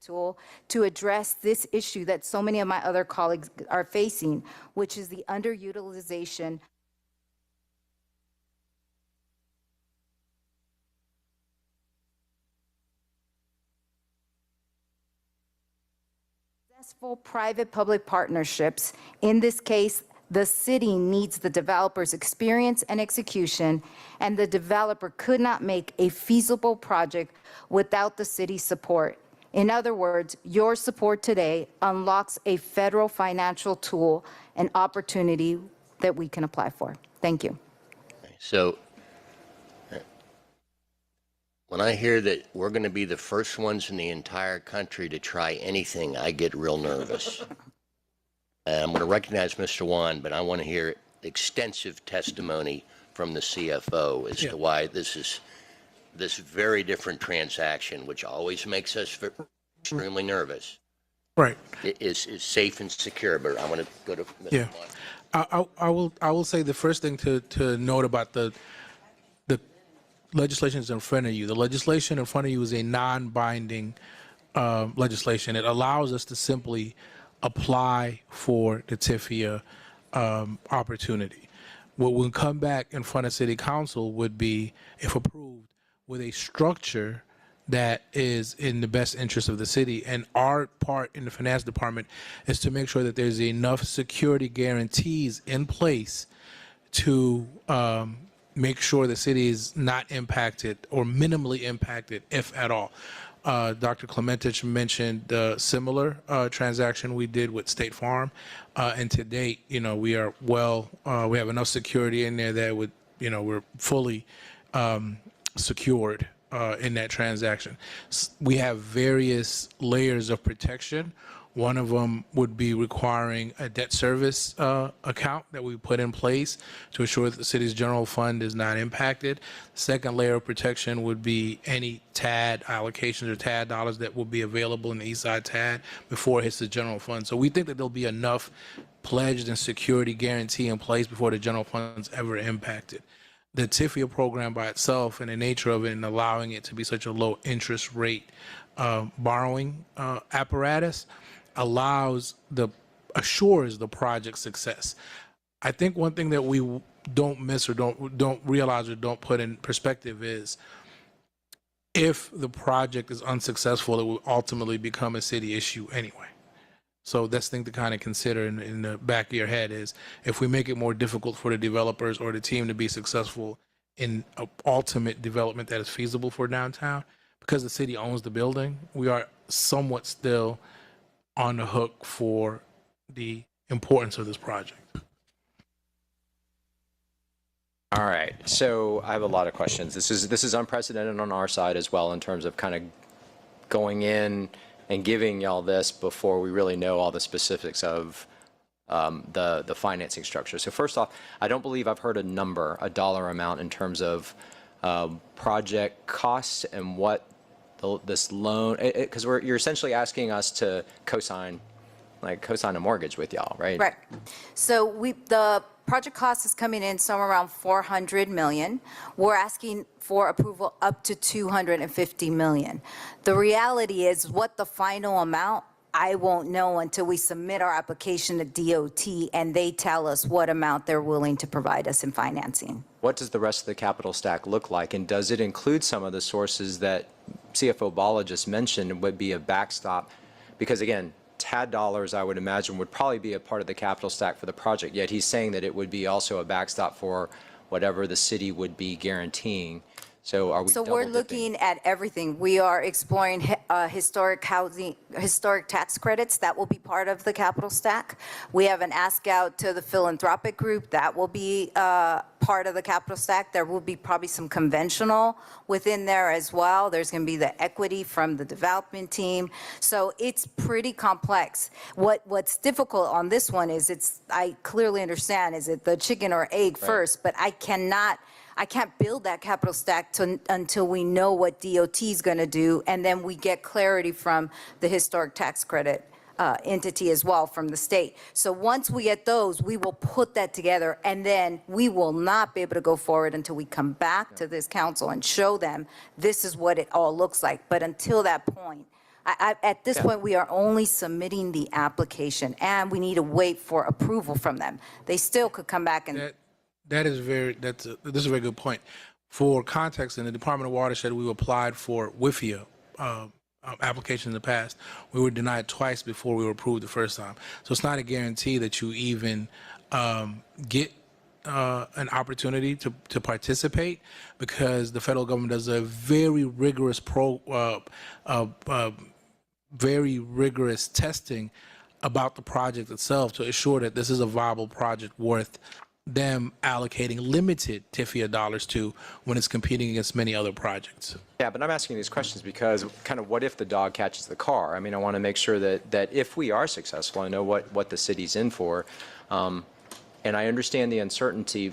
Tool to address this issue that so many of my other colleagues are facing, which is the underutilization successful private-public partnerships, in this case, The city needs the developer's experience and execution, and the developer could not make a feasible project without the city's support. In other words, your support today unlocks a federal financial tool and opportunity that we can apply for. Thank you. So when I hear that we're going to be the first ones in the entire country to try anything, I get real nervous. And I'm going to recognize Mr. Wan, but I want to hear extensive testimony from the CFO as to why this very different transaction, which always makes us extremely nervous, Right. is safe and secure. But I want to go to Mr. Wan. I will say the first thing to note about the legislation is in front of you. The legislation in front of you is a non-binding legislation. It allows us to simply apply for the TIFIA opportunity. What will come back in front of City Council would be, if approved, with a structure that is in the best interest of the city. And our part in the finance department is to make sure that there's enough security guarantees in place to make sure the city is not impacted or minimally impacted, if at all. Dr. Clementich mentioned the similar transaction we did with State Farm, and to date, we are we have enough security in there that we're fully secured in that transaction. We have various layers of protection. One of them would be requiring a debt service account that we put in place to ensure that the city's general fund is not impacted. The second layer of protection would be any TAD allocations or TAD dollars that will be available in the Eastside TAD before it hits the general fund. So we think that there'll be enough pledged and security guarantee in place before the general fund's ever impacted. The TIFIA program by itself and the nature of it and allowing it to be such a low interest rate borrowing apparatus assures the project's success. I think one thing that we don't miss or don't realize or don't put in perspective is if the project is unsuccessful, it will ultimately become a city issue anyway. So that's the thing to kind of consider in the back of your head is if we make it more difficult for the developers or the team to be successful in an ultimate development that is feasible for downtown, because the city owns the building, we are somewhat still on the hook for the importance of this project. All right, so I have a lot of questions. This is unprecedented on our side as well in terms of kind of going in and giving y'all this before we really know all the specifics of the financing structure. So first off, I don't believe I've heard a dollar amount in terms of project costs and what this loan, because you're essentially asking us to co-sign a mortgage with y'all, right? Right. So the project cost is coming in somewhere around $400 million. We're asking for approval up to $250 million. The reality is what the final amount, I won't know until we submit our application to DOT and they tell us what amount they're willing to provide us in financing. What does the rest of the capital stack look like? And does it include some of the sources that CFO Bala just mentioned would be a backstop? Because again, TAD dollars, I would imagine, would probably be a part of the capital stack for the project, yet he's saying that it would be also a backstop for whatever the city would be guaranteeing. So are we So we're looking at everything. We are exploring historic tax credits. That will be part of the capital stack. We have an ask out to the philanthropic group. That will be part of the capital stack. There will be probably some conventional within there as well. There's going to be the equity from the development team. So it's pretty complex. What's difficult on this one is I clearly understand, is it the chicken or egg first, but I can't build that capital stack until we know what DOT is going to do, and then we get clarity from the historic tax credit entity as well from the state. So once we get those, we will put that together, and then we will not be able to go forward until we come back to this council and show them this is what it all looks like. But until that point, at this point, we are only submitting the application, and we need to wait for approval from them. They still could come back and... This is a very good point. For context, in the Department of Watershed, we applied for WIFIA applications in the past. We were denied twice before we were approved the first time. So it's not a guarantee that you even get an opportunity to participate, because the federal government does a very rigorous very rigorous testing about the project itself to ensure that this is a viable project worth them allocating limited TIFIA dollars to when it's competing against many other projects. Yeah, but I'm asking these questions because kind of what if the dog catches the car? I mean, I want to make sure that if we are successful, I know what the city's in for. And I understand the uncertainty.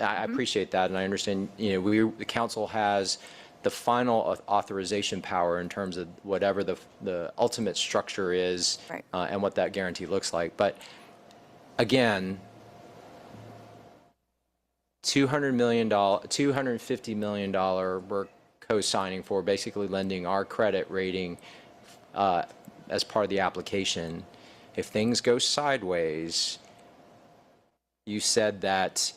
I appreciate that. And I understand, you know, the council has the final authorization power in terms of whatever the ultimate structure is, Right. And what that guarantee looks like. But again, $250 million we're co-signing for, basically lending our credit rating as part of the application. If things go sideways, you said that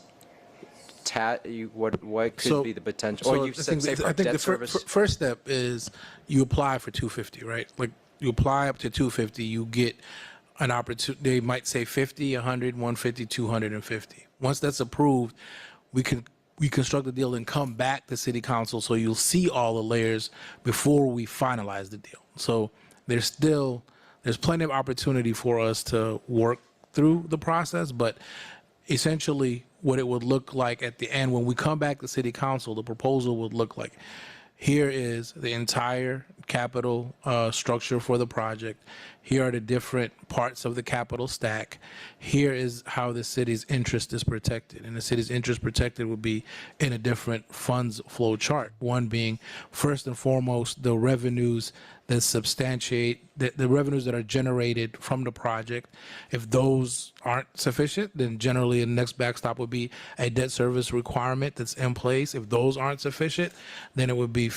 what could be the potential? So Or you said, say, for I think debt the service? first step is you apply for 250, right? Like you apply up to 250, you get an opportunity. They might say 50, 100, 150, 250. Once that's approved, we construct the deal and come back to city council, so you'll see all the layers before we finalize the deal. So there's plenty of opportunity for us to work through the process, but essentially what it would look like at the end when we come back to city council, the proposal would look like, here is the entire capital structure for the project. Here are the different parts of the capital stack. Here is how the city's interest is protected. And the city's interest protected would be in a different funds flow chart. One being, first and foremost, the revenues that substantiate, the revenues that are generated from the project. If those aren't sufficient, then generally the next backstop would be a debt service requirement that's in place. If those aren't sufficient, then it would be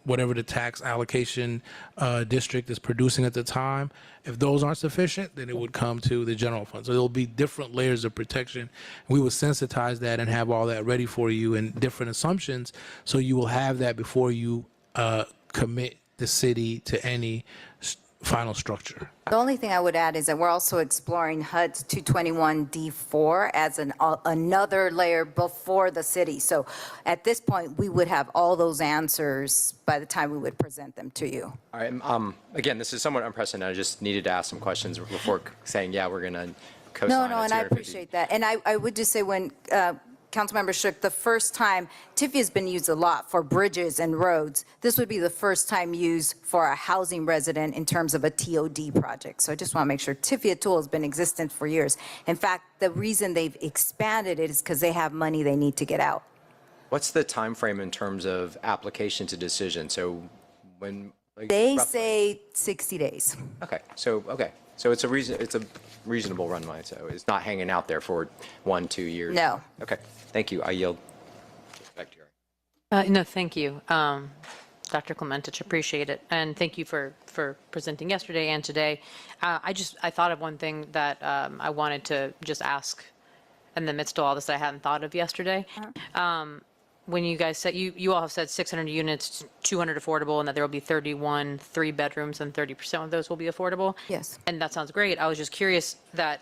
whatever the tax allocation district is producing at the time. If those aren't sufficient, then it would come to the general fund. So there'll be different layers of protection. We will sensitize that and have all that ready for you and different assumptions, so you will have that before you commit the city to any final structure. The only thing I would add is that we're also exploring HUD 221D4 as another layer before the city. So at this point, we would have all those answers by the time we would present them to you. All right. Again, this is somewhat unprecedented. I just needed to ask some questions before saying, yeah, we're going to co-sign. No, and I appreciate that. And I would just say when Councilmember Shook, the first time, TIFIA has been used a lot for bridges and roads. This would be the first time used for a housing resident in terms of a TOD project. So I just want to make sure TIFIA tool has been existent for years. In fact, the reason they've expanded it is because they have money they need to get out. What's the time frame in terms of application to decision? So when They say 60 days. Okay. So it's a reasonable runway. So it's not hanging out there for 1-2 years. No. Okay. Thank you. I yield. Back to you. No, thank you, Dr. Clementich, appreciate it. And thank you for presenting yesterday and today. I thought of one thing that I wanted to just ask in the midst of all this I hadn't thought of yesterday. When you guys said, you all have said 600 units, 200 affordable, and that there will be 31 3-bedrooms and 30% of those will be affordable. Yes. And that sounds great. I was just curious that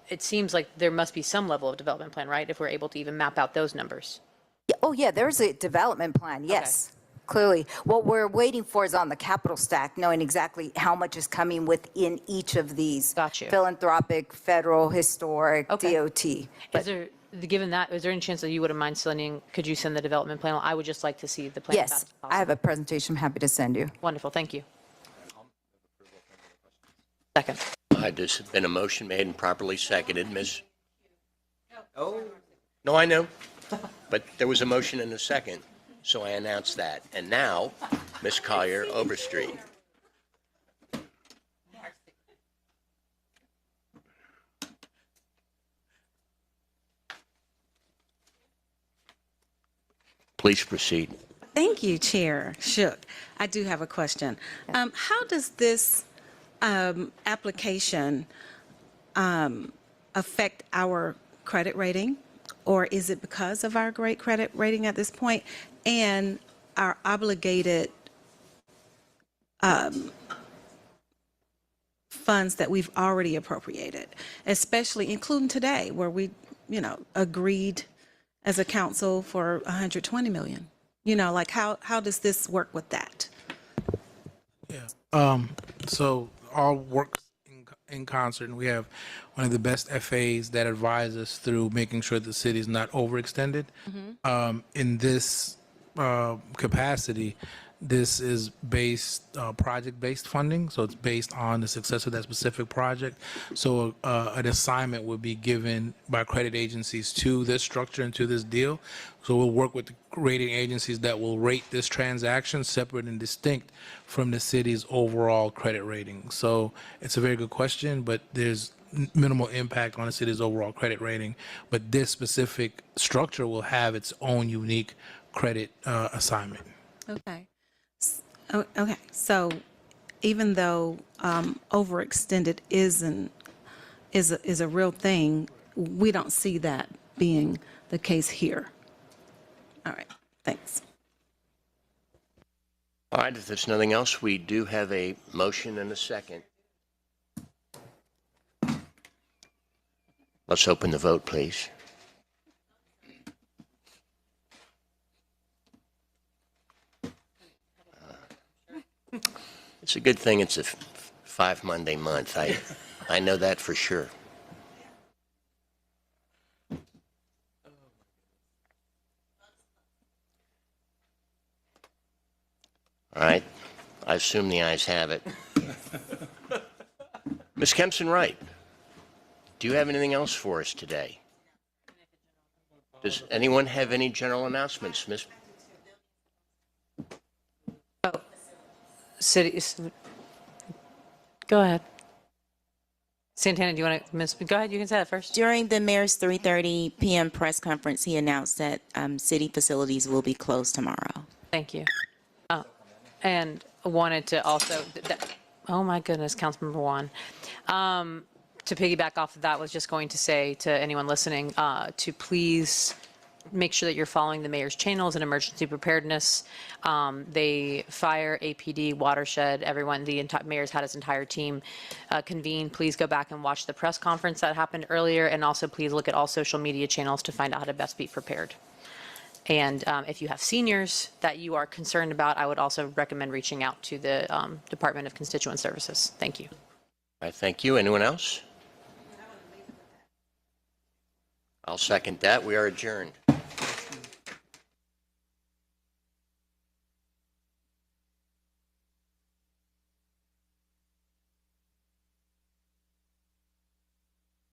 it seems like there must be some level of development plan, right? If we're able to even map out those numbers. Yeah, oh, yeah, there's a development plan, yes. Clearly. What we're waiting for is on the capital stack, knowing exactly how much is coming within each of these. Got you. Philanthropic, federal, historic, DOT. Is there, given that, is there any chance that you wouldn't mind could you send the development plan? I would just like to see the plan. Yes, I have a presentation I'm happy to send you. Wonderful, thank you. Second. There's been a motion made and properly seconded, Ms. Oh. No, I know, but there was a motion and a second, so I announced that. And now, Ms. Collier, Overstreet. Please proceed. Thank you, Chair Shook. I do have a question. How does this application affect our credit rating? Or is it because of our great credit rating at this point and our obligated funds that we've already appropriated, especially including today where we, agreed as a council for 120 million. Like how does this work with that? So all works in concert, and we have one of the best FAs that advise us through making sure the city is not overextended. In this capacity, this is project-based funding, so it's based on the success of that specific project. So an assignment would be given by credit agencies to this structure and to this deal. So we'll work with the rating agencies that will rate this transaction separate and distinct from the city's overall credit rating. So it's a very good question, but there's minimal impact on the city's overall credit rating. But this specific structure will have its own unique credit assignment. Okay. Okay. So even though overextended is a real thing, we don't see that being the case here. All right. Thanks. All right, if there's nothing else, we do have a motion and a second. Let's open the vote, please. It's a good thing it's a 5 Monday month. I know that for sure. All right. I assume the ayes have it. Ms. Kempson-Wright, do you have anything else for us today? Does anyone have any general announcements, Ms.? Go ahead. Santana, do you want to, go ahead, you can say that first. During the mayor's 3:30 p.m. press conference, he announced that city facilities will be closed tomorrow. Thank you. And wanted to also, oh my goodness, Councilmember Juan. To piggyback off of that, was just going to say to anyone listening to please make sure that you're following the mayor's channels and emergency preparedness. They fire, APD, watershed, everyone, the mayor's had his entire team convene. Please go back and watch the press conference that happened earlier, and also please look at all social media channels to find out how to best be prepared. And if you have seniors that you are concerned about, I would also recommend reaching out to the Department of Constituent Services. Thank you. All right, thank you. Anyone else? I'll second that. We are adjourned.